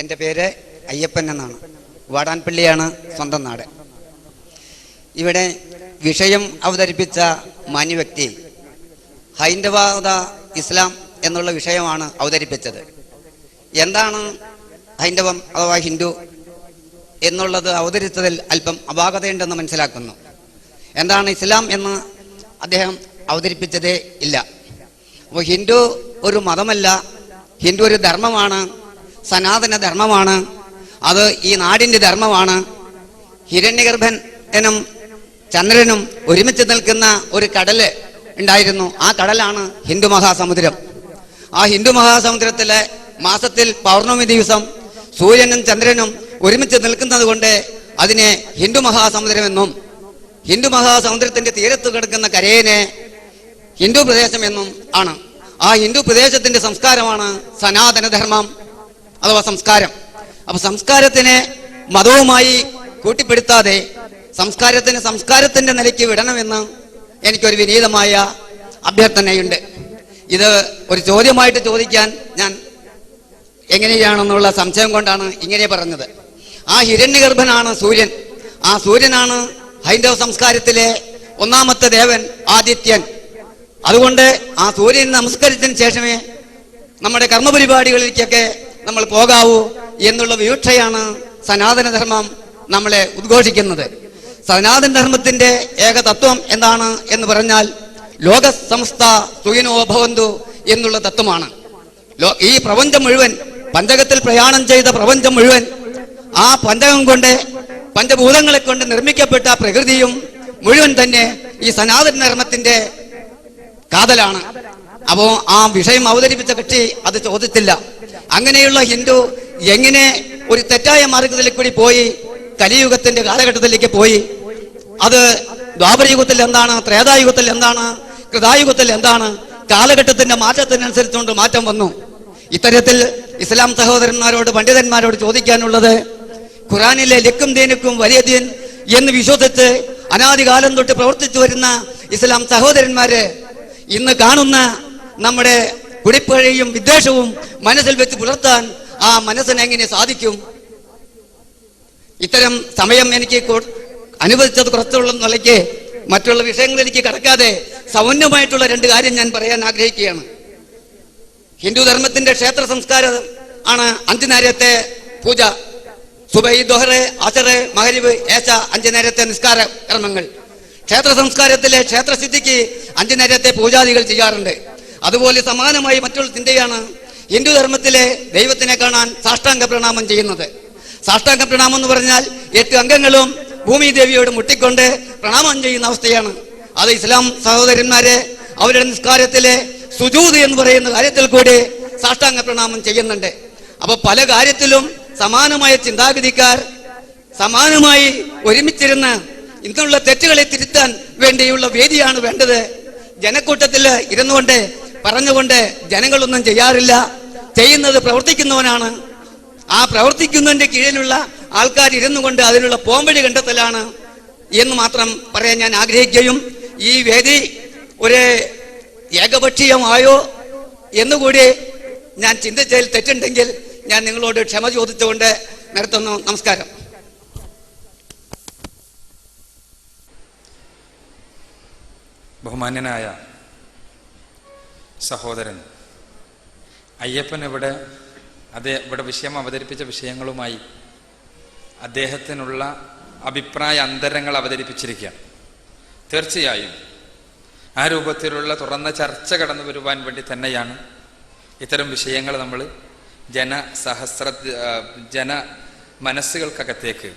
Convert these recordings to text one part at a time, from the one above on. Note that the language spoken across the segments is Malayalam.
എൻ്റെ പേര് അയ്യപ്പൻ എന്നാണ്. വാടാൻപള്ളിയാണ് സ്വന്തം നാട്. ഇവിടെ വിഷയം അവതരിപ്പിച്ച മാന്യവ്യക്തി ഹൈന്ദവത ഇസ്ലാം എന്നുള്ള വിഷയമാണ് അവതരിപ്പിച്ചത്. എന്താണ് ഹൈന്ദവം അഥവാ ഹിന്ദു എന്നുള്ളത് അവതരിച്ചതിൽ അല്പം അപാകതയുണ്ടെന്ന് മനസ്സിലാക്കുന്നു. എന്താണ് ഇസ്ലാം എന്ന് അദ്ദേഹം അവതരിപ്പിച്ചതേ ഇല്ല. അപ്പോൾ ഹിന്ദു ഒരു മതമല്ല, ഹിന്ദു ഒരു ധർമ്മമാണ്, സനാതന ധർമ്മമാണ്. അത് ഈ നാടിൻ്റെ ധർമ്മമാണ്. ഹിരണ്യഗർഭനും ചന്ദ്രനും ഒരുമിച്ച് നിൽക്കുന്ന ഒരു കടല് ഉണ്ടായിരുന്നു. ആ കടലാണ് ഹിന്ദു മഹാസമുദ്രം. ആ ഹിന്ദു മഹാസമുദ്രത്തിലെ മാസത്തിൽ പൗർണമി ദിവസം സൂര്യനും ചന്ദ്രനും ഒരുമിച്ച് നിൽക്കുന്നത് കൊണ്ട് അതിനെ ഹിന്ദു മഹാസമുദ്രമെന്നും ഹിന്ദു മഹാസമുദ്രത്തിന്റെ തീരത്ത് കിടക്കുന്ന കരയിനെ ഹിന്ദു പ്രദേശം എന്നും ആണ്. ആ ഹിന്ദു പ്രദേശത്തിന്റെ സംസ്കാരമാണ് സനാതനധർമ്മം അഥവാ സംസ്കാരം. അപ്പൊ സംസ്കാരത്തിനെ മതവുമായി കൂട്ടിപ്പെടുത്താതെ സംസ്കാരത്തിന്റെ നിലയ്ക്ക് വിടണമെന്ന് എനിക്കൊരു വിനീതമായ അഭ്യർത്ഥനയുണ്ട്. ഇത് ഒരു ചോദ്യമായിട്ട് ചോദിക്കാൻ ഞാൻ എങ്ങനെയാണെന്നുള്ള സംശയം കൊണ്ടാണ് ഇങ്ങനെ പറഞ്ഞത്. ആ ഹിരണ്യഗർഭനാണ് സൂര്യൻ. ആ സൂര്യനാണ് ഹൈന്ദവ സംസ്കാരത്തിലെ ഒന്നാമത്തെ ദേവൻ, ആദിത്യൻ. അതുകൊണ്ട് ആ സൂര്യൻ നമസ്കരിച്ചതിന് ശേഷമേ നമ്മുടെ കർമ്മപരിപാടികളിലേക്കൊക്കെ നമ്മൾ പോകാവൂ എന്നുള്ള വീക്ഷയാണ് സനാതനധർമ്മം നമ്മളെ ഉദ്ഘോഷിക്കുന്നത്. സനാതനധർമ്മത്തിന്റെ ഏക തത്വം എന്താണ് എന്ന് പറഞ്ഞാൽ ലോക സമസ്ത സുഖിനോ ഭവന്തു എന്നുള്ള തത്വമാണ്. ഈ പ്രപഞ്ചം മുഴുവൻ, പഞ്ചകത്തിൽ പ്രയാണം ചെയ്ത പ്രപഞ്ചം മുഴുവൻ, ആ പഞ്ചകം കൊണ്ട്, പഞ്ചഭൂതങ്ങളെ കൊണ്ട് നിർമ്മിക്കപ്പെട്ട പ്രകൃതിയും മുഴുവൻ തന്നെ ഈ സനാതന ധർമ്മത്തിന്റെ കാതലാണ്. അപ്പോ ആ വിഷയം അവതരിപ്പിച്ച കക്ഷി അത് ചോദിച്ചില്ല. അങ്ങനെയുള്ള ഹിന്ദു എങ്ങനെ ഒരു തെറ്റായ മാർഗത്തിലേക്ക് കൂടി പോയി കലിയുഗത്തിന്റെ കാലഘട്ടത്തിലേക്ക് പോയി? അത് ദ്വാപരയുഗത്തിൽ എന്താണ്, ത്രേതായുഗത്തിൽ എന്താണ്, കൃതായുഗത്തിൽ എന്താണ്? കാലഘട്ടത്തിന്റെ മാറ്റത്തിനനുസരിച്ചുകൊണ്ട് മാറ്റം വന്നു. ഇത്തരത്തിൽ ഇസ്ലാം സഹോദരന്മാരോട്, പണ്ഡിതന്മാരോട് ചോദിക്കാനുള്ളത്, ഖുറാനിലെ ലക്കും ദീനുക്കും വലിയ ദീൻ എന്ന് വിശ്വസിച്ച് അനാദികാലം തൊട്ട് പ്രവർത്തിച്ചു വരുന്ന ഇസ്ലാം സഹോദരന്മാര് ഇന്ന് കാണുന്ന നമ്മുടെ കുടിപ്പഴയും വിദ്വേഷവും മനസ്സിൽ വെച്ച് പുലർത്താൻ ആ മനസ്സിന് എങ്ങനെ സാധിക്കും? ഇത്തരം സമയം എനിക്ക് അനുവദിച്ചത് കുറച്ചുള്ള നിലയ്ക്ക് മറ്റുള്ള വിഷയങ്ങൾ എനിക്ക് കടക്കാതെ സൗമ്യമായിട്ടുള്ള രണ്ട് കാര്യം ഞാൻ പറയാൻ ആഗ്രഹിക്കുകയാണ്. ഹിന്ദു ധർമ്മത്തിന്റെ ക്ഷേത്ര സംസ്കാരം ആണ് 5 നേരത്തെ പൂജ. സുബൈ, ദോഹറ്, അസറ്, മഗ്രിബ്, ഏശ 5 നേരത്തെ നിസ്കാര കർമ്മങ്ങൾ. ക്ഷേത്ര സംസ്കാരത്തിലെ ക്ഷേത്രസിദ്ധിക്ക് 5 നേരത്തെ പൂജാദികൾ ചെയ്യാറുണ്ട്. അതുപോലെ സമാനമായി മറ്റുള്ള ചിന്തയാണ് ഹിന്ദു ധർമ്മത്തിലെ ദൈവത്തിനെ കാണാൻ സാഷ്ടാംഗ പ്രണാമം ചെയ്യുന്നത്. സാഷ്ടാംഗ പ്രണാമം എന്ന് പറഞ്ഞാൽ 8 അംഗങ്ങളും ഭൂമി ദേവിയോട് മുട്ടിക്കൊണ്ട് പ്രണാമം ചെയ്യുന്ന അവസ്ഥയാണ്. അത് ഇസ്ലാം സഹോദരന്മാരെ അവരുടെ നിസ്കാരത്തിലെ സുജൂദ് എന്ന് പറയുന്ന കാര്യത്തിൽ കൂടി സാഷ്ടാംഗ പ്രണാമം ചെയ്യുന്നുണ്ട്. അപ്പൊ പല കാര്യത്തിലും സമാനമായ ചിന്താഗതിക്കാർ സമാനമായി ഒരുമിച്ചിരുന്ന് ഇന്നുള്ള തെറ്റുകളെ തിരുത്താൻ വേണ്ടിയുള്ള വേദിയാണ് വേണ്ടത്. ജനക്കൂട്ടത്തിൽ ഇരുന്നുകൊണ്ട് പറഞ്ഞുകൊണ്ട് ജനങ്ങളൊന്നും ചെയ്യാറില്ല. ചെയ്യുന്നത് പ്രവർത്തിക്കുന്നവനാണ്. ആ പ്രവർത്തിക്കുന്നതിന്റെ കീഴിലുള്ള ആൾക്കാർ ഇരുന്നു കൊണ്ട് അതിനുള്ള പോംവഴി കണ്ടെത്തലാണ് എന്ന് മാത്രം പറയാൻ ഞാൻ ആഗ്രഹിക്കുകയും, ഈ വേദി ഒരു ഏകപക്ഷീയമായോ എന്നുകൂടി ഞാൻ ചിന്തിച്ചതിൽ തെറ്റുണ്ടെങ്കിൽ ഞാൻ നിങ്ങളോട് ക്ഷമ ചോദിച്ചുകൊണ്ട് നിർത്തുന്നു. നമസ്കാരം. ബഹുമാന്യനായ സഹോദരൻ അയ്യപ്പൻ ഇവിടെ വിഷയം അവതരിപ്പിച്ച വിഷയങ്ങളുമായി അദ്ദേഹത്തിനുള്ള അഭിപ്രായ അന്തരങ്ങൾ അവതരിപ്പിച്ചിരിക്കുകയാണ്. തീർച്ചയായും ആ രൂപത്തിലുള്ള തുറന്ന ചർച്ച കടന്നു വരുവാൻ വേണ്ടി തന്നെയാണ് ഇത്തരം വിഷയങ്ങൾ നമ്മൾ ജന മനസ്സുകൾക്കകത്തേക്ക്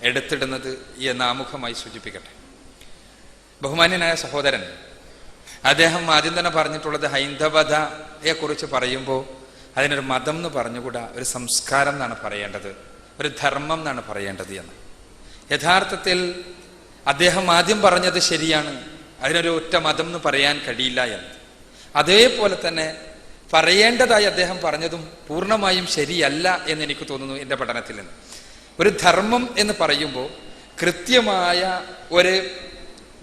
എടുത്തിടുന്നത് എന്ന് ആമുഖമായി സൂചിപ്പിക്കട്ടെ. ബഹുമാന്യനായ സഹോദരൻ അദ്ദേഹം ആദ്യം തന്നെ പറഞ്ഞിട്ടുള്ളത് ഹൈന്ദവതയെ കുറിച്ച് പറയുമ്പോൾ അതിനൊരു മതം എന്ന് പറഞ്ഞുകൂടാ, ഒരു സംസ്കാരം എന്നാണ് പറയേണ്ടത്, ഒരു ധർമ്മം എന്നാണ് പറയേണ്ടത് എന്ന്. യഥാർത്ഥത്തിൽ അദ്ദേഹം ആദ്യം പറഞ്ഞത് ശരിയാണ്, അതിനൊരു ഒറ്റ മതം എന്ന് പറയാൻ കഴിയില്ല എന്ന്. അതേപോലെ തന്നെ പറയേണ്ടതായി അദ്ദേഹം പറഞ്ഞതും പൂർണ്ണമായും ശരിയല്ല എന്ന് എനിക്ക് തോന്നുന്നു എൻ്റെ പഠനത്തിൽ നിന്ന്. ഒരു ധർമ്മം എന്ന് പറയുമ്പോൾ കൃത്യമായ ഒരു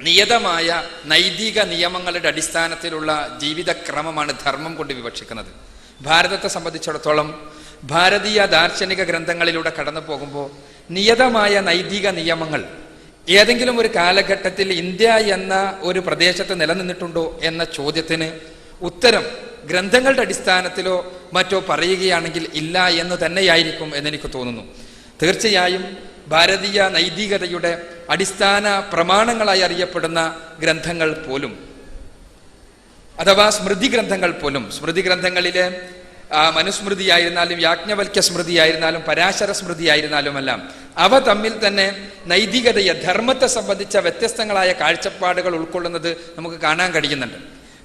നിയതമായ നൈതിക നിയമങ്ങളുടെ അടിസ്ഥാനത്തിലുള്ള ജീവിതക്രമമാണ് ധർമ്മം കൊണ്ട് വിവക്ഷിക്കുന്നത്. ഭാരതത്തെ സംബന്ധിച്ചിടത്തോളം ഭാരതീയ ദാർശനിക ഗ്രന്ഥങ്ങളിലൂടെ കടന്നു പോകുമ്പോൾ നിയതമായ നൈതിക നിയമങ്ങൾ ഏതെങ്കിലും ഒരു കാലഘട്ടത്തിൽ ഇന്ത്യ എന്ന ഒരു പ്രദേശത്ത് നിലനിന്നിട്ടുണ്ടോ എന്ന ചോദ്യത്തിന് ഉത്തരം ഗ്രന്ഥങ്ങളുടെ അടിസ്ഥാനത്തിലോ മറ്റോ പറയുകയാണെങ്കിൽ ഇല്ല എന്ന് തന്നെയായിരിക്കും എന്നെനിക്ക് തോന്നുന്നു. തീർച്ചയായും ഭാരതീയ നൈതികതയുടെ അടിസ്ഥാന പ്രമാണങ്ങളായി അറിയപ്പെടുന്ന ഗ്രന്ഥങ്ങൾ പോലും, അഥവാ സ്മൃതി ഗ്രന്ഥങ്ങൾ പോലും, സ്മൃതി ഗ്രന്ഥങ്ങളിലെ മനുസ്മൃതിയായിരുന്നാലും യാജ്ഞവൽക്യ സ്മൃതിയായിരുന്നാലും പരാശര സ്മൃതിയായിരുന്നാലുമെല്ലാം അവ തമ്മിൽ തന്നെ നൈതികതയെ, ധർമ്മത്തെ സംബന്ധിച്ച വ്യത്യസ്തങ്ങളായ കാഴ്ചപ്പാടുകൾ ഉൾക്കൊള്ളുന്നത് നമുക്ക് കാണാൻ കഴിയുന്നുണ്ട്.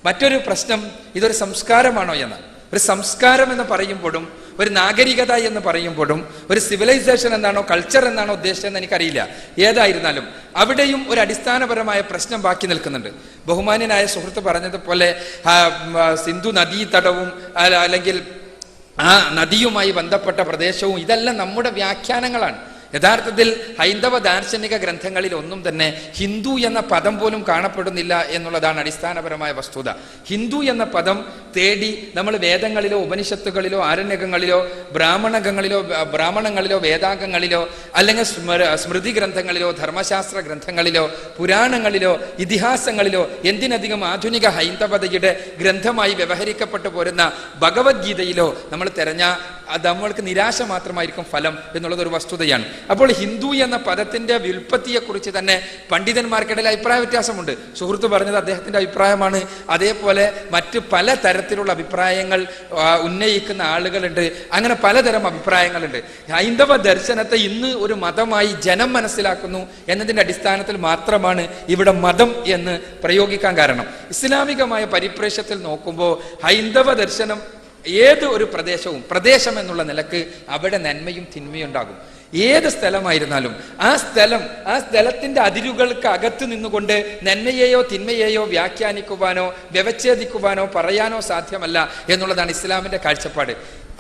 മറ്റൊരു പ്രശ്നം ഇതൊരു സംസ്കാരമാണോ എന്നാണ്. ഒരു സംസ്കാരം എന്ന് പറയുമ്പോഴും ഒരു നാഗരികത എന്ന് പറയുമ്പോഴും ഒരു സിവിലൈസേഷൻ എന്നാണോ കൾച്ചർ എന്നാണോ ഉദ്ദേശിച്ചതെന്ന് എനിക്കറിയില്ല. ഏതായിരുന്നാലും അവിടെയും ഒരു അടിസ്ഥാനപരമായ പ്രശ്നം ബാക്കി നിൽക്കുന്നുണ്ട്. ബഹുമാന്യനായ സുഹൃത്ത് പറഞ്ഞതുപോലെ സിന്ധു നദീതടവും അല്ലെങ്കിൽ ആ നദിയുമായി ബന്ധപ്പെട്ട പ്രദേശവും ഇതെല്ലാം നമ്മുടെ വ്യാഖ്യാനങ്ങളാണ്. യഥാർത്ഥത്തിൽ ഹൈന്ദവ ദാർശനിക ഗ്രന്ഥങ്ങളിൽ ഒന്നും തന്നെ ഹിന്ദു എന്ന പദം പോലും കാണപ്പെടുന്നില്ല എന്നുള്ളതാണ് അടിസ്ഥാനപരമായ വസ്തുത. ഹിന്ദു എന്ന പദം തേടി നമ്മൾ വേദങ്ങളിലോ ഉപനിഷത്തുകളിലോ ആരണ്യകങ്ങളിലോ ബ്രാഹ്മണങ്ങളിലോ വേദാംഗങ്ങളിലോ അല്ലെങ്കിൽ സ്മൃതി ഗ്രന്ഥങ്ങളിലോ ധർമ്മശാസ്ത്ര ഗ്രന്ഥങ്ങളിലോ പുരാണങ്ങളിലോ ഇതിഹാസങ്ങളിലോ എന്തിനധികം ആധുനിക ഹൈന്ദവതയുടെ ഗ്രന്ഥമായി വ്യവഹരിക്കപ്പെട്ടു പോരുന്ന ഭഗവത്ഗീതയിലോ നമ്മൾ അത് നമ്മൾക്ക് നിരാശ മാത്രമായിരിക്കും ഫലം എന്നുള്ളത് ഒരു വസ്തുതയാണ്. അപ്പോൾ ഹിന്ദു എന്ന പദത്തിന്റെ വ്യുൽപ്പത്തിയെക്കുറിച്ച് തന്നെ പണ്ഡിതന്മാർക്കിടയിൽ അഭിപ്രായ വ്യത്യാസമുണ്ട്. സുഹൃത്ത് പറഞ്ഞത് അദ്ദേഹത്തിന്റെ അഭിപ്രായമാണ്. അതേപോലെ മറ്റ് പല തരത്തിലുള്ള അഭിപ്രായങ്ങൾ ഉന്നയിക്കുന്ന ആളുകളുണ്ട്. അങ്ങനെ പലതരം അഭിപ്രായങ്ങളുണ്ട്. ഹൈന്ദവ ദർശനത്തെ ഇന്ന് ഒരു മതമായി ജനം മനസ്സിലാക്കുന്നു എന്നതിന്റെ അടിസ്ഥാനത്തിൽ മാത്രമാണ് ഇവിടെ മതം എന്ന് പ്രയോഗിക്കാൻ കാരണം. ഇസ്ലാമികമായ പരിപ്രേക്ഷ്യത്തിൽ നോക്കുമ്പോൾ ഹൈന്ദവ ദർശനം ഏത് ഒരു പ്രദേശം എന്നുള്ള നിലക്ക് അവിടെ നന്മയും തിന്മയും ഉണ്ടാകും. ഏത് സ്ഥലമായിരുന്നാലും ആ സ്ഥലത്തിന്റെ അതിരുകൾക്ക് അകത്ത് നിന്നുകൊണ്ട് നന്മയെയോ തിന്മയെയോ വ്യാഖ്യാനിക്കുവാനോ വ്യവച്ഛേദിക്കുവാനോ പറയാനോ സാധ്യമല്ല എന്നുള്ളതാണ് ഇസ്ലാമിന്റെ കാഴ്ചപ്പാട്.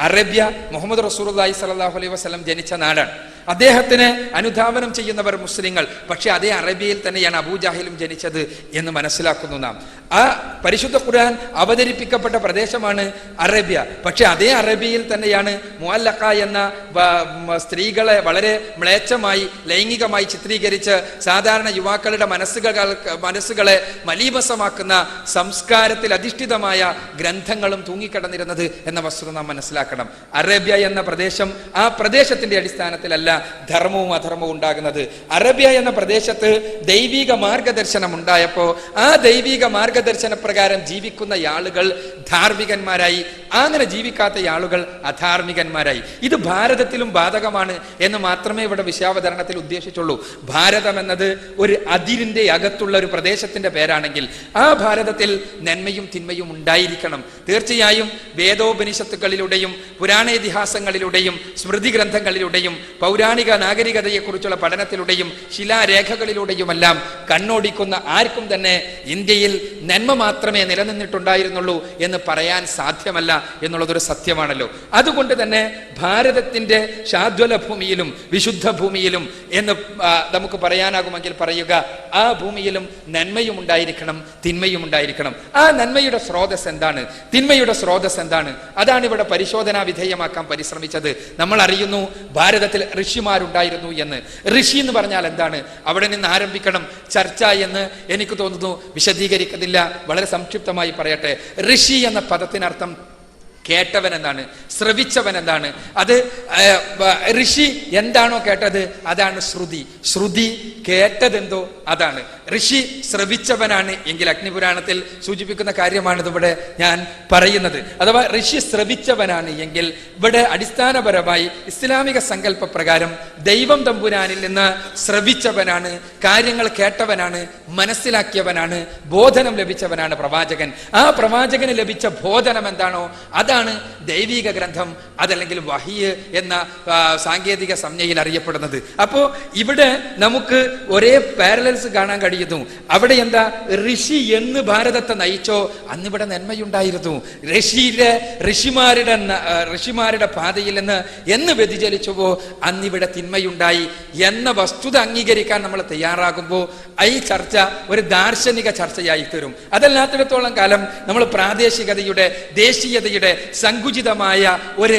അറേബ്യ മുഹമ്മദ് റസൂലുള്ളാഹി സ്വല്ലല്ലാഹു അലൈഹി വസല്ലം ജനിച്ച നാടാണ്. അദ്ദേഹത്തിന് അനുധാവനം ചെയ്യുന്നവർ മുസ്ലിങ്ങൾ. പക്ഷെ അതേ അറേബ്യയിൽ തന്നെയാണ് അബൂജാഹിലും ജനിച്ചത് എന്ന് മനസ്സിലാക്കുന്നു നാം. ആ പരിശുദ്ധ ഖുർആൻ അവതരിപ്പിക്കപ്പെട്ട പ്രദേശമാണ് അറേബ്യ. പക്ഷെ അതേ അറേബ്യയിൽ തന്നെയാണ് മുഅല്ലഖ എന്ന സ്ത്രീകളെ വളരെ മ്ലേച്ഛമായി ലൈംഗികമായി ചിത്രീകരിച്ച് സാധാരണ യുവാക്കളുടെ മനസ്സുകളെ മലീമസമാക്കുന്ന സംസ്കാരത്തിൽ അധിഷ്ഠിതമായ ഗ്രന്ഥങ്ങളും തൂങ്ങിക്കിടന്നിരുന്നത് എന്ന വസ്തുത നാം മനസ്സിലാക്കണം. അറേബ്യ എന്ന പ്രദേശം ആ പ്രദേശത്തിന്റെ അടിസ്ഥാനത്തിലല്ല ധർമ്മവും അധർമ്മവും ഉണ്ടാകുന്നത്. അറേബ്യ എന്ന പ്രദേശത്ത് ദൈവിക മാർഗദർശനം ഉണ്ടായപ്പോ ആ ദൈവിക മാർഗദർശന പ്രകാരം ജീവിക്കുന്ന ആളുകൾ ധാർമ്മികന്മാരായി, അങ്ങനെ ജീവിക്കാത്ത ആളുകൾ അധാർമികന്മാരായി. ഇത് ഭാരതത്തിലും ബാധകമാണ് എന്ന് മാത്രമേ ഇവിടെ വിഷയാവതരണത്തിൽ ഉദ്ദേശിച്ചുള്ളൂ. ഭാരതം എന്നത് ഒരു അതിരിന്റെ അകത്തുള്ള ഒരു പ്രദേശത്തിന്റെ പേരാണെങ്കിൽ ആ ഭാരതത്തിൽ നന്മയും തിന്മയും ഉണ്ടായിരിക്കണം. തീർച്ചയായും വേദോപനിഷത്തുകളിലൂടെയും പുരാണേതിഹാസങ്ങളിലൂടെയും സ്മൃതി ഗ്രന്ഥങ്ങളിലൂടെയും പൗരാണിക നാഗരികതയെക്കുറിച്ചുള്ള പഠനത്തിലൂടെയും ശിലാരേഖകളിലൂടെയുമെല്ലാം കണ്ണോടിക്കുന്ന ആർക്കും തന്നെ ഇന്ത്യയിൽ നന്മ മാത്രമേ നിലനിന്നിട്ടുണ്ടായിരുന്നുള്ളൂ എന്ന് പറയാൻ സാധ്യമല്ല എന്നുള്ളതൊരു സത്യമാണല്ലോ. അതുകൊണ്ട് തന്നെ ഭാരതത്തിന്റെ ശാദ്വല ഭൂമിയിലും വിശുദ്ധ ഭൂമിയിലും എന്ന് നമുക്ക് പറയാനാകുമെങ്കിൽ പറയുക, ആ ഭൂമിയിലും നന്മയും ഉണ്ടായിരിക്കണം തിന്മയും ഉണ്ടായിരിക്കണം. ആ നന്മയുടെ സ്രോതസ് എന്താണ്, തിന്മയുടെ സ്രോതസ് എന്താണ്, അതാണ് ഇവിടെ പരിശോധനാ വിധേയമാക്കാൻ പരിശ്രമിച്ചത്. നമ്മൾ അറിയുന്നു ഭാരതത്തിൽ ഋഷിമാരുണ്ടായിരുന്നു എന്ന്. ഋഷി എന്ന് പറഞ്ഞാൽ എന്താണ്, അവിടെ നിന്ന് ആരംഭിക്കണം ചർച്ച എന്ന് എനിക്ക് തോന്നുന്നു. വിശദീകരിക്കുന്നില്ല, വളരെ സംക്ഷിപ്തമായി പറയട്ടെ. ഋഷി എന്ന പദത്തിനർത്ഥം കേട്ടവൻ എന്നാണ്, ശ്രവിച്ചവൻ എന്നാണ്. അത് ഋഷി എന്താണോ കേട്ടത് അതാണ് ശ്രുതി. ശ്രുതി കേട്ടതെന്തോ അതാണ്. ഋഷി ശ്രവിച്ചവനാണ് എങ്കിൽ അഗ്നിപുരാണത്തിൽ സൂചിപ്പിക്കുന്ന കാര്യമാണ് ഇവിടെ ഞാൻ പറയുന്നത്. അഥവാ ഋഷി ശ്രവിച്ചവനാണ് എങ്കിൽ ഇവിടെ അടിസ്ഥാനപരമായി ഇസ്ലാമിക സങ്കല്പ പ്രകാരം ദൈവം തമ്പുരാനിൽ നിന്ന് ശ്രവിച്ചവനാണ്, കാര്യങ്ങൾ കേട്ടവനാണ്, മനസ്സിലാക്കിയവനാണ്, ബോധനം ലഭിച്ചവനാണ് പ്രവാചകൻ. ആ പ്രവാചകന് ലഭിച്ച ബോധനം എന്താണോ അതാണ് ദൈവിക ഗ്രന്ഥം, അതല്ലെങ്കിൽ വഹിയ് എന്ന സാങ്കേതിക സംജ്ഞയിൽ അറിയപ്പെടുന്നത്. അപ്പോ ഇവിടെ നമുക്ക് ഒരേ പാരലൽസ് കാണാൻ കഴിയുന്നു. അവിടെ എന്താ, ഋഷി എന്ന് ഭാരതത്തെ നയിച്ചോ അന്നിവിടെ നന്മയുണ്ടായിരുന്നു. ഋഷിമാരുടെ പാതയിൽ നിന്ന് എന്ന് വ്യതിചലിച്ചുവോ അന്നിവിടെ തിന്മയുണ്ടായി എന്ന വസ്തുത അംഗീകരിക്കാൻ നമ്മൾ തയ്യാറാകുമ്പോൾ ഈ ചർച്ച ഒരു ദാർശനിക ചർച്ചയായി തീരും. അതല്ലാത്തിടത്തോളം കാലം നമ്മൾ പ്രാദേശികതയുടെ, ദേശീയതയുടെ, സങ്കുചിതമായ ഒരു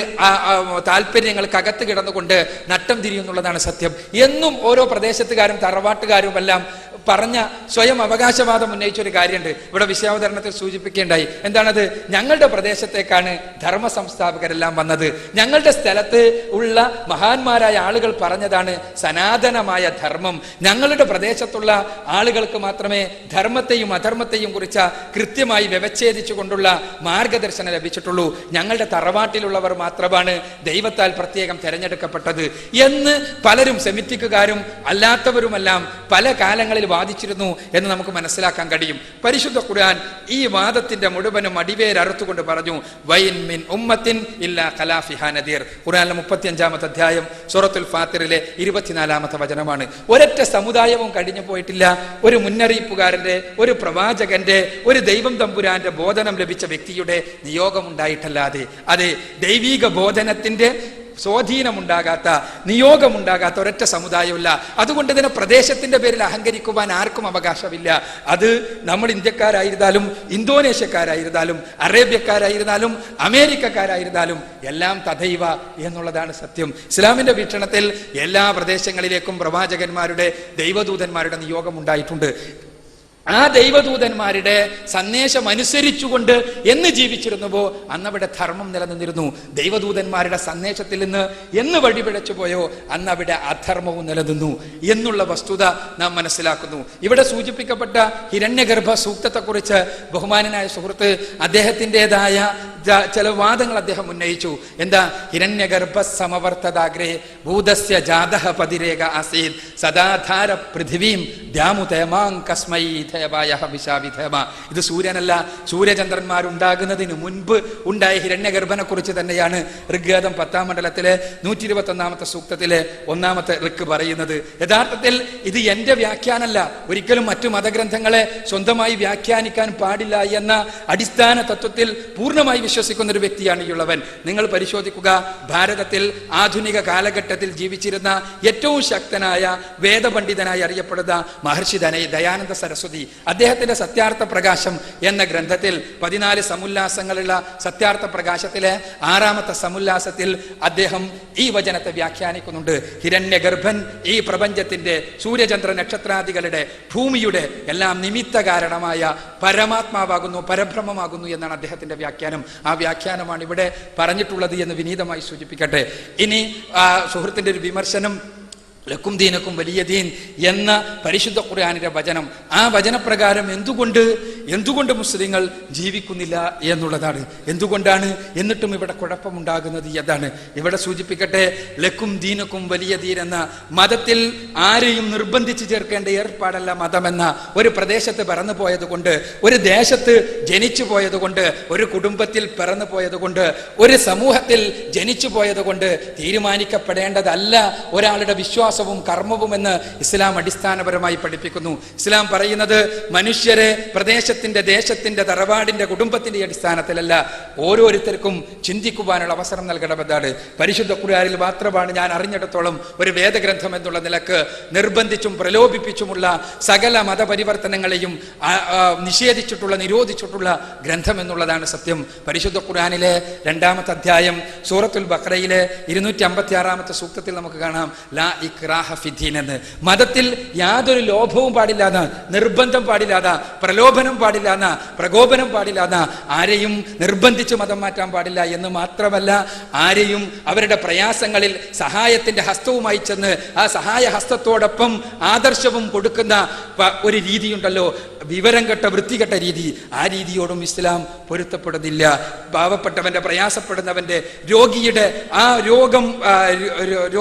താല്പര്യങ്ങൾക്കകത്ത് കിടന്നുകൊണ്ട് നട്ടം തിരിയുന്നുള്ളതാണ് സത്യം. എന്നും ഓരോ പ്രദേശത്തുകാരും തറവാട്ടുകാരും എല്ലാം പറഞ്ഞ സ്വയം അവകാശവാദം ഉന്നയിച്ച ഒരു കാര്യമുണ്ട്. ഇവിടെ വിഷയാവതരണത്തിൽ സൂചിപ്പിക്കേണ്ടായി. എന്താണത്? ഞങ്ങളുടെ പ്രദേശത്തേക്കാണ് ധർമ്മ സംസ്ഥാപകരെല്ലാം വന്നത്, ഞങ്ങളുടെ സ്ഥലത്ത് ഉള്ള മഹാന്മാരായ ആളുകൾ പറഞ്ഞതാണ് സനാതനമായ ധർമ്മം, ഞങ്ങളുടെ പ്രദേശത്തുള്ള ആളുകൾക്ക് മാത്രമേ ധർമ്മത്തെയും അധർമ്മത്തെയും കുറിച്ച് കൃത്യമായി വ്യവച്ഛേദിച്ചുകൊണ്ടുള്ള മാർഗദർശനം ലഭിച്ചിട്ടുള്ളൂ, ഞങ്ങളുടെ തറവാട്ടിലുള്ളവർ മാത്രമാണ് ദൈവത്താൽ പ്രത്യേകം തെരഞ്ഞെടുക്കപ്പെട്ടത് എന്ന് പലരും സെമിറ്റിക്കുകാരും അല്ലാത്തവരുമെല്ലാം പല കാലങ്ങളിൽ വാദിച്ചിരുന്നു എന്ന് നമുക്ക് മനസ്സിലാക്കാൻ കഴിയും. പരിശുദ്ധ ഖുർആൻ ഈ വാദത്തിന്റെ മുഴുവനും അടിവേരറുത്തുകൊണ്ട് പറഞ്ഞു, വൈൻ മിൻ ഉമ്മത്തിൻ ഇല്ലാ ഖലാഫിഹാ നദീർ. ഖുർആനിലെ 35-ാമത്തെ അധ്യായം സൂറത്തുൽ ഫാത്തിറിലെ 24-ാമത്തെ വചനമാണ്. ഒരൊറ്റ സമുദായവും കഴിഞ്ഞു പോയിട്ടില്ല ഒരു മുന്നറിയിപ്പുകാരന്റെ, ഒരു പ്രവാചകന്റെ, ഒരു ദൈവം തമ്പുരാന്റെ ബോധനം ലഭിച്ച വ്യക്തിയുടെ നിയോഗമുണ്ടായിട്ടല്ലാതെ. അതെ, ദൈവീക ബോധനത്തിന്റെ സ്വാധീനമുണ്ടാകാത്ത, നിയോഗമുണ്ടാകാത്ത ഒരൊറ്റ സമുദായമില്ല. അതുകൊണ്ട് തന്നെ പ്രദേശത്തിന്റെ പേരിൽ അഹങ്കരിക്കുവാൻ ആർക്കും അവകാശമില്ല. അത് നമ്മൾ ഇന്ത്യക്കാരായിരുന്നാലും ഇന്തോനേഷ്യക്കാരായിരുന്നാലും അറേബ്യക്കാരായിരുന്നാലും അമേരിക്കക്കാരായിരുന്നാലും എല്ലാം തഥൈവ എന്നുള്ളതാണ് സത്യം. ഇസ്ലാമിന്റെ വീക്ഷണത്തിൽ എല്ലാ പ്രദേശങ്ങളിലേക്കും പ്രവാചകന്മാരുടെ, ദൈവദൂതന്മാരുടെ നിയോഗം ഉണ്ടായിട്ടുണ്ട്. ആ ദൈവദൂതന്മാരുടെ സന്ദേശം അനുസരിച്ചുകൊണ്ട് എന്ന് ജീവിച്ചിരുന്നുവോ അന്നവിടെ ധർമ്മം നിലനിന്നിരുന്നു. ദൈവദൂതന്മാരുടെ സന്ദേശത്തിൽ നിന്ന് എന്ന് വഴിപിഴച്ചു പോയോ അന്നവിടെ അധർമ്മവും നിലനിന്നു എന്നുള്ള വസ്തുത നാം മനസ്സിലാക്കുന്നു. ഇവിടെ സൂചിപ്പിക്കപ്പെട്ട ഹിരണ്യഗർഭ സൂക്തത്തെക്കുറിച്ച് ബഹുമാനനായ സുഹൃത്ത് അദ്ദേഹത്തിൻ്റെതായ ചില വാദങ്ങൾ അദ്ദേഹം ഉന്നയിച്ചു. എന്താ? ഹിരണ്യഗർഭ സമവർത്തദാഗ്രേ ഭൂതസ്യ ജാതഃ പതിരേക ആസീത് സദാധാര പൃഥിവീം ദ്യാമുതേമാം കസ്മൈ വിശാവിധേമ. ഇത് സൂര്യനല്ല, സൂര്യചന്ദ്രന്മാരുണ്ടാകുന്നതിന് മുൻപ് ഉണ്ടായ ഹിരണ്യഗർഭനെ കുറിച്ച് തന്നെയാണ് ഋഗ്വേദം 10-ാം മണ്ഡലത്തിലെ 121-ാമത്തെ സൂക്തത്തിലെ 1-ാമത്തെ ഋക്ക് പറയുന്നത്. യഥാർത്ഥത്തിൽ ഇത് എന്റെ വ്യാഖ്യാനമല്ല. ഒരിക്കലും മറ്റു മതഗ്രന്ഥങ്ങളെ സ്വന്തമായി വ്യാഖ്യാനിക്കാൻ പാടില്ല എന്ന അടിസ്ഥാന തത്വത്തിൽ പൂർണ്ണമായി വിശ്വസിക്കുന്ന ഒരു വ്യക്തിയാണ് ഈ ഉള്ളവൻ. നിങ്ങൾ പരിശോധിക്കുക, ഭാരതത്തിൽ ആധുനിക കാലഘട്ടത്തിൽ ജീവിച്ചിരുന്ന ഏറ്റവും ശക്തനായ വേദപണ്ഡിതനായി അറിയപ്പെടുന്ന മഹർഷി ദയാനന്ദ സരസ്വതി അദ്ദേഹത്തിന്റെ സത്യാർത്ഥ പ്രകാശം എന്ന ഗ്രന്ഥത്തിൽ 14 സമുല്ലാസങ്ങളുള്ള സത്യാർത്ഥ പ്രകാശത്തിലെ 6-ാമത്തെ സമുല്ലാസത്തിൽ അദ്ദേഹം ഈ വചനത്തെ വ്യാഖ്യാനിക്കുന്നുണ്ട്. ഹിരണ്യഗർഭൻ ഈ പ്രപഞ്ചത്തിന്റെ, സൂര്യചന്ദ്ര നക്ഷത്രാദികളുടെ, ഭൂമിയുടെ എല്ലാം നിമിത്ത കാരണമായ പരമാത്മാവാകുന്നു, പരബ്രഹ്മമാകുന്നു എന്നാണ് അദ്ദേഹത്തിന്റെ വ്യാഖ്യാനം. ആ വ്യാഖ്യാനമാണ് ഇവിടെ പറഞ്ഞിട്ടുള്ളത് എന്ന് വിനീതമായി സൂചിപ്പിക്കട്ടെ. ഇനി സുഹൃത്തിന്റെ ഒരു വിമർശനം, ലക്കും ദീനക്കും വലിയ ദീൻ എന്ന പരിശുദ്ധ ഖുർആനിന്റെ വചനം, ആ വചനപ്രകാരം എന്തുകൊണ്ട് മുസ്ലിങ്ങൾ ജീവിക്കുന്നില്ല എന്നുള്ളതാണ്. എന്തുകൊണ്ടാണ്? എന്നിട്ടും ഇവിടെ കുഴപ്പമുണ്ടാകുന്നത് അതാണ്. ഇവിടെ സൂചിപ്പിക്കട്ടെ, ലക്കും ദീനക്കും വലിയ ദീൻ എന്ന മതത്തിൽ ആരെയും നിർബന്ധിച്ച് ചേർക്കേണ്ട ഏർപ്പാടല്ല മതമെന്ന, ഒരു പ്രദേശത്ത് പിറന്നു പോയത് കൊണ്ട്, ഒരു ദേശത്ത് ജനിച്ചു പോയത് കൊണ്ട്, ഒരു കുടുംബത്തിൽ പിറന്നു പോയത് കൊണ്ട്, ഒരു സമൂഹത്തിൽ ജനിച്ചു പോയത് കൊണ്ട് തീരുമാനിക്കപ്പെടേണ്ടതല്ല ഒരാളുടെ വിശ്വാസവും കർമ്മവും എന്ന് ഇസ്ലാം അടിസ്ഥാനപരമായി പഠിപ്പിക്കുന്നു. ഇസ്ലാം പറയുന്നത് മനുഷ്യരെ പ്രദേശത്തിന്റെ, ദേശത്തിന്റെ, തറവാടിന്റെ, കുടുംബത്തിന്റെ അടിസ്ഥാനത്തിലല്ല, ഓരോരുത്തർക്കും ചിന്തിക്കുവാനുള്ള അവസരം നൽകണമെന്നാണ്. പരിശുദ്ധ ഖുർആനിൽ മാത്രമാണ് ഞാൻ അറിഞ്ഞിടത്തോളം ഒരു വേദഗ്രന്ഥം എന്നുള്ള നിലക്ക് നിർബന്ധിച്ചും പ്രലോഭിപ്പിച്ചുമുള്ള സകല മതപരിവർത്തനങ്ങളെയും നിഷേധിച്ചിട്ടുള്ള, നിരോധിച്ചിട്ടുള്ള ഗ്രന്ഥം എന്നുള്ളതാണ് സത്യം. പരിശുദ്ധ ഖുർആനിലെ 2-ാമത്തെ അധ്യായം സൂറത്തുൽ ബഖറയിലെ 256-ാമത്തെ സൂക്തത്തിൽ നമുക്ക് കാണാം, ലാ ഇക്റാഹ ഫിദ്ദീൻ എന്ന്. മതത്തിൽ യാതൊരു ലോഭവും പാടില്ലാന്ന, നിർബന്ധം പാടില്ലാന്ന, പ്രലോഭനം പാടില്ലാന്ന, പ്രകോപനം പാടില്ലാന്ന, ആരെയും നിർബന്ധിച്ച് മതം മാറ്റാൻ പാടില്ല എന്ന് മാത്രമല്ല, ആരെയും അവരുടെ പ്രയാസങ്ങളിൽ സഹായത്തിന്റെ ഹസ്തവുമായി ചെന്ന് ആ സഹായ ഹസ്തത്തോടൊപ്പം ആദർശവും കൊടുക്കുന്ന ഒരു രീതിയുണ്ടല്ലോ, വിവരം കെട്ട വൃത്തികെട്ട രീതി, ആ രീതിയോടും ഇസ്ലാം പൊരുത്തപ്പെടുന്നില്ല. പാവപ്പെട്ടവന്റെ, പ്രയാസപ്പെടുന്നവന്റെ, രോഗിയുടെ ആ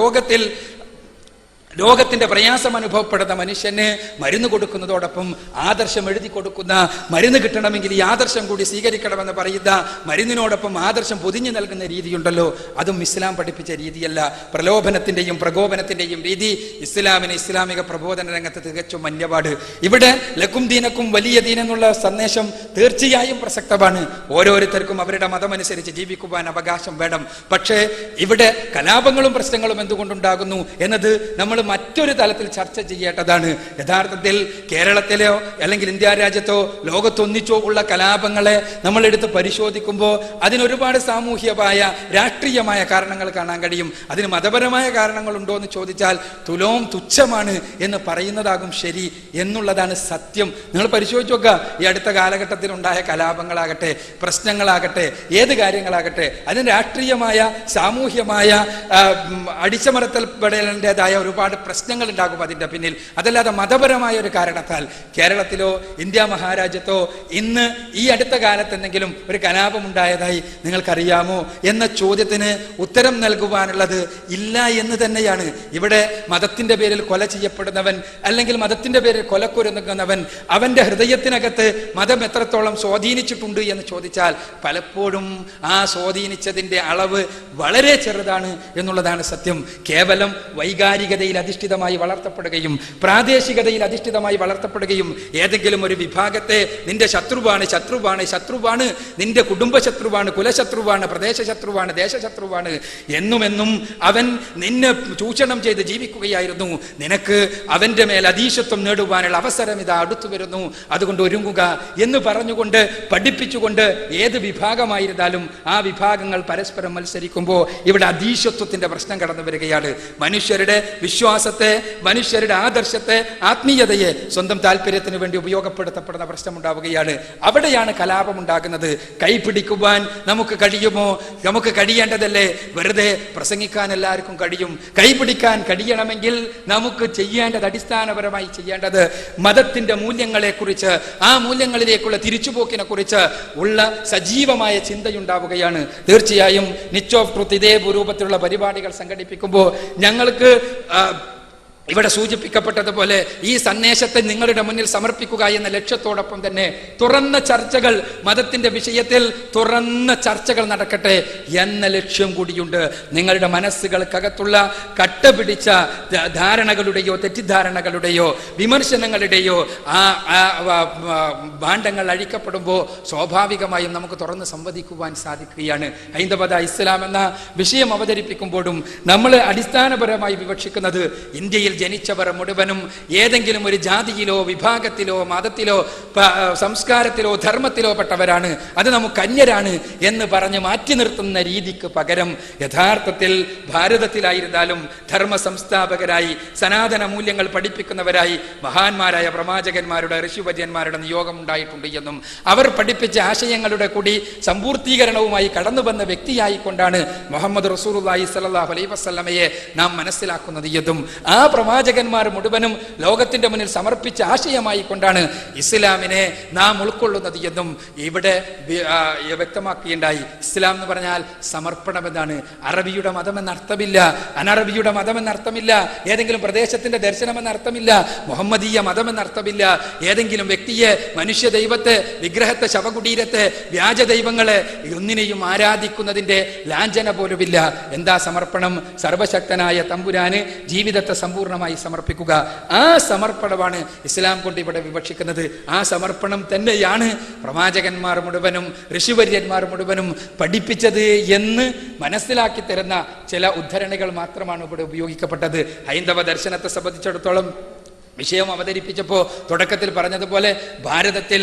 രോഗത്തിന്റെ പ്രയാസം അനുഭവപ്പെടുന്ന മനുഷ്യന് മരുന്ന് കൊടുക്കുന്നതോടൊപ്പം ആദർശം എഴുതി കൊടുക്കുന്ന, മരുന്ന് കിട്ടണമെങ്കിൽ ഈ ആദർശം കൂടി സ്വീകരിക്കണമെന്ന് പറയുന്ന, മരുന്നിനോടൊപ്പം ആദർശം പൊതിഞ്ഞു നൽകുന്ന രീതിയുണ്ടല്ലോ, അതും ഇസ്ലാം പഠിപ്പിച്ച രീതിയല്ല. പ്രലോഭനത്തിന്റെയും പ്രകോപനത്തിന്റെയും രീതി ഇസ്ലാമിന്, ഇസ്ലാമിക പ്രബോധന രംഗത്ത് തികച്ചും അന്യപാട്. ഇവിടെ ലക്കും ദീനക്കും വലിയ ദീൻ എന്നുള്ള സന്ദേശം തീർച്ചയായും പ്രസക്തമാണ്. ഓരോരുത്തർക്കും അവരുടെ മതമനുസരിച്ച് ജീവിക്കുവാൻ അവകാശം വേണം. പക്ഷേ ഇവിടെ കലാപങ്ങളും പ്രശ്നങ്ങളും എന്തുകൊണ്ടുണ്ടാകുന്നു എന്നത് നമ്മൾ മറ്റൊരു തലത്തിൽ ചർച്ച ചെയ്യേണ്ടതാണ്. യഥാർത്ഥത്തിൽ കേരളത്തിലോ അല്ലെങ്കിൽ ഇന്ത്യ രാജ്യത്തോ ലോകത്തൊന്നിച്ചോ ഉള്ള കലാപങ്ങളെ നമ്മളെടുത്ത് പരിശോധിക്കുമ്പോൾ അതിനൊരുപാട് സാമൂഹ്യമായ രാഷ്ട്രീയമായ കാരണങ്ങൾ കാണാൻ കഴിയും. അതിന് മതപരമായ കാരണങ്ങളുണ്ടോ എന്ന് ചോദിച്ചാൽ തുച്ഛമാണ് എന്ന് പറയുന്നതാകും ശരി എന്നുള്ളതാണ് സത്യം. നിങ്ങൾ പരിശോധിച്ച് നോക്കുക, ഈ അടുത്ത കാലഘട്ടത്തിൽ ഉണ്ടായ കലാപങ്ങളാകട്ടെ, പ്രശ്നങ്ങളാകട്ടെ, ഏത് കാര്യങ്ങളാകട്ടെ, അതിന് രാഷ്ട്രീയമായ സാമൂഹ്യമായ അടിച്ചമർത്തൽപ്പെടേണ്ടതായ ഒരുപാട് പ്രശ്നങ്ങൾ ഉണ്ടാകും അതിൻ്റെ പിന്നിൽ. അതല്ലാതെ മതപരമായ ഒരു കാരണത്താൽ കേരളത്തിലോ ഇന്ത്യ മഹാരാജ്യത്തോ ഇന്ന് ഈ അടുത്ത കാലത്ത് എന്തെങ്കിലും ഒരു കലാപം ഉണ്ടായതായി നിങ്ങൾക്കറിയാമോ എന്ന ചോദ്യത്തിന് ഉത്തരം നൽകുവാനുള്ളത് ഇല്ല എന്ന് തന്നെയാണ്. ഇവിടെ മതത്തിന്റെ പേരിൽ കൊല ചെയ്യപ്പെടുന്നവൻ അല്ലെങ്കിൽ മതത്തിന്റെ പേരിൽ കൊലക്കൊരുങ്ങുന്നവൻ അവന്റെ ഹൃദയത്തിനകത്ത് മതം എത്രത്തോളം സ്വാധീനിച്ചിട്ടുണ്ട് എന്ന് ചോദിച്ചാൽ പലപ്പോഴും ആ സ്വാധീനിച്ചതിന്റെ അളവ് വളരെ ചെറുതാണ് എന്നുള്ളതാണ് സത്യം. കേവലം വൈകാരികതയിൽ അധിഷ്ഠിതമായി വളർത്തപ്പെടുകയും പ്രാദേശികതയിൽ അധിഷ്ഠിതമായി വളർത്തപ്പെടുകയും ഏതെങ്കിലും ഒരു വിഭാഗത്തെ നിന്റെ ശത്രുവാണ് ശത്രുവാണ് ശത്രുവാണ്, നിന്റെ കുടുംബ ശത്രുവാണ്, കുലശത്രുവാണ്, പ്രദേശ ശത്രുവാണ്, ദേശശത്രുവാണ് എന്നുമെന്നും അവൻ നിന്നെ ചൂഷണം ചെയ്ത് ജീവിക്കുകയായിരുന്നു, നിനക്ക് അവന്റെ മേൽ അധീശത്വം നേടുവാനുള്ള അവസരം ഇതാ അടുത്തു വരുന്നു, അതുകൊണ്ട് ഒരുങ്ങുക എന്ന് പറഞ്ഞുകൊണ്ട് പഠിപ്പിച്ചുകൊണ്ട് ഏത് വിഭാഗമായിരുന്നാലും ആ വിഭാഗങ്ങൾ പരസ്പരം മത്സരിക്കുമ്പോൾ ഇവിടെ അധീശത്വത്തിന്റെ പ്രശ്നം കടന്നു വരികയാണ്. മനുഷ്യരുടെ വിശ്വാസത്തെ, മനുഷ്യരുടെ ആദർശത്തെ, ആത്മീയതയെ സ്വന്തം താല്പര്യത്തിന് വേണ്ടി ഉപയോഗപ്പെടുത്തപ്പെടുന്ന പ്രശ്നമുണ്ടാവുകയാണ്. അവിടെയാണ് കലാപം ഉണ്ടാകുന്നത്. കൈപിടിക്കുവാൻ നമുക്ക് കഴിയുമോ? നമുക്ക് കഴിയേണ്ടതല്ലേ? വെറുതെ പ്രസംഗിക്കാൻ എല്ലാവർക്കും കഴിയും. കൈപിടിക്കാൻ കഴിയണമെങ്കിൽ നമുക്ക് ചെയ്യേണ്ടത്, അടിസ്ഥാനപരമായി ചെയ്യേണ്ടത് മതത്തിന്റെ മൂല്യങ്ങളെ കുറിച്ച്, ആ മൂല്യങ്ങളിലേക്കുള്ള തിരിച്ചുപോക്കിനെ കുറിച്ച് ഉള്ള സജീവമായ ചിന്തയുണ്ടാവുകയാണ്. തീർച്ചയായും നിച്ച് ഓഫ് ട്രൂത്ത് ഇതേ രൂപത്തിലുള്ള പരിപാടികൾ സംഘടിപ്പിക്കുമ്പോൾ ഞങ്ങൾക്ക് ഇവിടെ സൂചിപ്പിക്കപ്പെട്ടതുപോലെ ഈ സന്ദേശത്തെ നിങ്ങളുടെ മുന്നിൽ സമർപ്പിക്കുക എന്ന ലക്ഷ്യത്തോടൊപ്പം തന്നെ തുറന്ന ചർച്ചകൾ, മതത്തിന്റെ വിഷയത്തിൽ തുറന്ന ചർച്ചകൾ നടക്കട്ടെ എന്ന ലക്ഷ്യം കൂടിയുണ്ട്. നിങ്ങളുടെ മനസ്സുകൾക്കകത്തുള്ള കട്ടപിടിച്ച ധാരണകളുടെയോ തെറ്റിദ്ധാരണകളുടെയോ വിമർശനങ്ങളുടെയോ ഭാണ്ഡങ്ങൾ അഴിക്കപ്പെടുമ്പോൾ സ്വാഭാവികമായും നമുക്ക് തുറന്ന് സംവദിക്കുവാൻ സാധിക്കുകയാണ്. ഹൈന്ദവത, ഇസ്ലാം എന്ന വിഷയം അവതരിപ്പിക്കുമ്പോഴും നമ്മൾ അടിസ്ഥാനപരമായി വിവക്ഷിക്കുന്നത് ഇന്ത്യയിൽ ജനിച്ചവർ മുഴുവനും ഏതെങ്കിലും ഒരു ജാതിയിലോ വിഭാഗത്തിലോ മതത്തിലോ സംസ്കാരത്തിലോ ധർമ്മത്തിലോ പെട്ടവരാണ്, അത് നമുക്ക് അന്യരാണ് എന്ന് പറഞ്ഞ് മാറ്റി നിർത്തുന്ന രീതിക്ക് പകരം യഥാർത്ഥത്തിൽ ഭാരതത്തിലായിരുന്നാലും ധർമ്മ സംസ്ഥാപകരായി സനാതന മൂല്യങ്ങൾ പഠിപ്പിക്കുന്നവരായി മഹാന്മാരായ പ്രവാചകന്മാരുടെ ഋഷിവര്യന്മാരുടെ നിയോഗം ഉണ്ടായിട്ടുണ്ട് എന്നും അവർ പഠിപ്പിച്ച ആശയങ്ങളുടെ കൂടി സമ്പൂർത്തീകരണവുമായി കടന്നു വന്ന വ്യക്തിയായിക്കൊണ്ടാണ് മുഹമ്മദ് റസൂലുള്ളാഹി സ്വല്ലല്ലാഹു അലൈഹി വസല്ലമയെ നാം മനസ്സിലാക്കുന്നത് എന്നും ആ പ്രവാചകന്മാർ മുഴുവനും ലോകത്തിന്റെ മുന്നിൽ സമർപ്പിച്ച ആശയമായി കൊണ്ടാണ് ഇസ്ലാമിനെ നാം ഉൾക്കൊള്ളുന്നത് എന്നും ഇവിടെ വ്യക്തമാക്കുകയുണ്ടായി. ഇസ്ലാം എന്ന് പറഞ്ഞാൽ സമർപ്പണമെന്നാണ്. അറബിയുടെ മതം എന്നർത്ഥമില്ല, അനറബിയുടെ മതം എന്നർത്ഥമില്ല, ഏതെങ്കിലും പ്രദേശത്തിന്റെ ദർശനം എന്നർത്ഥമില്ല, മുഹമ്മദീയ മതം എന്നർത്ഥമില്ല, ഏതെങ്കിലും വ്യക്തിയെ, മനുഷ്യ ദൈവത്തെ, വിഗ്രഹത്തെ, ശവകുടീരത്തെ, വ്യാജ ദൈവങ്ങളെ ഒന്നിനെയും ആരാധിക്കുന്നതിന്റെ ലാഞ്ചന പോലുമില്ല. എന്താ സമർപ്പണം? സർവശക്തനായ തമ്പുരാന് ജീവിതത്തെ സമ്പൂർണ്ണമായി സമർപ്പിക്കുക. ആ സമർപ്പണമാണ് ഇസ്ലാം കൊണ്ട് ഇവിടെ വിവക്ഷിക്കുന്നത്. ആ സമർപ്പണം തന്നെയാണ് പ്രവാചകന്മാർ മുഴുവനും ഋഷിവര്യന്മാർ മുഴുവനും പഠിപ്പിച്ചത് എന്ന് മനസ്സിലാക്കി തരുന്ന ചില ഉദ്ധരണികൾ മാത്രമാണ് ഇവിടെ ഉപയോഗിക്കപ്പെട്ടത്. ഹൈന്ദവ ദർശനത്തെ സംബന്ധിച്ചിടത്തോളം വിഷയം അവതരിപ്പിച്ചപ്പോൾ തുടക്കത്തിൽ പറഞ്ഞതുപോലെ ഭാരതത്തിൽ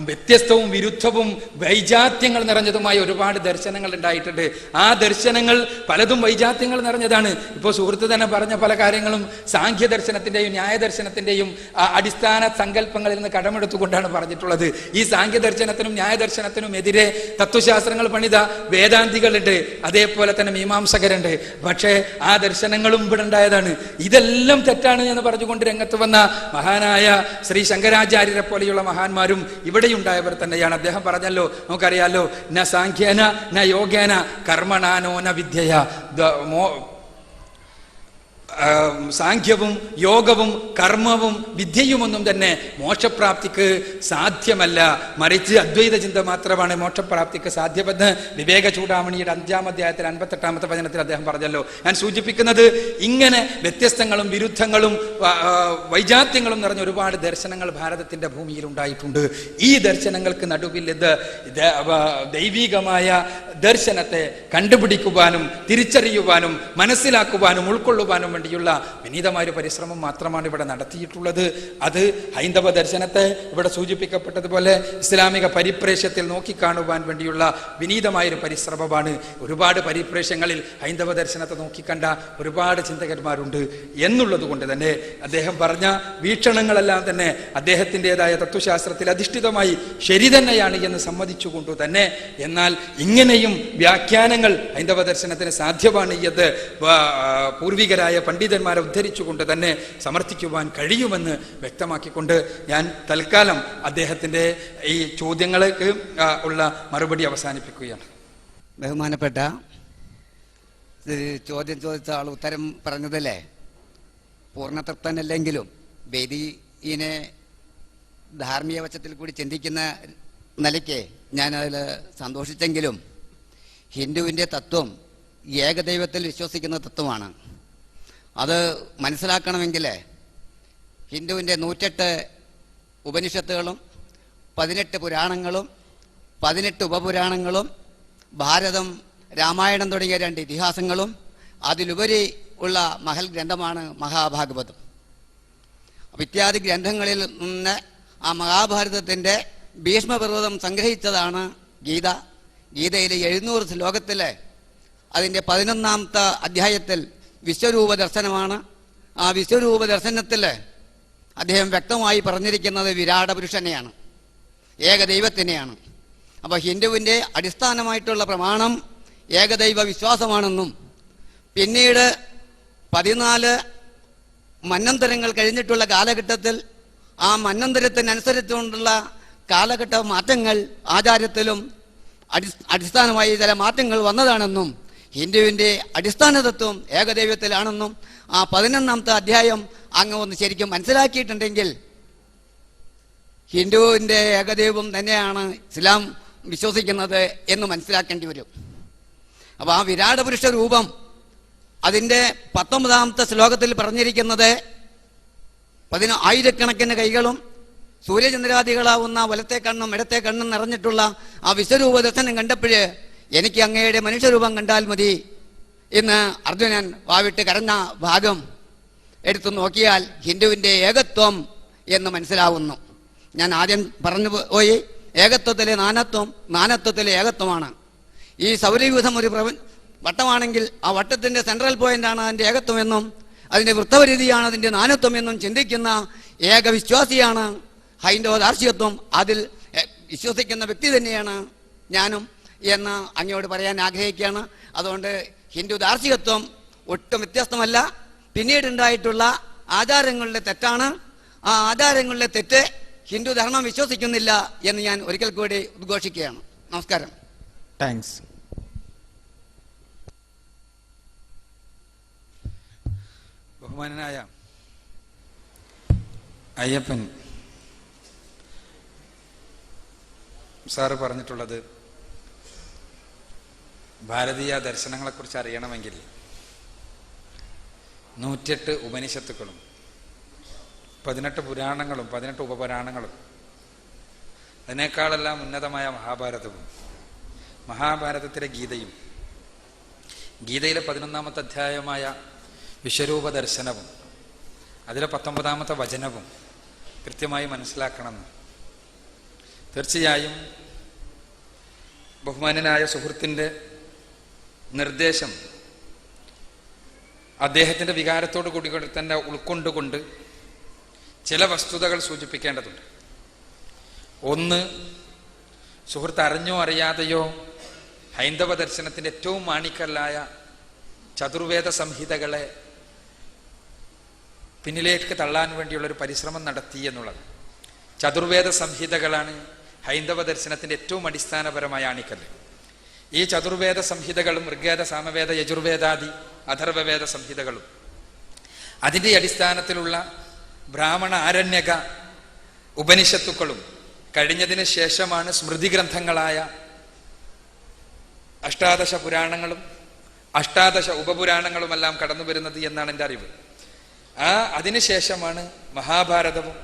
വ്യത്യസ്തവും വിരുദ്ധവും വൈജാത്യങ്ങൾ നിറഞ്ഞതുമായ ഒരുപാട് ദർശനങ്ങൾ ഉണ്ടായിട്ടുണ്ട്. ആ ദർശനങ്ങൾ പലതും വൈജാത്യങ്ങൾ നിറഞ്ഞതാണ്. ഇപ്പോൾ സുഹൃത്ത് തന്നെ പറഞ്ഞ പല കാര്യങ്ങളും സാഖ്യ ദർശനത്തിന്റെയും ന്യായ ദർശനത്തിന്റെയും അടിസ്ഥാന സങ്കല്പങ്ങളിൽ നിന്ന് കടമെടുത്തുകൊണ്ടാണ് പറഞ്ഞിട്ടുള്ളത്. ഈ സാഖ്യ ദർശനത്തിനും ന്യായ ദർശനത്തിനും എതിരെ തത്വശാസ്ത്രങ്ങൾ പണിത വേദാന്തികളുണ്ട്, അതേപോലെ തന്നെ മീമാംസകരുണ്ട്. പക്ഷേ ആ ദർശനങ്ങളും ഇവിടെ ഉണ്ടായതാണ്. ഇതെല്ലാം തെറ്റാണ് എന്ന് പറഞ്ഞുകൊണ്ട് രംഗത്ത് വന്ന മഹാനായ ശ്രീ ശങ്കരാചാര്യരെ പോലെയുള്ള മഹാന്മാരും ഇവിടെയുണ്ടായവർ തന്നെയാണ്. അദ്ദേഹം പറഞ്ഞല്ലോ, നമുക്കറിയാലോ, ന സാഖ്യേന ന യോഗേന കർമ്മണാനോ ന വിദ്യയ. സാഖ്യവും യോഗവും കർമ്മവും വിദ്യയുമൊന്നും തന്നെ മോക്ഷപ്രാപ്തിക്ക് സാധ്യമല്ല, മറിച്ച് അദ്വൈത ചിന്ത മാത്രമാണ് മോക്ഷപ്രാപ്തിക്ക് സാധ്യമെന്ന് വിവേക ചൂടാമണിയുടെ 5-ാം അധ്യായത്തിൽ 58-ാമത്തെ വചനത്തിൽ അദ്ദേഹം പറഞ്ഞല്ലോ. ഞാൻ സൂചിപ്പിക്കുന്നത് ഇങ്ങനെ വ്യത്യസ്തങ്ങളും വിരുദ്ധങ്ങളും വൈജാത്യങ്ങളും നിറഞ്ഞ ഒരുപാട് ദർശനങ്ങൾ ഭാരതത്തിന്റെ ഭൂമിയിൽ ഉണ്ടായിട്ടുണ്ട്. ഈ ദർശനങ്ങൾക്ക് നടുവിൽ ദൈവികമായ ദർശനത്തെ കണ്ടുപിടിക്കുവാനും തിരിച്ചറിയുവാനും മനസ്സിലാക്കുവാനും ഉൾക്കൊള്ളുവാനും വേണ്ടി വേണ്ടിയുള്ള വിനീതമായ ഒരു പരിശ്രമം മാത്രമാണ് ഇവിടെ നടത്തിയിട്ടുള്ളത്. അത് ഹൈന്ദവ ദർശനത്തെ ഇവിടെ സൂചിപ്പിക്കപ്പെട്ടതുപോലെ ഇസ്ലാമിക പരിപ്രേക്ഷ്യത്തിൽ നോക്കിക്കാണുവാൻ വേണ്ടിയുള്ള വിനീതമായൊരു പരിശ്രമമാണ്. ഒരുപാട് പരിപ്രേക്ഷ്യങ്ങളിൽ ഹൈന്ദവ ദർശനത്തെ നോക്കിക്കണ്ട ഒരുപാട് ചിന്തകന്മാരുണ്ട് എന്നുള്ളത് കൊണ്ട് തന്നെ അദ്ദേഹം പറഞ്ഞ വീക്ഷണങ്ങളെല്ലാം തന്നെ അദ്ദേഹത്തിൻ്റെതായ തത്വശാസ്ത്രത്തിൽ അധിഷ്ഠിതമായി ശരി തന്നെയാണ് എന്ന് സമ്മതിച്ചുകൊണ്ടു തന്നെ, എന്നാൽ ഇങ്ങനെയും വ്യാഖ്യാനങ്ങൾ ഹൈന്ദവ ദർശനത്തിന് സാധ്യമാണ് എന്ന് പൂർവികരായ പണ്ഡിതന്മാരെ ഉദ്ധരിച്ചുകൊണ്ട് തന്നെ സമർത്ഥിക്കുവാൻ കഴിയുമെന്ന് വ്യക്തമാക്കിക്കൊണ്ട് ഞാൻ തൽക്കാലം അദ്ദേഹത്തിൻ്റെ ഈ ചോദ്യങ്ങൾക്ക് ഉള്ള മറുപടി അവസാനിപ്പിക്കുകയാണ്. ബഹുമാനപ്പെട്ട ചോദ്യം ചോദിച്ച ആൾ ഉത്തരം പറഞ്ഞതല്ലേ പൂർണ്ണതൃപ്തനല്ലെങ്കിലും വേദിയെ ധാർമ്മിക വശത്തിൽ കൂടി ചിന്തിക്കുന്ന നിലയ്ക്ക് ഞാനതിൽ സന്തോഷിച്ചെങ്കിലും ഹിന്ദുവിൻ്റെ തത്വം ഏകദൈവത്തിൽ വിശ്വസിക്കുന്ന തത്വമാണ്. അത് മനസ്സിലാക്കണമെങ്കിൽ ഹിന്ദുവിൻ്റെ 108 ഉപനിഷത്തുകളും 18 പുരാണങ്ങളും 18 ഉപപുരാണങ്ങളും ഭാരതം രാമായണം തുടങ്ങിയ 2 ഇതിഹാസങ്ങളും അതിലുപരി ഉള്ള മഹൽ ഗ്രന്ഥമാണ് മഹാഭാഗവതം. ഇത്യാദി ഗ്രന്ഥങ്ങളിൽ നിന്ന് ആ മഹാഭാരതത്തിൻ്റെ ഭീഷ്മപർവ്വതം സംഗ്രഹിച്ചതാണ് ഗീത. ഗീതയിലെ 700 ശ്ലോകത്തിൽ അതിൻ്റെ 11ാമത്തെ അധ്യായത്തിൽ വിശ്വരൂപ ദർശനമാണ്. ആ വിശ്വരൂപ ദർശനത്തിൽ അദ്ദേഹം വ്യക്തമായി പറഞ്ഞിരിക്കുന്നത് വിരാട പുരുഷനെയാണ്, ഏകദൈവത്തിനെയാണ്. അപ്പോൾ ഹിന്ദുവിൻ്റെ അടിസ്ഥാനമായിട്ടുള്ള പ്രമാണം ഏകദൈവ വിശ്വാസമാണെന്നും പിന്നീട് 14 മന്വന്തരങ്ങൾ കഴിഞ്ഞിട്ടുള്ള കാലഘട്ടത്തിൽ ആ മന്വന്തരത്തിനനുസരിച്ചുകൊണ്ടുള്ള കാലഘട്ട മാറ്റങ്ങൾ ആചാരത്തിലും അടിസ്ഥാനമായി ചില മാറ്റങ്ങൾ വന്നതാണെന്നും ഹിന്ദുവിൻ്റെ അടിസ്ഥാന തത്വം ഏകദൈവത്തിലാണെന്നും ആ 11ാമത്തെ അധ്യായം അങ്ങ് ഒന്ന് ശരിക്കും മനസ്സിലാക്കിയിട്ടുണ്ടെങ്കിൽ ഹിന്ദുവിൻ്റെ ഏകദൈവം തന്നെയാണ് ഇസ്ലാം വിശ്വസിക്കുന്നത് എന്ന് മനസ്സിലാക്കേണ്ടി വരും. അപ്പോൾ ആ വിരാട പുരുഷ രൂപം അതിൻ്റെ 19ാമത്തെ ശ്ലോകത്തിൽ പറഞ്ഞിരിക്കുന്നത് 10,000 കൈകളും സൂര്യചന്ദ്രാദികളാവുന്ന വലത്തെ കണ്ണും ഇടത്തെ കണ്ണും നിറഞ്ഞിട്ടുള്ള ആ വിശ്വരൂപ ദർശനം കണ്ടപ്പോൾ എനിക്ക് അങ്ങയുടെ മനുഷ്യരൂപം കണ്ടാൽ മതി എന്ന് അർജുനൻ വാവിട്ട് കരഞ്ഞ ഭാഗം എടുത്തു നോക്കിയാൽ ഹിന്ദുവിൻ്റെ ഏകത്വം എന്ന് മനസ്സിലാവുന്നു. ഞാൻ ആദ്യം പറഞ്ഞു പോയി, ഏകത്വത്തിലെ നാനത്വം, നാനത്വത്തിലെ ഏകത്വമാണ്. ഈ സൗരയൂഥം ഒരു വട്ടമാണെങ്കിൽ ആ വട്ടത്തിൻ്റെ സെൻട്രൽ പോയിന്റാണ് അതിൻ്റെ ഏകത്വമെന്നും അതിൻ്റെ വൃത്തപരിധിയാണ് അതിൻ്റെ നാനത്വം എന്നും ചിന്തിക്കുന്ന ഏകവിശ്വാസിയാണ് ഹൈന്ദവ ദാർശികത്വം. അതിൽ വിശ്വസിക്കുന്ന വ്യക്തി തന്നെയാണ് ഞാനും എന്ന് അങ്ങയോട് പറയാൻ ആഗ്രഹിക്കുകയാണ്. അതുകൊണ്ട് ഹിന്ദു ദാർശികത്വം ഒട്ടും വ്യത്യസ്തമല്ല. പിന്നീടുണ്ടായിട്ടുള്ള ആചാരങ്ങളുടെ തെറ്റാണ്. ആ ആചാരങ്ങളിലെ തെറ്റ് ഹിന്ദു ധർമ്മം വിശ്വസിക്കുന്നില്ല എന്ന് ഞാൻ ഒരിക്കൽ കൂടി ഉദ്ഘോഷിക്കുകയാണ്. നമസ്കാരം. താങ്ക്സ്. ബഹുമാനനായ അയ്യപ്പൻ സാറ് പറഞ്ഞിട്ടുള്ളത് ഭാരതീയ ദർശനങ്ങളെക്കുറിച്ച് അറിയണമെങ്കിൽ 108 ഉപനിഷത്തുക്കളും 18 പുരാണങ്ങളും 18 ഉപപുരാണങ്ങളും അതിനേക്കാളെല്ലാം ഉന്നതമായ മഹാഭാരതവും മഹാഭാരതത്തിലെ ഗീതയും ഗീതയിലെ 11ാമത്തെ അധ്യായമായ വിശ്വരൂപ ദർശനവും അതിലെ 19ാമത്തെ വചനവും കൃത്യമായി മനസ്സിലാക്കണമെന്ന് തീർച്ചയായും ബഹുമാനനായ സുഹൃത്തിൻ്റെ നിർദ്ദേശം അദ്ദേഹത്തിൻ്റെ വികാരത്തോടു കൂടി തന്നെ ഉൾക്കൊണ്ടുകൊണ്ട് ചില വസ്തുതകൾ സൂചിപ്പിക്കേണ്ടതുണ്ട്. ഒന്ന്, സുഹൃത്ത് അറിഞ്ഞോ അറിയാതെയോ ഹൈന്ദവ ദർശനത്തിൻ്റെ ഏറ്റവും മാണിക്കല്ലായ ചതുർവേദ സംഹിതകളെ പിന്നിലേക്ക് തള്ളാൻ വേണ്ടിയുള്ളൊരു പരിശ്രമം നടത്തി എന്നുള്ളത്. ചതുർവേദ സംഹിതകളാണ് ഹൈന്ദവ ദർശനത്തിൻ്റെ ഏറ്റവും അടിസ്ഥാനപരമായ ആണിക്കല്ല്. ഈ ചതുർവേദ സംഹിതകളും ഋഗ്വേദ, സാമവേദ, യജുർവേദാദി അഥർവവേദ സംഹിതകളും അതിൻ്റെ അടിസ്ഥാനത്തിലുള്ള ബ്രാഹ്മണ ആരണ്യക ഉപനിഷത്തുക്കളും കഴിഞ്ഞതിന് ശേഷമാണ് സ്മൃതി ഗ്രന്ഥങ്ങളായ 18 പുരാണങ്ങളും 18 ഉപപുരാണങ്ങളുമെല്ലാം കടന്നു വരുന്നത് എന്നാണ് എൻ്റെ അറിവ്. അതിനുശേഷമാണ് മഹാഭാരതവും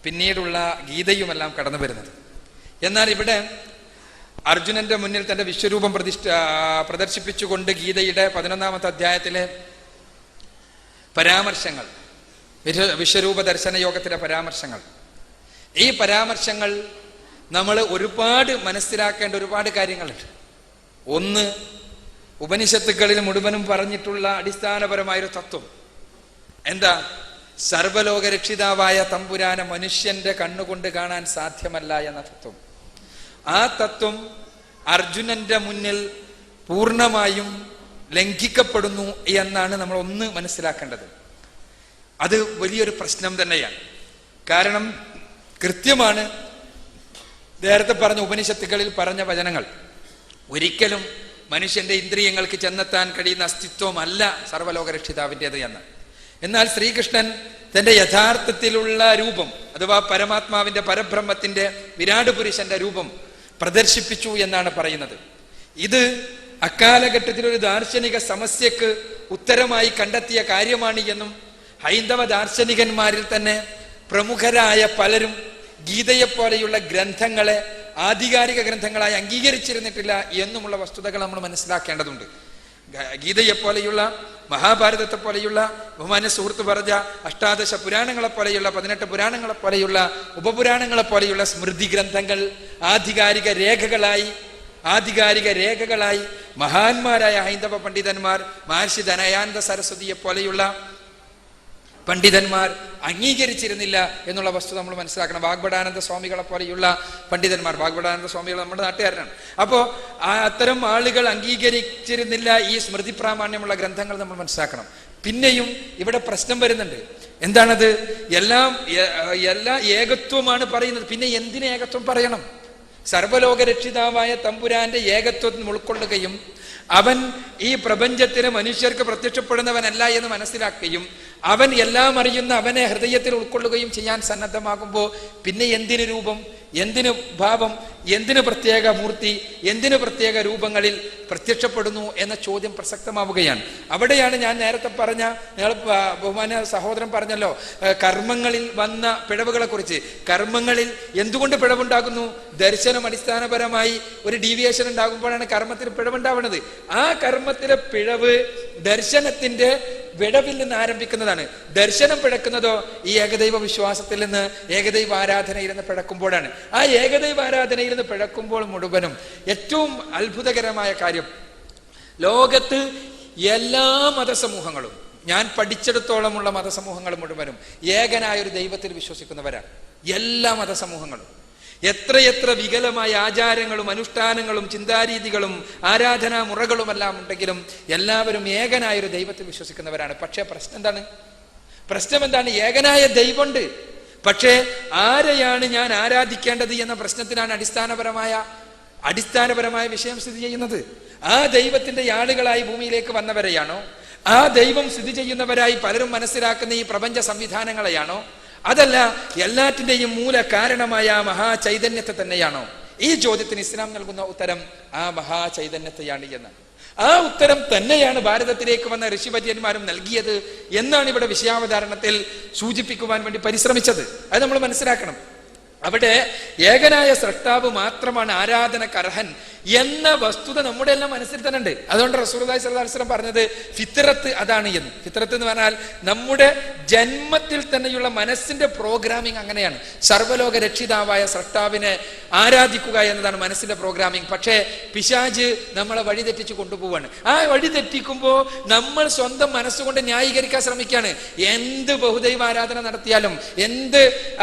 പിന്നീടുള്ള ഗീതയുമെല്ലാം കടന്നു വരുന്നത്. എന്നാൽ ഇവിടെ അർജുനന്റെ മുന്നിൽ തന്റെ വിശ്വരൂപം പ്രദർശിപ്പിച്ചുകൊണ്ട് ഗീതയുടെ 11ാമത്തെ അധ്യായത്തിലെ പരാമർശങ്ങൾ, വിശ്വരൂപ ദർശന യോഗത്തിലെ പരാമർശങ്ങൾ, ഈ പരാമർശങ്ങൾ നമ്മൾ ഒരുപാട് മനസ്സിലാക്കേണ്ട ഒരുപാട് കാര്യങ്ങളുണ്ട്. ഒന്ന്, ഉപനിഷത്തുക്കളിൽ മുഴുവനും പറഞ്ഞിട്ടുള്ള അടിസ്ഥാനപരമായൊരു തത്വം എന്താ? സർവലോക രക്ഷിതാവായ തമ്പുരാനെ മനുഷ്യന്റെ കണ്ണുകൊണ്ട് കാണാൻ സാധ്യമല്ല എന്ന തത്വം. ആ തത്വം അർജുനന്റെ മുന്നിൽ പൂർണ്ണമായും ലംഘിക്കപ്പെടുന്നു എന്നാണ് നമ്മൾ ഒന്ന് മനസ്സിലാക്കേണ്ടത്. അത് വലിയൊരു പ്രശ്നം തന്നെയാണ്. കാരണം കൃത്യമാണ് നേരത്തെ പറഞ്ഞ ഉപനിഷത്തുകളിൽ പറഞ്ഞ വചനങ്ങൾ. ഒരിക്കലും മനുഷ്യന്റെ ഇന്ദ്രിയങ്ങൾക്ക് ചെന്നെത്താൻ കഴിയുന്ന അസ്തിത്വമല്ല സർവലോക രക്ഷിതാവിൻ്റെത് എന്ന്. എന്നാൽ ശ്രീകൃഷ്ണൻ തന്റെ യഥാർത്ഥത്തിലുള്ള രൂപം അഥവാ പരമാത്മാവിന്റെ പരബ്രഹ്മത്തിന്റെ വിരാട് പുരുഷന്റെ രൂപം പ്രദർശിപ്പിച്ചു എന്നാണ് പറയുന്നത്. ഇത് അക്കാലഘട്ടത്തിൽ ഒരു ദാർശനിക സമസ്യക്ക് ഉത്തരമായി കണ്ടെത്തിയ കാര്യമാണ് എന്നും ഹൈന്ദവ ദാർശനികന്മാരിൽ തന്നെ പ്രമുഖരായ പലരും ഗീതയെപ്പോലെയുള്ള ഗ്രന്ഥങ്ങളെ ആധികാരിക ഗ്രന്ഥങ്ങളായി അംഗീകരിച്ചിരുന്നിട്ടില്ല എന്നുമുള്ള വസ്തുതകൾ നമ്മൾ മനസ്സിലാക്കേണ്ടതുണ്ട്. ഗീതയെപ്പോലെയുള്ള, മഹാഭാരതത്തെ പോലെയുള്ള, ബഹുമാന്യ സുഹൃത്ത് പറഞ്ഞ അഷ്ടാദശ പുരാണങ്ങളെ പോലെയുള്ള, 18 പുരാണങ്ങളെ പോലെയുള്ള, ഉപപുരാണങ്ങളെ പോലെയുള്ള സ്മൃതി ഗ്രന്ഥങ്ങൾ ആധികാരിക രേഖകളായി മഹാന്മാരായ ഹൈന്ദവ പണ്ഡിതന്മാർ, മഹർഷി ദനയാനന്ദ സരസ്വതിയെ പോലെയുള്ള പണ്ഡിതന്മാർ അംഗീകരിച്ചിരുന്നില്ല എന്നുള്ള വസ്തുത നമ്മൾ മനസ്സിലാക്കണം. വാഗ്ഭടാനന്ദ സ്വാമികളെ പോലെയുള്ള പണ്ഡിതന്മാർ, വാഗ്ഭടാനന്ദ സ്വാമികൾ നമ്മുടെ നാട്ടുകാരനാണ്. അപ്പോൾ അത്തരം ആളുകൾ അംഗീകരിച്ചിരുന്നില്ല ഈ സ്മൃതി പ്രാമാണ്യമുള്ള ഗ്രന്ഥങ്ങൾ നമ്മൾ മനസ്സിലാക്കണം. പിന്നെയും ഇവിടെ പ്രശ്നം വരുന്നുണ്ട്. എന്താണത്? എല്ലാ ഏകത്വമാണ് പറയുന്നത്. പിന്നെ എന്തിന് ഏകത്വം പറയണം? സർവലോക രക്ഷിതാവായ തമ്പുരാന്റെ ഏകത്വം ഉൾക്കൊള്ളുകയും അവൻ ഈ പ്രപഞ്ചത്തിന് മനുഷ്യർക്ക് പ്രത്യക്ഷപ്പെടുന്നവനല്ല എന്ന് മനസ്സിലാക്കുകയും അവൻ എല്ലാം അറിയുന്ന അവനെ ഹൃദയത്തിൽ ഉൾക്കൊള്ളുകയും ചെയ്യാൻ സന്നദ്ധമാകുമ്പോൾ പിന്നെ എന്തിന് രൂപം, എന്തിന് ഭാവം, എന്തിന് പ്രത്യേക മൂർത്തി, എന്തിന് പ്രത്യേക രൂപങ്ങളിൽ പ്രത്യക്ഷപ്പെടുന്നു എന്ന ചോദ്യം പ്രസക്തമാവുകയാണ്. അവിടെയാണ് ഞാൻ നേരത്തെ പറഞ്ഞ, ബഹുമാന സഹോദരൻ പറഞ്ഞല്ലോ, കർമ്മങ്ങളിൽ വന്ന പിഴവുകളെ കുറിച്ച്. കർമ്മങ്ങളിൽ എന്തുകൊണ്ട് പിഴവുണ്ടാകുന്നു? ദർശനം അടിസ്ഥാനപരമായി ഒരു ഡീവിയേഷൻ ഉണ്ടാകുമ്പോഴാണ് കർമ്മത്തിൽ പിഴവുണ്ടാവുന്നത്. ആ കർമ്മത്തിലെ പിഴവ് ദർശനത്തിന്റെ വിടവിൽ നിന്ന് ആരംഭിക്കുന്നതാണ്. ദർശനം പിഴക്കുന്നതോ ഈ ഏകദൈവ വിശ്വാസത്തിൽ നിന്ന്, ഏകദൈവ ആരാധനയിൽ നിന്ന് പിഴക്കുമ്പോഴാണ്. ആ ഏകദൈവ ആരാധനയിൽ നിന്ന് പിഴക്കുമ്പോൾ മുഴുവനും ഏറ്റവും അത്ഭുതകരമായ കാര്യം, ലോകത്ത് എല്ലാ മതസമൂഹങ്ങളും, ഞാൻ പഠിച്ചെടുത്തോളമുള്ള മതസമൂഹങ്ങൾ മുഴുവനും ഏകനായ ഒരു ദൈവത്തിൽ വിശ്വസിക്കുന്നവരാണ്. എല്ലാ മതസമൂഹങ്ങളും എത്രയെത്ര വികലമായ ആചാരങ്ങളും അനുഷ്ഠാനങ്ങളും ചിന്താരീതികളും ആരാധനാ മുറകളുമെല്ലാം ഉണ്ടെങ്കിലും എല്ലാവരും ഏകനായ ഒരു ദൈവത്തിൽ വിശ്വസിക്കുന്നവരാണ്. പക്ഷേ പ്രശ്നം എന്താണ്? ഏകനായ ദൈവമുണ്ട്, പക്ഷേ ആരെയാണ് ഞാൻ ആരാധിക്കേണ്ടത് എന്ന പ്രശ്നത്തിനാണ് അടിസ്ഥാനപരമായ വിഷയം സ്ഥിതി ചെയ്യുന്നത്. ആ ദൈവത്തിന്റെ ആളുകളായി ഭൂമിയിലേക്ക് വന്നവരെയാണോ? ആ ദൈവം സ്ഥിതി ചെയ്യുന്നവരായി പലരും മനസ്സിലാക്കുന്ന ഈ പ്രപഞ്ച സംവിധാനങ്ങളെയാണോ? അതല്ല എല്ലാറ്റിന്റെയും മൂല കാരണമായ മഹാചൈതന്യത്തെ തന്നെയാണോ? ഈ ചോദ്യത്തിന് ഇസ്ലാം നൽകുന്ന ഉത്തരം ആ മഹാചൈതന്യത്തെയാണ് എന്നാണ്. ആ ഉത്തരം തന്നെയാണ് ഭാരതത്തിലേക്ക് വന്ന ഋഷിവര്യന്മാരും നൽകിയത് എന്നാണ് ഇവിടെ വിഷയാവതരണത്തിൽ സൂചിപ്പിക്കുവാൻ വേണ്ടി പരിശ്രമിച്ചത്. അത് നമ്മൾ മനസ്സിലാക്കണം. അവിടെ ഏകനായ സ്രഷ്ടാവ് മാത്രമാണ് ആരാധനക്ക് അർഹൻ എന്ന വസ്തുത നമ്മുടെ എല്ലാം മനസ്സിൽ തന്നെ ഉണ്ട്. അതുകൊണ്ട് റസൂലുള്ളാഹി സ്വല്ലല്ലാഹു അലൈഹി വസല്ലം പറഞ്ഞത് ഫിത്രത്ത് അതാണ് എന്ന്. ഫിത്രത്ത് എന്ന് പറഞ്ഞാൽ നമ്മുടെ ജന്മത്തിൽ തന്നെയുള്ള മനസ്സിന്റെ പ്രോഗ്രാമിംഗ് അങ്ങനെയാണ്. സർവ്വലോക രക്ഷിതാവായ സ്രഷ്ടാവിനെ ആരാധിക്കുക എന്നതാണ് മനസ്സിന്റെ പ്രോഗ്രാമിംഗ്. പക്ഷേ പിശാച് നമ്മളെ വഴിതെറ്റിച്ച് കൊണ്ടുപോവാണ്. ആ വഴിതെറ്റിക്കുമ്പോൾ നമ്മൾ സ്വന്തം മനസ്സുകൊണ്ട് ന്യായീകരിക്കാൻ ശ്രമിക്കുകയാണ്. എന്ത് ബഹുദൈവ ആരാധന നടത്തിയാലും, എന്ത്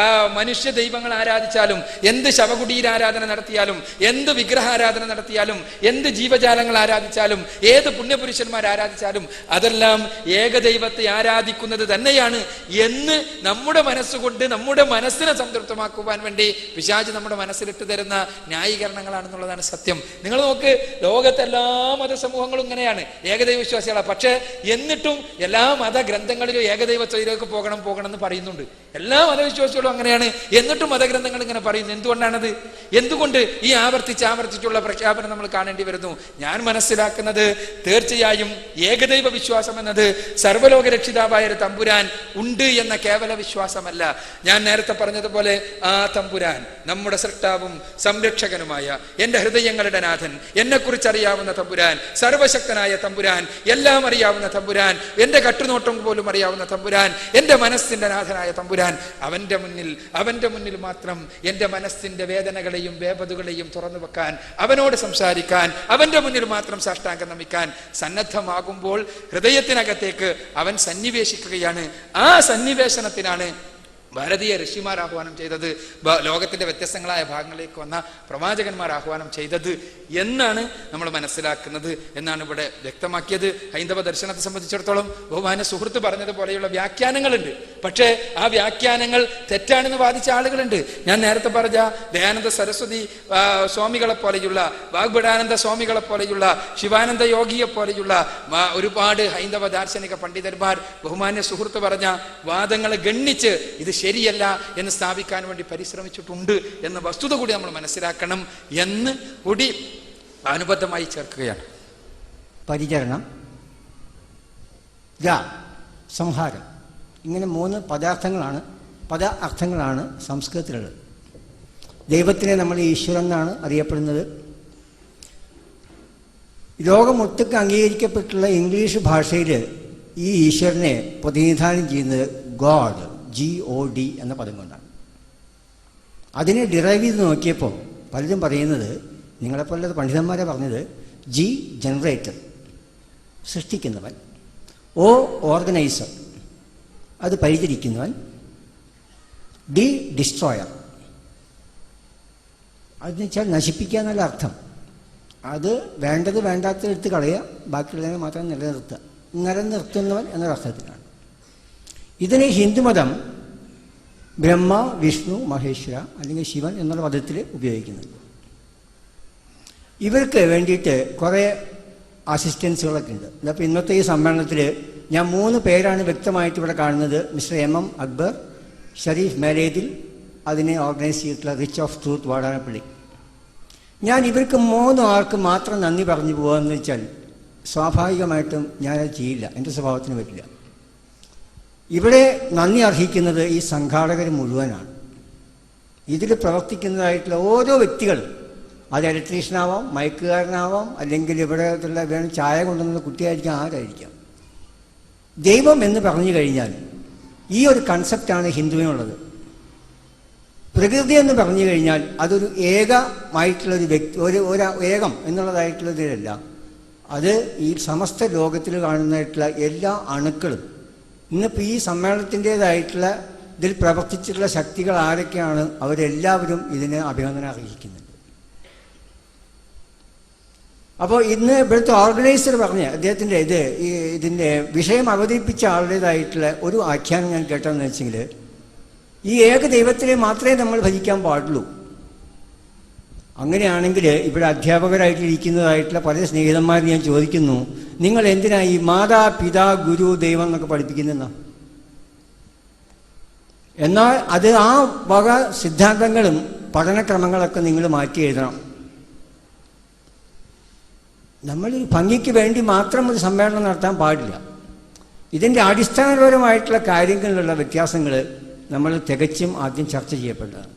മനുഷ്യ ദൈവങ്ങൾ ആരാധിച്ചാലും, എന്ത് ശവകുടീര ആരാധന നടത്തിയാലും, എന്ത് വിഗ്രഹാരാധന നടത്തിയാലും, എന്ത് ജീവജാലങ്ങൾ ആരാധിച്ചാലും, ഏത് പുണ്യപുരുഷന്മാർ ആരാധിച്ചാലും അതെല്ലാം ഏകദൈവത്തെ ആരാധിക്കുന്നത് തന്നെയാണ് എന്ന് നമ്മുടെ മനസ്സുകൊണ്ട് നമ്മുടെ മനസ്സിനെ സംതൃപ്തമാക്കുവാൻ വേണ്ടി പിശാച് നമ്മുടെ മനസ്സിലിട്ട് തരുന്ന ന്യായീകരണങ്ങളാണെന്നുള്ളതാണ് സത്യം. നിങ്ങൾ നോക്ക്, ലോകത്തെ എല്ലാ മതസമൂഹങ്ങളും ഇങ്ങനെയാണ്, ഏകദൈവ വിശ്വാസികളാണ്. പക്ഷെ എന്നിട്ടും എല്ലാ മതഗ്രന്ഥങ്ങളിലും ഏകദൈവത്തിലേക്ക് പോകണം എന്ന് പറയുന്നുണ്ട്. എല്ലാ മതവിശ്വാസികളും അങ്ങനെയാണ്. എന്നിട്ടും മതഗ്രന്ഥങ്ങൾ ഇങ്ങനെ പറയുന്നു. എന്തുകൊണ്ടാണത്? എന്തുകൊണ്ട് ഈ ആവർത്തിച്ചുള്ള പ്രഖ്യാപനം പ്രഖ്യാപനം നമ്മൾ കാണേണ്ടി വരുന്നു. ഞാൻ മനസ്സിലാക്കുന്നത് തീർച്ചയായും ഏകദൈവ വിശ്വാസം എന്നത് സർവ്വലോക രക്ഷിതാവായ ഒരു തമ്പുരാൻ ഉണ്ട് എന്ന കേവല വിശ്വാസമല്ല. ഞാൻ നേരത്തെ പറഞ്ഞതുപോലെ ആ തമ്പുരാൻ നമ്മുടെ സൃഷ്ടാവും സംരക്ഷകനുമായ എൻ്റെ ഹൃദയങ്ങളുടെ നാഥൻ, എന്നെക്കുറിച്ച് അറിയാവുന്ന തമ്പുരാൻ, സർവശക്തനായ തമ്പുരാൻ, എല്ലാം അറിയാവുന്ന തമ്പുരാൻ, എൻ്റെ കട്ടുനോട്ടം പോലും അറിയാവുന്ന തമ്പുരാൻ, എൻ്റെ മനസ്സിൻ്റെ നാഥനായ തമ്പുരാൻ, അവൻ്റെ മുന്നിൽ മാത്രം എൻ്റെ മനസ്സിൻ്റെ വേദനകളെയും വേപതുകളെയും തുറന്നു വെക്കാൻ, അവനോട് സംസാരിക്കാൻ, അവൻ്റെ മുന്നിൽ മാത്രം സാഷ്ടാംഗം നമിക്കാൻ സന്നദ്ധമാകുമ്പോൾ ഹൃദയത്തിനകത്തേക്ക് അവൻ സന്നിവേശിക്കുകയാണ്. ആ സന്നിവേശനത്തിനാണ് ഭാരതീയ ഋഷിമാർ ആഹ്വാനം ചെയ്തത്, ലോകത്തിന്റെ വ്യത്യസ്തങ്ങളായ ഭാഗങ്ങളിലേക്ക് വന്ന പ്രവാചകന്മാർ ആഹ്വാനം ചെയ്തത് എന്നാണ് നമ്മൾ മനസ്സിലാക്കുന്നത് എന്നാണ് ഇവിടെ വ്യക്തമാക്കിയത്. ഹൈന്ദവ ദർശനത്തെ സംബന്ധിച്ചിടത്തോളം ബഹുമാന സുഹൃത്ത് പറഞ്ഞതുപോലെയുള്ള വ്യാഖ്യാനങ്ങളുണ്ട്. പക്ഷേ ആ വ്യാഖ്യാനങ്ങൾ തെറ്റാണെന്ന് വാദിച്ച ആളുകളുണ്ട്. ഞാൻ നേരത്തെ പറഞ്ഞ ദയാനന്ദ സരസ്വതി സ്വാമികളെ പോലെയുള്ള, വാഗ്ഭടാനന്ദ സ്വാമികളെ പോലെയുള്ള, ശിവാനന്ദ യോഗിയെ പോലെയുള്ള ഒരുപാട് ഹൈന്ദവ ദാർശനിക പണ്ഡിതന്മാർ ബഹുമാന്യ സുഹൃത്ത് പറഞ്ഞ വാദങ്ങളെ ഗണ്ണിച്ച് ഇത് ശരിയല്ല എന്ന് സ്ഥാപിക്കാൻ വേണ്ടി പരിശ്രമിച്ചിട്ടുണ്ട് എന്ന വസ്തുത കൂടി നമ്മൾ മനസ്സിലാക്കണം എന്ന് കൂടി അനുബദ്ധമായി ചേർക്കുകയാണ്. പരിചരണം, സംഹാരം, ഇങ്ങനെ 3 പദ അർത്ഥങ്ങളാണ് സംസ്കൃതത്തിലുള്ളത്. ദൈവത്തിനെ നമ്മൾ ഈശ്വരൻ എന്നാണ് അറിയപ്പെടുന്നത്. ലോകമൊട്ടുക്ക് അംഗീകരിക്കപ്പെട്ടുള്ള ഇംഗ്ലീഷ് ഭാഷയിൽ ഈ ഈശ്വരനെ പ്രതിനിധാനം ചെയ്യുന്നത് ഗോഡ്, GOD എന്ന പദം കൊണ്ടാണ്. അതിനെ ഡിറൈവ് ചെയ്ത് നോക്കിയപ്പോൾ പലരും പറയുന്നത്, നിങ്ങളെപ്പോലുള്ള പണ്ഡിതന്മാരെ പറഞ്ഞത്, G ജനറേറ്റർ, സൃഷ്ടിക്കുന്നവൻ, O ഓർഗനൈസർ, അത് പരിചരിക്കുന്നവൻ, D ഡിസ്ട്രോയർ, അതെന്ന് വെച്ചാൽ നശിപ്പിക്കുക എന്നുള്ള അർത്ഥം. അത് വേണ്ടത് വേണ്ടാത്തതെടുത്ത് കളയുക, ബാക്കിയുള്ളതിനെ മാത്രം നിലനിർത്തുന്നവൻ എന്നൊരർത്ഥത്തിലാണ്. ഇതിനെ ഹിന്ദുമതം ബ്രഹ്മ, വിഷ്ണു, മഹേശ്വര അല്ലെങ്കിൽ ശിവൻ എന്നുള്ള പദത്തിൽ ഉപയോഗിക്കുന്നുണ്ട്. ഇവർക്ക് വേണ്ടിയിട്ട് കുറേ അസിസ്റ്റൻസുകളൊക്കെ ഉണ്ട്. അപ്പോൾ ഇന്നത്തെ ഈ സമ്മേളനത്തിൽ ഞാൻ 3 പേരാണ് വ്യക്തമായിട്ട് ഇവിടെ കാണുന്നത്. മിസ്റ്റർ MM അക്ബർ, ഷരീഫ് മേലേതിൽ, അതിനെ ഓർഗനൈസ് ചെയ്തിട്ടുള്ള റിച്ച് ഓഫ് ട്രൂത്ത് വാടാനപ്പള്ളി. ഞാൻ ഇവർക്ക് 3 ആൾക്ക് മാത്രം നന്ദി പറഞ്ഞു പോകാമെന്ന് വെച്ചാൽ സ്വാഭാവികമായിട്ടും ഞാനത് ചെയ്യില്ല, എൻ്റെ സ്വഭാവത്തിന് പറ്റില്ല. ഇവിടെ നന്ദി അർഹിക്കുന്നത് ഈ സംഘാടകർ മുഴുവനാണ്. ഇതിൽ പ്രവർത്തിക്കുന്നതായിട്ടുള്ള ഓരോ വ്യക്തികൾ, അത് ഇലക്ട്രീഷ്യനാവാം, മയക്കുകാരനാവാം, അല്ലെങ്കിൽ ഇവിടെ വേണം ചായ കൊണ്ടുവന്ന കുട്ടിയായിരിക്കാം, ആരായിരിക്കാം. ദൈവം എന്ന് പറഞ്ഞു കഴിഞ്ഞാൽ ഈ ഒരു കൺസെപ്റ്റാണ് ഹിന്ദുവിനുള്ളത്. പ്രകൃതി എന്ന് പറഞ്ഞു കഴിഞ്ഞാൽ അതൊരു ഏകമായിട്ടുള്ളൊരു വ്യക്തി, ഒരു ഏകം എന്നുള്ളതായിട്ടുള്ളതിലല്ല. അത് ഈ സമസ്ത ലോകത്തിൽ കാണുന്നതായിട്ടുള്ള എല്ലാ അണുക്കളും. ഇന്നിപ്പോൾ ഈ സമ്മേളനത്തിൻ്റേതായിട്ടുള്ള ഇതിൽ പ്രവർത്തിച്ചിട്ടുള്ള ശക്തികൾ ആരൊക്കെയാണ്, അവരെല്ലാവരും ഇതിന് അഭിനന്ദനം അറിയിക്കുന്നുണ്ട്. അപ്പോൾ ഇന്ന് ഇവിടുത്തെ ഓർഗനൈസർ പറഞ്ഞ അദ്ദേഹത്തിൻ്റെ ഇതിൻ്റെ വിഷയം അവതരിപ്പിച്ച ആളുടേതായിട്ടുള്ള ഒരു ആഖ്യാനം ഞാൻ കേട്ടതെന്ന് വെച്ചെങ്കിൽ, ഈ ഏകദൈവത്തിനെ മാത്രമേ നമ്മൾ ഭജിക്കാൻ പാടുള്ളൂ. അങ്ങനെയാണെങ്കിൽ ഇവിടെ അധ്യാപകരായിട്ടിരിക്കുന്നതായിട്ടുള്ള പല സ്നേഹിതന്മാരും ഞാൻ ചോദിക്കുന്നു, നിങ്ങൾ എന്തിനാ ഈ മാതാ പിതാ ഗുരു ദൈവം എന്നൊക്കെ പഠിപ്പിക്കുന്നെന്നാ? എന്നാൽ അത് ആ വക സിദ്ധാന്തങ്ങളും പഠനക്രമങ്ങളൊക്കെ നിങ്ങൾ മാറ്റി എഴുതണം. നമ്മൾ ഈ ഭംഗിക്ക് വേണ്ടി മാത്രം ഒരു സമ്മേളനം നടത്താൻ പാടില്ല. ഇതിൻ്റെ അടിസ്ഥാനപരമായിട്ടുള്ള കാര്യങ്ങളിലുള്ള വ്യത്യാസങ്ങൾ നമ്മൾ തികച്ചും ആദ്യം ചർച്ച ചെയ്യപ്പെട്ടതാണ്.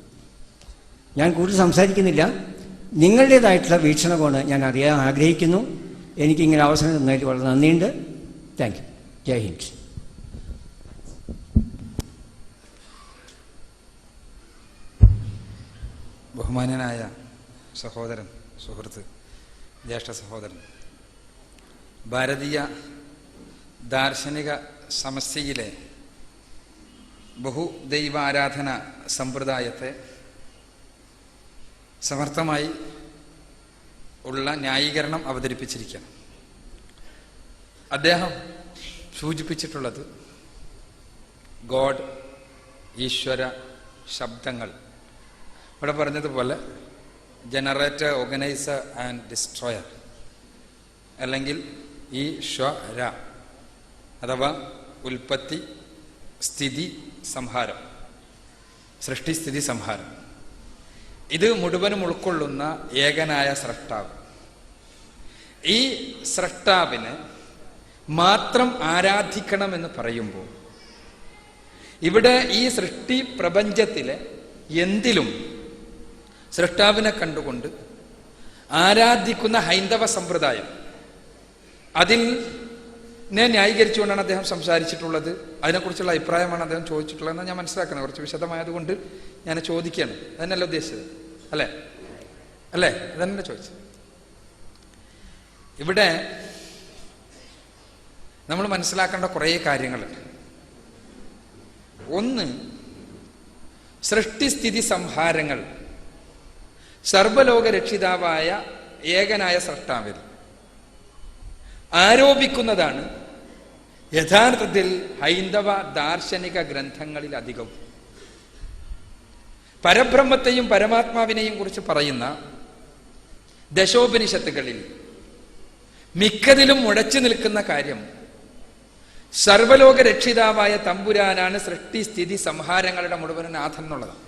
ഞാൻ കൂടുതൽ സംസാരിക്കുന്നില്ല. നിങ്ങളുടേതായിട്ടുള്ള വീക്ഷണകോണ് ഞാൻ അറിയാൻ ആഗ്രഹിക്കുന്നു. എനിക്കിങ്ങനെ അവസരം തന്നതിൽ വളരെ നന്ദിയുണ്ട്. Thank you. ജയ് ഹിന്ദ്. ബഹുമാന്യനായ സഹോദരൻ, സുഹൃത്ത്, ജ്യേഷ്ഠ സഹോദരൻ, ഭാരതീയ ദാർശനിക സമസ്യയിലെ ബഹുദൈവാരാധന സമ്പ്രദായത്തെ സമർത്ഥമായി ഉള്ള ന്യായീകരണം അവതരിപ്പിച്ചിരിക്കണം. അദ്ദേഹം സൂചിപ്പിച്ചിട്ടുള്ളത് ഗോഡ്, ഈശ്വര ശബ്ദങ്ങൾ, ഇവിടെ പറഞ്ഞതുപോലെ ജനറേറ്റർ, ഓർഗനൈസർ ആൻഡ് ഡിസ്ട്രോയർ, അല്ലെങ്കിൽ ഈശ്വര അഥവാ ഉൽപ്പത്തി, സ്ഥിതി, സംഹാരം, സൃഷ്ടി, സ്ഥിതി, സംഹാരം, ഇത് മുഴുവനും ഉൾക്കൊള്ളുന്ന ഏകനായ സ്രഷ്ടാവ്. ഈ സ്രഷ്ടാവിനെ മാത്രം ആരാധിക്കണമെന്ന് പറയുമ്പോൾ ഇവിടെ ഈ സൃഷ്ടി പ്രപഞ്ചത്തിലെ എന്തിലും സ്രഷ്ടാവിനെ കണ്ടുകൊണ്ട് ആരാധിക്കുന്ന ഹൈന്ദവ സമ്പ്രദായം, അതിൽ ന്യായീകരിച്ചുകൊണ്ടാണ് അദ്ദേഹം സംസാരിച്ചിട്ടുള്ളത്. അതിനെക്കുറിച്ചുള്ള അഭിപ്രായമാണ് അദ്ദേഹം ചോദിച്ചിട്ടുള്ളതെന്ന് ഞാൻ മനസ്സിലാക്കണം. കുറച്ച് വിശദമായതുകൊണ്ട് ഞാൻ ചോദിക്കുകയാണ്. അതന്നെയല്ല ഉദ്ദേശിച്ചത്, അല്ലേ? അതന്നെ ചോദിച്ചത്. ഇവിടെ നമ്മൾ മനസ്സിലാക്കേണ്ട കുറേ കാര്യങ്ങളുണ്ട്. ഒന്ന്, സൃഷ്ടിസ്ഥിതി സംഹാരങ്ങൾ സർവലോക രക്ഷിതാവായ ഏകനായ സ്രഷ്ടാവിൽ ആരോപിക്കുന്നതാണ് യഥാർത്ഥത്തിൽ ഹൈന്ദവ ദാർശനിക ഗ്രന്ഥങ്ങളിൽ അധികവും. പരബ്രഹ്മത്തെയും പരമാത്മാവിനെയും കുറിച്ച് പറയുന്ന ദശോപനിഷത്തുകളിൽ മിക്കതിലും മുഴച്ചു നിൽക്കുന്ന കാര്യം സർവലോക രക്ഷിതാവായ തമ്പുരാനാണ് സൃഷ്ടിസ്ഥിതി സംഹാരങ്ങളുടെ മുഴുവൻ നാഥൻ എന്നുള്ളതാണ്.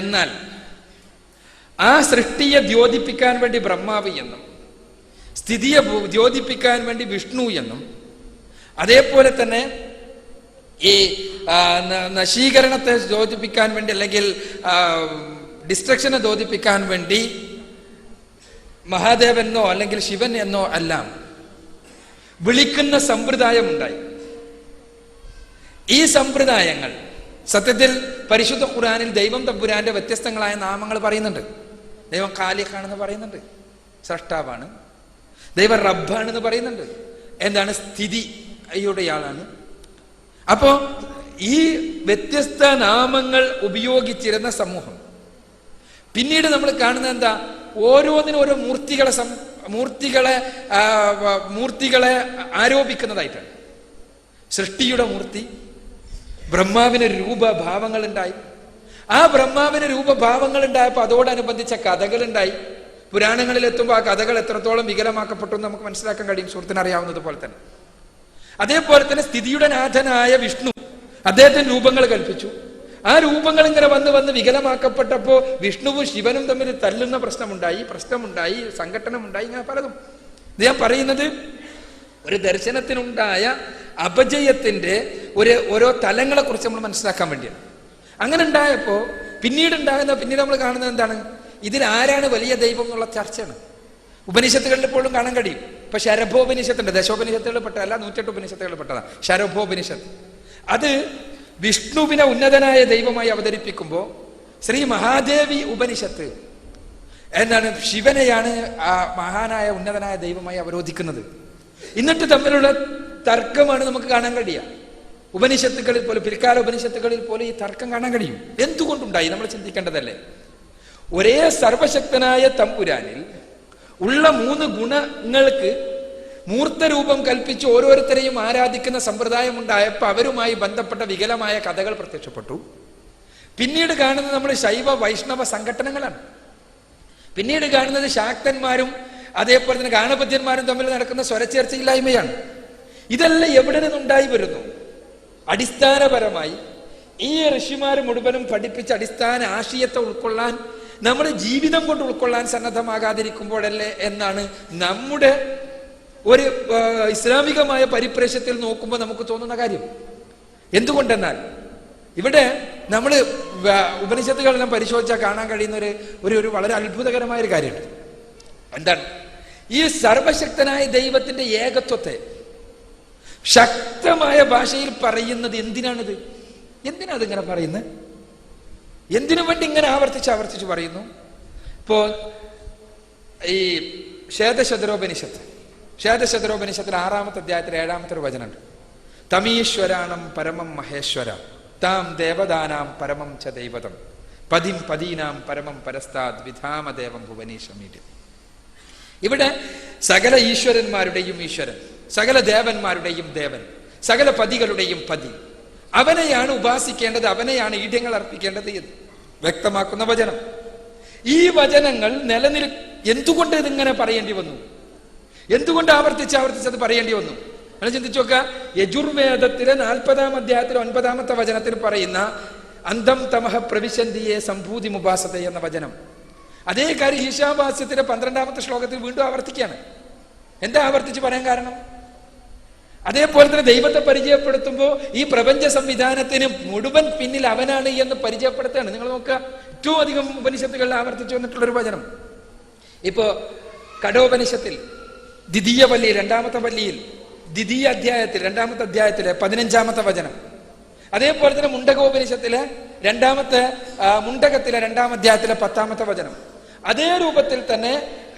എന്നാൽ ആ സൃഷ്ടിയെ ദ്യോതിപ്പിക്കാൻ വേണ്ടി ബ്രഹ്മാവ് എന്നും സ്ഥിതിയെ ദ്യോതിപ്പിക്കാൻ വേണ്ടി വിഷ്ണു എന്നും അതേപോലെ തന്നെ ഈ നശീകരണത്തെ ദ്യോതിപ്പിക്കാൻ വേണ്ടി അല്ലെങ്കിൽ ഡിസ്ട്രക്ഷനെ ദ്യോതിപ്പിക്കാൻ വേണ്ടി മഹാദേവനെന്നോ അല്ലെങ്കിൽ ശിവൻ എന്നോ എല്ലാം വിളിക്കുന്ന സമ്പ്രദായമുണ്ടായി. ഈ സമ്പ്രദായങ്ങൾ സത്യത്തിൽ പരിശുദ്ധ ഖുർആനിൽ ദൈവം തമ്പുരാന്റെ വ്യത്യസ്തങ്ങളായ നാമങ്ങൾ പറയുന്നുണ്ട്. ദൈവം ഖാലിഖാണെന്ന് പറയുന്നുണ്ട്, സ്രഷ്ടാവാണ്. ദൈവം റബ്ബാണെന്ന് പറയുന്നുണ്ട്, എന്താണ് സ്ഥിതിയുടെയാളാണ്. അപ്പോ ഈ വ്യത്യസ്ത നാമങ്ങൾ ഉപയോഗിച്ചിരുന്ന സമൂഹം പിന്നീട് നമ്മൾ കാണുന്നത് എന്താ? ഓരോന്നിനും ഓരോ മൂർത്തികളെ ആരോപിക്കുന്നതായിട്ടാണ്. സൃഷ്ടിയുടെ മൂർത്തി, ബ്രഹ്മാവിന് രൂപഭാവങ്ങൾ ഉണ്ടായി. ആ ബ്രഹ്മാവിന് രൂപഭാവങ്ങൾ ഉണ്ടായപ്പോൾ അതോടനുബന്ധിച്ച കഥകളുണ്ടായി. പുരാണങ്ങളിൽ എത്തുമ്പോൾ ആ കഥകൾ എത്രത്തോളം വികലമാക്കപ്പെട്ടു എന്ന് നമുക്ക് മനസ്സിലാക്കാൻ കഴിയും, സുഹൃത്തിന് അറിയാവുന്നത് പോലെ തന്നെ. അതേപോലെ തന്നെ സ്ഥിതിയുടെ നാഥനായ വിഷ്ണു അദ്ദേഹത്തിന് രൂപങ്ങൾ കൽപ്പിച്ചു. ആ രൂപങ്ങൾ ഇങ്ങനെ വന്ന് വികലമാക്കപ്പെട്ടപ്പോ വിഷ്ണുവും ശിവനും തമ്മിൽ തല്ലുന്ന പ്രശ്നമുണ്ടായി, സംഘട്ടനമുണ്ടായി, ഇങ്ങനെ പലതും. ഇത് ഞാൻ പറയുന്നത് ഒരു ദർശനത്തിനുണ്ടായ അപജയത്തിന്റെ ഓരോ തലങ്ങളെ കുറിച്ച് നമ്മൾ മനസ്സിലാക്കാൻ വേണ്ടിയാണ്. അങ്ങനെ ഉണ്ടായപ്പോ പിന്നീട് നമ്മൾ കാണുന്നത് എന്താണ്? ഇതിൽ ആരാണ് വലിയ ദൈവം എന്നുള്ള ചർച്ചയാണ്. ഉപനിഷത്തുകളിൽ എപ്പോഴും കാണാൻ കഴിയും. ഇപ്പൊ ശരഭോപനിഷത്തുണ്ട്, ദശോപനിഷത്തുകളിൽ പെട്ടതല്ല, 108 ഉപനിഷത്തുകളിൽ പെട്ടതാണ് ശരഭോപനിഷത്ത്. അത് വിഷ്ണുവിനെ ഉന്നതനായ ദൈവമായി അവതരിപ്പിക്കുമ്പോൾ ശ്രീ മഹാദേവി ഉപനിഷത്ത് എന്താണ്? ശിവനെയാണ് ആ മഹാനായ ഉന്നതനായ ദൈവമായി അവരോധിക്കുന്നത്. എന്നിട്ട് തമ്മിലുള്ള തർക്കമാണ് നമുക്ക് കാണാൻ കഴിയുക. ഉപനിഷത്തുകളിൽ പോലും, പിൽക്കാല ഉപനിഷത്തുകളിൽ പോലും ഈ തർക്കം കാണാൻ കഴിയും. എന്തുകൊണ്ടുണ്ടായി നമ്മൾ ചിന്തിക്കേണ്ടതല്ലേ? ഒരേ സർവശക്തനായ തമ്പുരാനിൽ ഉള്ള 3 ഗുണങ്ങൾക്ക് മൂർത്തരൂപം കൽപ്പിച്ച് ഓരോരുത്തരെയും ആരാധിക്കുന്ന സമ്പ്രദായം ഉണ്ടായപ്പോൾ അവരുമായി ബന്ധപ്പെട്ട വികലമായ കഥകൾ പ്രത്യക്ഷപ്പെട്ടു. പിന്നീട് കാണുന്നത് നമ്മൾ ശൈവ വൈഷ്ണവ സംഘടനകളാണ്. പിന്നീട് കാണുന്നത് ശാക്തന്മാരും അതേപോലെ തന്നെ ഗാണപത്യന്മാരും തമ്മിൽ നടക്കുന്ന സ്വരച്ചേർച്ചയില്ലായ്മയാണ്. ഇതെല്ലാം എവിടെ നിന്നുണ്ടായി വരുന്നു? അടിസ്ഥാനപരമായി ഈ ഋഷിമാർ മുഴുവനും പഠിപ്പിച്ച അടിസ്ഥാന ആശയത്തെ ഉൾക്കൊള്ളാൻ നമ്മുടെ ജീവിതം കൊണ്ട് ഉൾക്കൊള്ളാൻ സന്നദ്ധമാകാതിരിക്കുമ്പോഴല്ലേ എന്നാണ് നമ്മുടെ ഒരു ഇസ്ലാമികമായ പരിപ്രേക്ഷ്യത്തിൽ നോക്കുമ്പോൾ നമുക്ക് തോന്നുന്ന കാര്യം. എന്തുകൊണ്ടെന്നാൽ ഇവിടെ നമ്മൾ ഉപനിഷത്തുകളെല്ലാം പരിശോധിച്ചാൽ കാണാൻ കഴിയുന്ന ഒരു വളരെ അത്ഭുതകരമായ ഒരു കാര്യമുണ്ട്. എന്താണ്? ഈ സർവശക്തനായ ദൈവത്തിന്റെ ഏകത്വത്തെ ശക്തമായ ഭാഷയിൽ പറയുന്നത് എന്തിനാണിത്? എന്തിനാ അതിങ്ങനെ പറയുന്നത്? എന്തിനു വേണ്ടി ഇങ്ങനെ ആവർത്തിച്ച് പറയുന്നു? ഇപ്പോ ഈ ശ്വേതശതരോപനിഷത്തിൽ 6-ാമത്തെ അധ്യായത്തിൽ 7-ാമത്തെ ഒരു വചനമുണ്ട്. തമീശ്വരാണം പരമം മഹേശ്വര താം ദേവദാനാം പരമം ച ദൈവതം പതിം പദീനാം പരമം പരസ്താദ് വിധാമദേവം ഭുവനീശമീഡ്യം. ഇവിടെ സകല ഈശ്വരന്മാരുടെയും ഈശ്വരൻ, സകല ദേവന്മാരുടെയും ദേവൻ, സകല പതികളുടെയും പതി, അവനെയാണ് ഉപാസിക്കേണ്ടത്, അവനെയാണ് ഈഢ്യങ്ങൾ അർപ്പിക്കേണ്ടത് എന്ന് വ്യക്തമാക്കുന്ന വചനം. ഈ വചനങ്ങൾ എന്തുകൊണ്ട് ഇതിങ്ങനെ പറയേണ്ടി വന്നു? എന്തുകൊണ്ട് ആവർത്തിച്ചത് പറയേണ്ടി വന്നു? നമ്മൾ ചിന്തിച്ചു നോക്കുക. യജുർവേദത്തിലെ 40-ാം അധ്യായത്തിലെ 9-ാമത്തെ വചനത്തിൽ പറയുന്ന അന്ധം തമഹ പ്രവിശന്തിയെ സംഭൂതി മുപാസത എന്ന വചനം, അതേ കാര്യം ഈശാവാസ്യത്തിന്റെ 12ാമത്തെ ശ്ലോകത്തിൽ വീണ്ടും ആവർത്തിക്കുകയാണ്. എന്താ ആവർത്തിച്ച് പറയാൻ കാരണം? അതേപോലെ തന്നെ ദൈവത്തെ പരിചയപ്പെടുത്തുമ്പോൾ ഈ പ്രപഞ്ച സംവിധാനത്തിന് മുഴുവൻ പിന്നിൽ അവനാണ് എന്ന് പരിചയപ്പെടുത്തുകയാണ്. നിങ്ങൾ നോക്കുക, ഏറ്റവും അധികം ഉപനിഷത്തുകളിൽ ആവർത്തിച്ചു വന്നിട്ടുള്ളൊരു വചനം. ഇപ്പോ കഠോപനിഷത്തിൽ ദ്വിതീയ വല്ലിയിൽ 2ാമത്തെ വല്ലിയിൽ ദ്വിതീയ അധ്യായത്തിൽ 2ാമത്തെ അധ്യായത്തിലെ 15ാമത്തെ വചനം. അതേപോലെ തന്നെ മുണ്ടകോപനിഷത്തിലെ 2ാമത്തെ മുണ്ടകത്തിലെ 2ാം അധ്യായത്തിലെ 10ാമത്തെ വചനം. അതേ രൂപത്തിൽ തന്നെ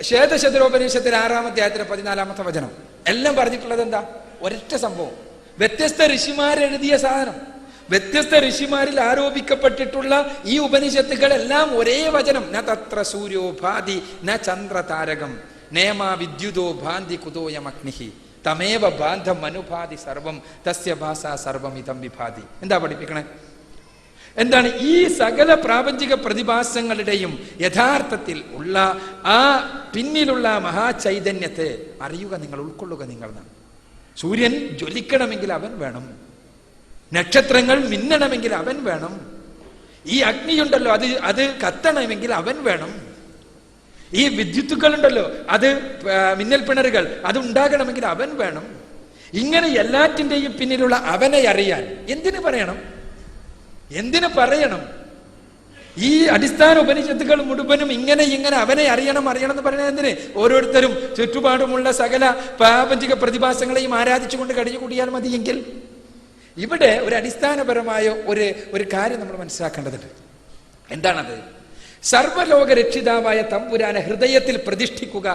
ശ്വേതശതരോപനിഷത്തിലെ 6ാം അധ്യായത്തിലെ 14ാമത്തെ വചനം. എല്ലാം പറഞ്ഞിട്ടുള്ളത് എന്താ? ഒരൊറ്റ സംഭവം. വ്യത്യസ്ത ഋഷിമാരെഴുതിയ സാധനം, വ്യത്യസ്ത ഋഷിമാരിൽ ആരോപിക്കപ്പെട്ടിട്ടുള്ള ഈ ഉപനിഷത്തുകളെല്ലാം ഒരേ വചനം. ന തത്ര സൂര്യോ ഭാതി ന ചന്ദ്ര താരകം നേമാ വിദ്യുതോ ഭാന്തി കുതോയമഗ്നിഹി തമേവ ബാന്ധം അനുഭാതി സർവം തസ്യ ഭാഷ സർവം ഇതം വിഭാതി. എന്താ പഠിപ്പിക്കണേ? എന്താണ്? ഈ സകല പ്രാപഞ്ചിക പ്രതിഭാസങ്ങളുടെയും യഥാർത്ഥത്തിൽ ഉള്ള ആ പിന്നിലുള്ള മഹാചൈതന്യത്തെ അറിയുക നിങ്ങൾ, ഉൾക്കൊള്ളുക നിങ്ങൾ. സൂര്യൻ ജ്വലിക്കണമെങ്കിൽ അവൻ വേണം, നക്ഷത്രങ്ങൾ മിന്നണമെങ്കിൽ അവൻ വേണം, ഈ അഗ്നിയുണ്ടല്ലോ അത് കത്തണമെങ്കിൽ അവൻ വേണം, ഈ വിദ്യുത്തുകളുണ്ടല്ലോ അത് മിന്നൽ പിണറുകൾ അത് ഉണ്ടാകണമെങ്കിൽ അവൻ വേണം. ഇങ്ങനെ എല്ലാറ്റിൻ്റെയും പിന്നിലുള്ള അവനെ അറിയാൻ എന്തിനു പറയണം? എന്തിനു പറയണം? ഈ അടിസ്ഥാന ഉപനിഷത്തുകൾ മുഴുവനും ഇങ്ങനെ അവനെ അറിയണം എന്ന് പറയുന്നത് എന്തിന്? ഓരോരുത്തരും ചുറ്റുപാടുമുള്ള സകല പ്രാപഞ്ചിക പ്രതിഭാസങ്ങളെയും ആരാധിച്ചുകൊണ്ട് കഴിഞ്ഞു കൂടിയാൽ മതിയെങ്കിൽ. ഇവിടെ ഒരു അടിസ്ഥാനപരമായ ഒരു കാര്യം നമ്മൾ മനസ്സിലാക്കേണ്ടതുണ്ട്. എന്താണത്? സർവലോക രക്ഷിതാവായ തമ്പുരാനെ ഹൃദയത്തിൽ പ്രതിഷ്ഠിക്കുക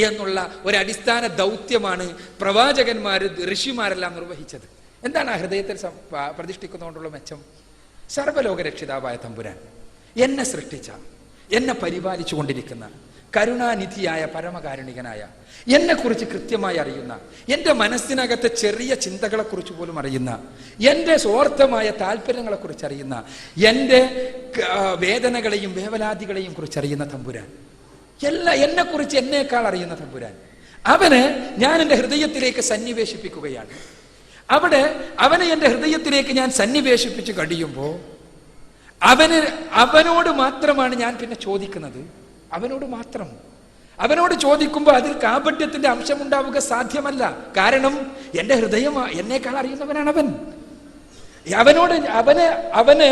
എന്നുള്ള ഒരു അടിസ്ഥാന ദൗത്യമാണ് പ്രവാചകന്മാര് ഋഷിമാരെല്ലാം നിർവഹിച്ചത്. എന്താണ് ആ ഹൃദയത്തിൽ പ്രതിഷ്ഠിക്കുന്നതുകൊണ്ടുള്ള മെച്ചം? സർവലോക രക്ഷിതാവായ തമ്പുരാൻ, എന്നെ സൃഷ്ടിച്ച, എന്നെ പരിപാലിച്ചു കൊണ്ടിരിക്കുന്ന, കരുണാനിധിയായ പരമകാരുണികനായ, എന്നെ കുറിച്ച് കൃത്യമായി അറിയുന്ന, എൻ്റെ മനസ്സിനകത്തെ ചെറിയ ചിന്തകളെ കുറിച്ച് പോലും അറിയുന്ന, എൻ്റെ സ്വാർത്ഥമായ താല്പര്യങ്ങളെ കുറിച്ച് അറിയുന്ന, എൻ്റെ വേദനകളെയും വേവലാതികളെയും കുറിച്ച് അറിയുന്ന തമ്പുരാൻ, എന്നെ കുറിച്ച് എന്നേക്കാൾ അറിയുന്ന തമ്പുരാൻ, അവനെ ഞാൻ എൻ്റെ ഹൃദയത്തിലേക്ക് സന്നിവേശിപ്പിക്കുകയാണ്. അവനെ എൻ്റെ ഹൃദയത്തിലേക്ക് ഞാൻ സന്നിവേശിപ്പിച്ച് കഴിയുമ്പോൾ അവനോട് മാത്രമാണ് ഞാൻ പിന്നെ ചോദിക്കുന്നത്. അവനോട് മാത്രം. അവനോട് ചോദിക്കുമ്പോൾ അതിൽ കാപട്യത്തിന്റെ അംശം ഉണ്ടാവുക സാധ്യമല്ല. കാരണം എൻ്റെ ഹൃദയം എന്നേക്കാൾ അറിയുന്നവനാണ് അവൻ. അവനെ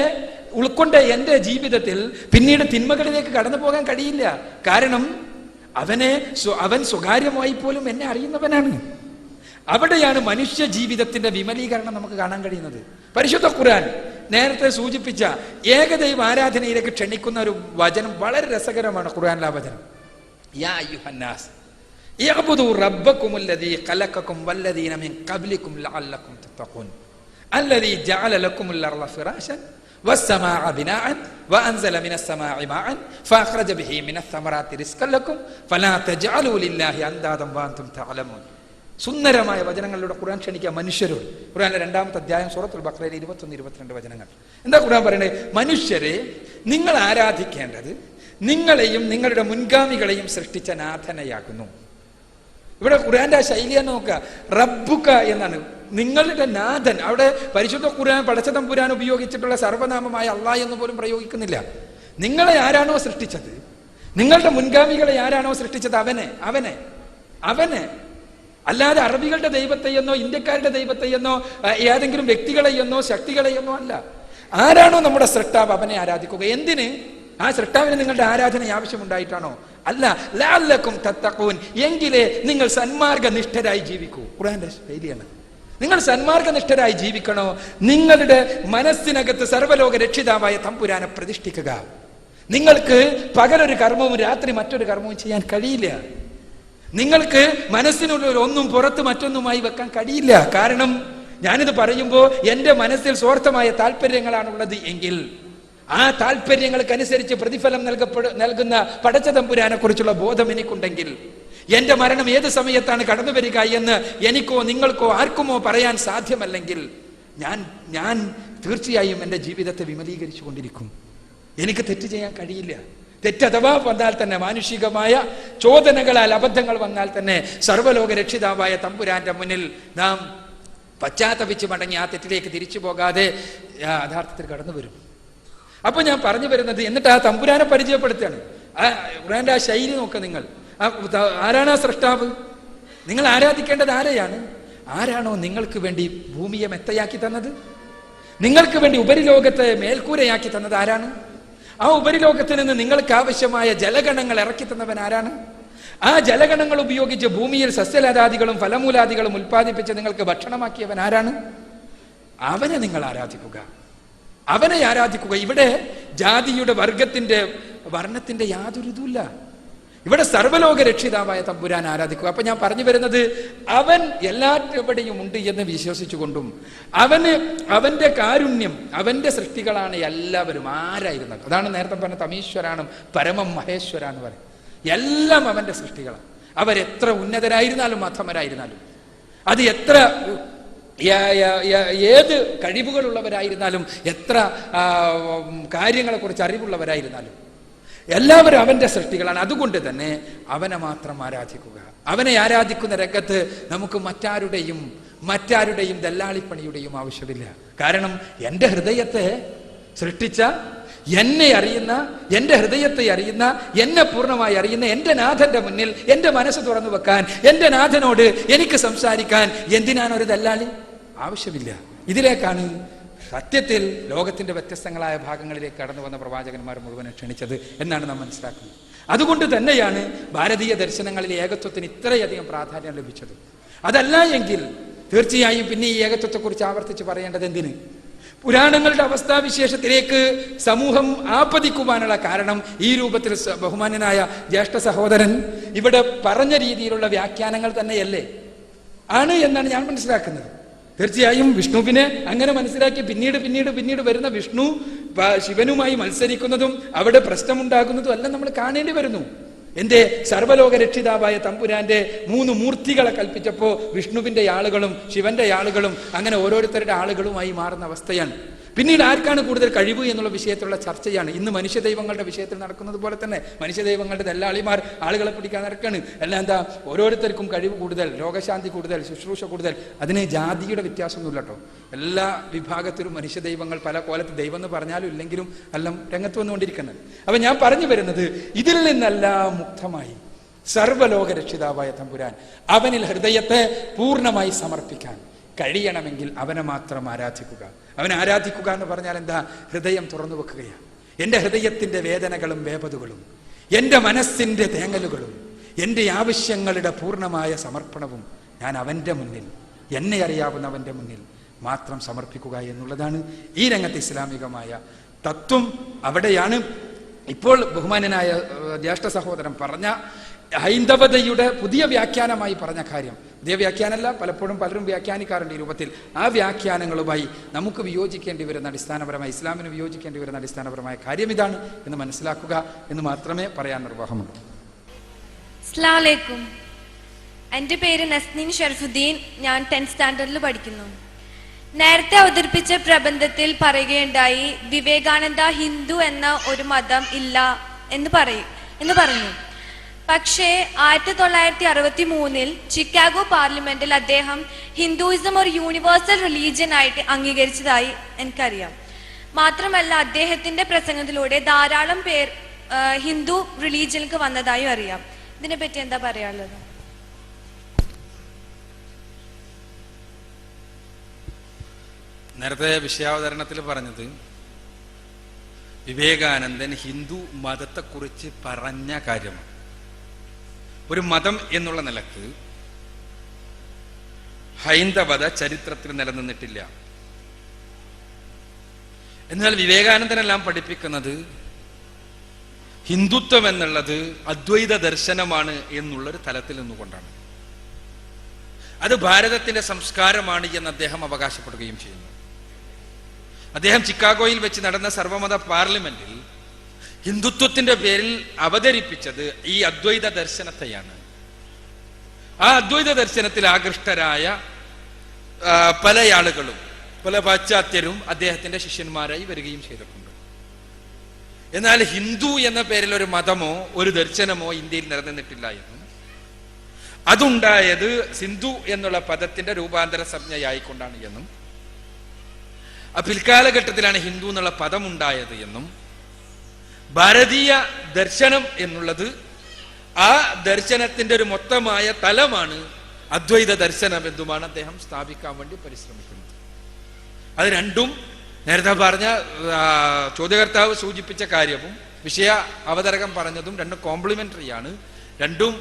ഉൾക്കൊണ്ട് എൻ്റെ ജീവിതത്തിൽ പിന്നീട് തിന്മകളിലേക്ക് കടന്നു പോകാൻ കഴിയില്ല. കാരണം അവൻ സ്വകാര്യമായി പോലും എന്നെ അറിയുന്നവനാണ്. അവിടെയാണ് മനുഷ്യ ജീവിതത്തിന്റെ വിമലീകരണം നമുക്ക് കാണാൻ കഴിയുന്നത്. പരിശുദ്ധ ഖുർആൻ നേരത്തെ സൂചിപ്പിച്ച ഏകദൈവ ആരാധനയിലേക്ക് ക്ഷണിക്കുന്ന ഒരു വചനം വളരെ രസകരമാണ്. ഖുർആനിലെ വചനം, യാ അയ്യുഹന്നാസ് ഇഅ്ബുദൂ റബ്ബക്കുമുല്ലദീ ഖലഖക്കും വല്ലദീന മിൻ ഖബ്ലിക്കും ലഅല്ലക്കും തത്തഖൂൻ അല്ലദീ ജഅല ലക്കുമുൽ അർള ഫിറാശൻ വസ്സമാഅ ബിനാഅൻ വഅൻസല മിനസ് സമാഇ മാഅൻ ഫഅഖ്റജ ബിഹി മിനസ് സമറാത്തി റിസ്കൻ ലക്കും ഫലാ തജ്അലൂ ലില്ലാഹി അൻദാദൻ വഅൻതും തഅലമൂൻ. സുന്ദരമായ വചനങ്ങളിലൂടെ ഖുർആൻ ക്ഷണിക്കുക മനുഷ്യരോട്. ഖുർആനിലെ 2ാമത്തെ അധ്യായം സൂറത്തുൽ ബഖറയിലെ 21-22 വചനങ്ങൾ. എന്താ ഖുർആൻ പറയുന്നത്? മനുഷ്യരെ, നിങ്ങൾ ആരാധിക്കേണ്ടത് നിങ്ങളെയും നിങ്ങളുടെ മുൻഗാമികളെയും സൃഷ്ടിച്ച നാഥനെയാകുന്നു. ഇവിടെ ഖുർആന്റെ ശൈലിയെ നോക്കുക. റബ്ബുക എന്നാണ്, നിങ്ങളുടെ നാഥൻ. അവിടെ പരിശുദ്ധ ഖുർആൻ പടച്ചതമ്പുരാൻ ഉപയോഗിച്ചിട്ടുള്ള സർവനാമമായ അള്ളാഹ് എന്ന് പോലും പ്രയോഗിക്കുന്നില്ല. നിങ്ങളെ ആരാണോ സൃഷ്ടിച്ചത്, നിങ്ങളുടെ മുൻഗാമികളെ ആരാണോ സൃഷ്ടിച്ചത്, അവനെ അല്ലാതെ അറബികളുടെ ദൈവത്തെയെന്നോ ഇന്ത്യക്കാരുടെ ദൈവത്തെയെന്നോ ഏതെങ്കിലും വ്യക്തികളെയെന്നോ ശക്തികളെയെന്നോ അല്ല. ആരാണോ നമ്മുടെ സൃഷ്ടാവ് അവനെ ആരാധിക്കുക. എന്തിന്? ആ സൃഷ്ടാവിന് നിങ്ങളുടെ ആരാധന ആവശ്യമുണ്ടായിട്ടാണോ? അല്ല, ലഅല്ലക്കും തത്തഖൂൻ, എങ്കിലേ നിങ്ങൾ സന്മാർഗനിഷ്ഠരായി ജീവിക്കൂ. ഖുർആന്റെ ശൈലിയാണ്. നിങ്ങൾ സന്മാർഗനിഷ്ഠരായി ജീവിക്കണോ? നിങ്ങളുടെ മനസ്സിനകത്ത് സർവ്വലോക രക്ഷിതാവായ തമ്പുരാനെ പ്രതിഷ്ഠിക്കുക. നിങ്ങൾക്ക് പകലൊരു കർമ്മവും രാത്രി മറ്റൊരു കർമ്മവും ചെയ്യാൻ കഴിയില്ല. നിങ്ങൾക്ക് മനസ്സിനുള്ളിൽ ഒന്നും പുറത്ത് മറ്റൊന്നുമായി വെക്കാൻ കഴിയില്ല. കാരണം ഞാനിത് പറയുമ്പോൾ എൻ്റെ മനസ്സിൽ സ്വാർത്ഥമായ താല്പര്യങ്ങളാണുള്ളത് എങ്കിൽ ആ താല്പര്യങ്ങൾക്കനുസരിച്ച് പ്രതിഫലം നൽകുന്ന പടച്ചതമ്പുരാനെ കുറിച്ചുള്ള ബോധം എനിക്കുണ്ടെങ്കിൽ, എന്റെ മരണം ഏത് സമയത്താണ് കടന്നു വരിക എന്ന് എനിക്കോ നിങ്ങൾക്കോ ആർക്കുമോ പറയാൻ സാധ്യമല്ലെങ്കിൽ ഞാൻ തീർച്ചയായും എൻ്റെ ജീവിതത്തെ വിമലീകരിച്ചു കൊണ്ടിരിക്കും. എനിക്ക് തെറ്റ് ചെയ്യാൻ കഴിയില്ല. തെറ്റ് അഥവാ വന്നാൽ തന്നെ, മാനുഷികമായ ചോദനകളാൽ അബദ്ധങ്ങൾ വന്നാൽ തന്നെ സർവ്വലോക രക്ഷിതാവായ തമ്പുരാന്റെ മുന്നിൽ നാം പശ്ചാത്തപിച്ച് മടങ്ങി ആ തെറ്റിലേക്ക് തിരിച്ചു പോകാതെ യഥാർത്ഥത്തിൽ കടന്നു വരും. അപ്പൊ ഞാൻ പറഞ്ഞു വരുന്നത്, എന്നിട്ട് ആ തമ്പുരാനെ പരിചയപ്പെടുത്തുകയാണ്. ഖുർആന്റെ ആ ശൈലി നോക്കുക നിങ്ങൾ. ആരാണ് ആ സൃഷ്ടാവ്? നിങ്ങൾ ആരാധിക്കേണ്ടത് ആരെയാണ്? ആരാണോ നിങ്ങൾക്ക് വേണ്ടി ഭൂമിയെ മെത്തയാക്കി തന്നത്, നിങ്ങൾക്ക് വേണ്ടി ഉപരിലോകത്തെ മേൽക്കൂരയാക്കി തന്നത് ആരാണ്? ആ ഉപരിലോകത്തിൽ നിന്ന് നിങ്ങൾക്ക് ആവശ്യമായ ജലഗണങ്ങൾ ഇറക്കി തന്നവൻ ആരാണ്? ആ ജലഗണങ്ങൾ ഉപയോഗിച്ച് ഭൂമിയിൽ സസ്യലതാദികളും ഫലമൂലാദികളും ഉൽപ്പാദിപ്പിച്ച് നിങ്ങൾക്ക് ഭക്ഷണമാക്കിയവൻ ആരാണ്? അവനെ നിങ്ങൾ ആരാധിക്കുക, അവനെ ആരാധിക്കുക. ഇവിടെ ജാതിയുടെ വർഗത്തിന്റെ വർണ്ണത്തിന്റെ യാതൊരു ഇതുമില്ല. ഇവിടെ സർവ്വലോക രക്ഷിതാവായ തമ്പുരാൻ ആരാധിക്കുക. അപ്പൊ ഞാൻ പറഞ്ഞു വരുന്നത്, അവൻ എല്ലാറ്റിവിടെയും ഉണ്ട് എന്ന് വിശ്വസിച്ചുകൊണ്ടും അവന്റെ കാരുണ്യം, അവന്റെ സൃഷ്ടികളാണ് എല്ലാവരും. ആരായിരുന്നത്, അതാണ് നേരത്തെ പറഞ്ഞ തമീശ്വരാണ് പരമം മഹേശ്വര എന്ന് പറയും. എല്ലാം അവന്റെ സൃഷ്ടികളാണ്. അവരെത്ര ഉന്നതരായിരുന്നാലും അധമരായിരുന്നാലും, അത് എത്ര ഏത് കഴിവുകളുള്ളവരായിരുന്നാലും, എത്ര കാര്യങ്ങളെ കുറിച്ച് അറിവുള്ളവരായിരുന്നാലും, എല്ലാവരും അവന്റെ സൃഷ്ടികളാണ്. അതുകൊണ്ട് തന്നെ അവനെ മാത്രം ആരാധിക്കുക. അവനെ ആരാധിക്കുന്ന രംഗത്ത് നമുക്ക് മറ്റാരുടെയും ദല്ലാളിപ്പണിയുടെയും ആവശ്യമില്ല. കാരണം എൻ്റെ ഹൃദയത്തെ സൃഷ്ടിച്ച, എന്നെ അറിയുന്ന, എൻ്റെ ഹൃദയത്തെ അറിയുന്ന, എന്നെ പൂർണ്ണമായി അറിയുന്ന എൻ്റെ നാഥന്റെ മുന്നിൽ എൻ്റെ മനസ്സ് തുറന്നു വെക്കാൻ, എൻ്റെ നാഥനോട് എനിക്ക് സംസാരിക്കാൻ എന്തിനാണ് ഒരു ദല്ലാളി? ആവശ്യമില്ല. ഇതിലേക്കാണ് സത്യത്തിൽ ലോകത്തിന്റെ വ്യത്യസ്തങ്ങളായ ഭാഗങ്ങളിലേക്ക് കടന്നു വന്ന പ്രവാചകന്മാർ മുഴുവൻ ക്ഷണിച്ചത് എന്നാണ് നാം മനസ്സിലാക്കുന്നത്. അതുകൊണ്ട് തന്നെയാണ് ഭാരതീയ ദർശനങ്ങളിലെ ഏകത്വത്തിന് ഇത്രയധികം പ്രാധാന്യം ലഭിച്ചത്. അതല്ല എങ്കിൽ തീർച്ചയായും പിന്നെ ഈ ഏകത്വത്തെക്കുറിച്ച് ആവർത്തിച്ച് പറയേണ്ടത് എന്തിന്? പുരാണങ്ങളുടെ അവസ്ഥാവിശേഷത്തിലേക്ക് സമൂഹം ആപതിക്കുവാനുള്ള കാരണം ഈ രൂപത്തിൽ ബഹുമാന്യനായ ജ്യേഷ്ഠ സഹോദരൻ ഇവിടെ പറഞ്ഞ രീതിയിലുള്ള വ്യാഖ്യാനങ്ങൾ തന്നെയല്ലേ ആണ് എന്നാണ് ഞാൻ മനസ്സിലാക്കുന്നത്. തീർച്ചയായും വിഷ്ണുവിനെ അങ്ങനെ മനസ്സിലാക്കി പിന്നീട് വരുന്ന വിഷ്ണു ശിവനുമായി മത്സരിക്കുന്നതും അവിടെ പ്രശ്നമുണ്ടാകുന്നതും എല്ലാം നമ്മൾ കാണേണ്ടി വരുന്നു. എന്റെ സർവ്വലോക രക്ഷിതാവായ തമ്പുരാന്റെ 3 മൂർത്തികളെ കൽപ്പിച്ചപ്പോ വിഷ്ണുവിന്റെ ആളുകളും ശിവന്റെ ആളുകളും അങ്ങനെ ഓരോരുത്തരുടെ ആളുകളുമായി മാറുന്ന അവസ്ഥയാണ്. പിന്നീട് ആർക്കാണ് കൂടുതൽ കഴിവ് എന്നുള്ള വിഷയത്തിലുള്ള ചർച്ചയാണ് ഇന്ന് മനുഷ്യ ദൈവങ്ങളുടെ വിഷയത്തിൽ നടക്കുന്നത് പോലെ തന്നെ. മനുഷ്യ ദൈവങ്ങളുടെ ദല്ലാളിമാർ ആളുകളെ പിടിക്കാൻ നടക്കാണ്. എല്ലാം എന്താ, ഓരോരുത്തർക്കും കഴിവ് കൂടുതൽ, രോഗശാന്തി കൂടുതൽ, ശുശ്രൂഷ കൂടുതൽ. അതിന് ജാതിയുടെ വ്യത്യാസമൊന്നുമില്ല കേട്ടോ. എല്ലാ വിഭാഗത്തിലും മനുഷ്യ ദൈവങ്ങൾ പല കോലത്ത് ദൈവം എന്ന് പറഞ്ഞാലും ഇല്ലെങ്കിലും എല്ലാം രംഗത്ത് വന്നുകൊണ്ടിരിക്കുന്നത്. അപ്പൊ ഞാൻ പറഞ്ഞു വരുന്നത്, ഇതിൽ നിന്നെല്ലാം മുക്തമായി സർവ്വലോക രക്ഷിതാവായ തമ്പുരാൻ അവനിൽ ഹൃദയത്തെ പൂർണ്ണമായി സമർപ്പിക്കാൻ കഴിയണമെങ്കിൽ അവനെ മാത്രം ആരാധിക്കുക. അവനെ ആരാധിക്കുക എന്ന് പറഞ്ഞാൽ എന്താ? ഹൃദയം തുറന്നു വെക്കുകയാണ്. എൻ്റെ ഹൃദയത്തിൻ്റെ വേദനകളും വേപതുകളും, എൻ്റെ മനസ്സിൻ്റെ തേങ്ങലുകളും, എൻ്റെ ആവശ്യങ്ങളുടെ പൂർണ്ണമായ സമർപ്പണവും ഞാൻ അവൻ്റെ മുന്നിൽ, എന്നെ അറിയാവുന്നവൻ്റെ മുന്നിൽ മാത്രം സമർപ്പിക്കുക എന്നുള്ളതാണ് ഈ രംഗത്ത് ഇസ്ലാമികമായ തത്വം. അവിടെയാണ് ഇപ്പോൾ ബഹുമാന്യനായ ജ്യേഷ്ഠ സഹോദരൻ പറഞ്ഞ ഹൈന്ദവതയുടെ പുതിയ വ്യാഖ്യാനമായി പറഞ്ഞ കാര്യം. പുതിയ വ്യാഖ്യാനമല്ല, പലപ്പോഴും പലരും വ്യാഖ്യാനിക്കാറുണ്ട് ഈ രൂപത്തിൽ. ആ വ്യാഖ്യാനങ്ങളുമായി നമുക്ക് വിയോജിക്കേണ്ടി വരുന്ന അടിസ്ഥാനപരമായ, ഇസ്ലാമിന് വിയോജിക്കേണ്ടി വരുന്ന അടിസ്ഥാനപരമായ കാര്യം ഇതാണ് എന്ന് മനസ്സിലാക്കുക എന്ന് മാത്രമേ പറയാൻ നിർവാഹമുള്ളൂ. അസ്സലാമു അലൈക്കും. എൻ്റെ പേര് നസ്നീൻ ഷർഫുദ്ദീൻ. ഞാൻ 10th സ്റ്റാൻഡേർഡിൽ പഠിക്കുന്നു. നേരത്തെ അവതരിപ്പിച്ച പ്രബന്ധത്തിൽ പറയുകയുണ്ടായി, വിവേകാനന്ദ ഹിന്ദു എന്ന ഒരു മതം ഇല്ല എന്ന് പറഞ്ഞു. പക്ഷേ 1963 ചിക്കാഗോ പാർലമെന്റിൽ അദ്ദേഹം ഹിന്ദുയിസം ഒരു യൂണിവേഴ്സൽ റിലീജിയൻ ആയിട്ട് അംഗീകരിച്ചതായി എനിക്കറിയാം. മാത്രമല്ല അദ്ദേഹത്തിന്റെ പ്രസംഗത്തിലൂടെ ധാരാളം പേർ ഹിന്ദു റിലീജിയനിലേക്ക് വന്നതായും അറിയാം. ഇതിനെപ്പറ്റി എന്താ പറയാനുള്ളത്? നേരത്തെ വിഷയാവതരണത്തിൽ പറഞ്ഞത് വിവേകാനന്ദൻ ഹിന്ദു മതത്തെക്കുറിച്ച് പറഞ്ഞ കാര്യമാണ്. ഒരു മതം എന്നുള്ള നിലക്ക് ഹൈന്ദവത ചരിത്രത്തിൽ നിലനിന്നിട്ടില്ല. എന്നാൽ വിവേകാനന്ദനെല്ലാം പഠിപ്പിക്കുന്നത് ഹിന്ദുത്വം എന്നുള്ളത് അദ്വൈത ദർശനമാണ് എന്നുള്ളൊരു തലത്തിൽ നിന്നുകൊണ്ടാണ്. അത് ഭാരതത്തിന്റെ സംസ്കാരമാണ് എന്ന് അദ്ദേഹം അവകാശപ്പെടുകയും ചെയ്യുന്നു. അദ്ദേഹം ചിക്കാഗോയിൽ വെച്ച് നടന്ന സർവമത പാർലമെന്റിൽ ഹിന്ദുത്വത്തിന്റെ പേരിൽ അവതരിപ്പിച്ചത് ഈ അദ്വൈത ദർശനത്തെയാണ്. ആ അദ്വൈത ദർശനത്തിൽ ആകൃഷ്ടരായ പല ആളുകളും, പല പാശ്ചാത്യരും അദ്ദേഹത്തിന്റെ ശിഷ്യന്മാരായി വരികയും ചെയ്തിട്ടുണ്ട്. എന്നാൽ ഹിന്ദു എന്ന പേരിൽ ഒരു മതമോ ഒരു ദർശനമോ ഇന്ത്യയിൽ നിലനിന്നിട്ടില്ല എന്നും, അതുണ്ടായത് സിന്ധു എന്നുള്ള പദത്തിന്റെ രൂപാന്തര സംജ്ഞയായിക്കൊണ്ടാണ് എന്നും, പിൽക്കാലഘട്ടത്തിലാണ് ഹിന്ദു എന്നുള്ള പദം ഉണ്ടായത് എന്നും, ഭാരതീയ ദർശനം എന്നുള്ളത് ആ ദർശനത്തിന്റെ ഒരു മൊത്തമായ തലമാണ് അദ്വൈത ദർശനം എന്നുമാണ് അദ്ദേഹം സ്ഥാപിക്കാൻ വേണ്ടി പരിശ്രമിക്കുന്നത്. അത് രണ്ടും നേരത്തെ പറഞ്ഞ ചോദ്യകർത്താവ് സൂചിപ്പിച്ച കാര്യവും വിഷയ അവതരകം പറഞ്ഞതും രണ്ടും കോംപ്ലിമെന്ററി ആണ്. രണ്ടും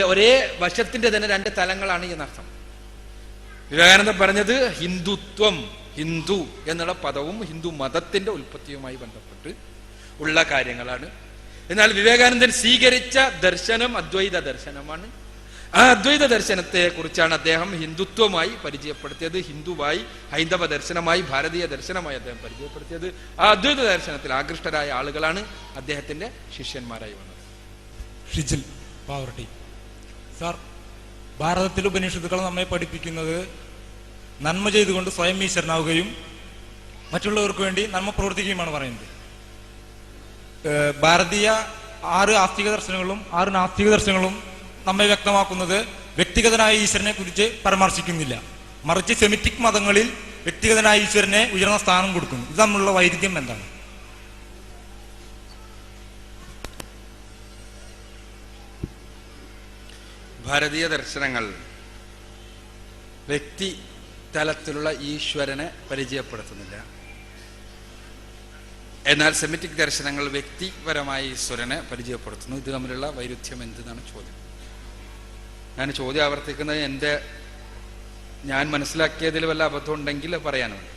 ഒരേ വശത്തിന്റെ തന്നെ രണ്ട് തലങ്ങളാണ് എന്നർത്ഥം. വിവേകാനന്ദൻ പറഞ്ഞത് ഹിന്ദുത്വം, ഹിന്ദു എന്നുള്ള പദവും ഹിന്ദു മതത്തിന്റെ ഉൽപ്പത്തിയുമായി ബന്ധപ്പെട്ട് ഉള്ള കാര്യങ്ങളാണ്. എന്നാൽ വിവേകാനന്ദൻ സ്വീകരിച്ച ദർശനം അദ്വൈത ദർശനമാണ്. ആ അദ്വൈത ദർശനത്തെ കുറിച്ചാണ് അദ്ദേഹം ഹിന്ദുത്വമായി പരിചയപ്പെടുത്തിയത്, ഹിന്ദുവായി, ഹൈന്ദവ ദർശനമായി, ഭാരതീയ ദർശനമായി അദ്ദേഹം പരിചയപ്പെടുത്തിയത്. ആ അദ്വൈത ദർശനത്തിൽ ആകൃഷ്ടരായ ആളുകളാണ് അദ്ദേഹത്തിന്റെ ശിഷ്യന്മാരായി വന്നത്. ഷിജിൽ പാവർട്ടി സാർ, ഭാരതത്തിലെ ഉപനിഷത്തുക്കൾ നമ്മെ പഠിപ്പിക്കുന്നത് നന്മ ചെയ്തുകൊണ്ട് സ്വയം ഈശ്വരനാവുകയും മറ്റുള്ളവർക്ക് വേണ്ടി നന്മ പ്രവർത്തിക്കുകയുമാണ് പറയുന്നത്. ഭാരതീയ 6 ആസ്തിക ദർശനങ്ങളും 6 നാസ്തിക ദർശനങ്ങളും നമ്മെ വ്യക്തമാക്കുന്നത് വ്യക്തിഗതനായ ഈശ്വരനെ കുറിച്ച് പരാമർശിക്കുന്നില്ല. മറിച്ച് സെമിറ്റിക് മതങ്ങളിൽ വ്യക്തിഗതനായ ഈശ്വരനെ ഉയർന്ന സ്ഥാനം കൊടുക്കുന്നു. ഇത് തമ്മിലുള്ള വൈരുദ്ധ്യം എന്താണ്? ഭാരതീയ ദർശനങ്ങൾ വ്യക്തി തലത്തിലുള്ള ഈശ്വരനെ പരിചയപ്പെടുത്തുന്നില്ല. എന്നാൽ സെമിറ്റിക് ദർശനങ്ങൾ വ്യക്തിപരമായ ഈശ്വരനെ പരിചയപ്പെടുത്തുന്നു. ഇത് തമ്മിലുള്ള വൈരുദ്ധ്യം എന്തെന്നാണ് ചോദ്യം. ഞാൻ ചോദ്യം ആവർത്തിക്കുന്നത് ഞാൻ മനസ്സിലാക്കിയതിൽ വല്ല അബദ്ധം ഉണ്ടെങ്കിൽ പറയാനുണ്ട്.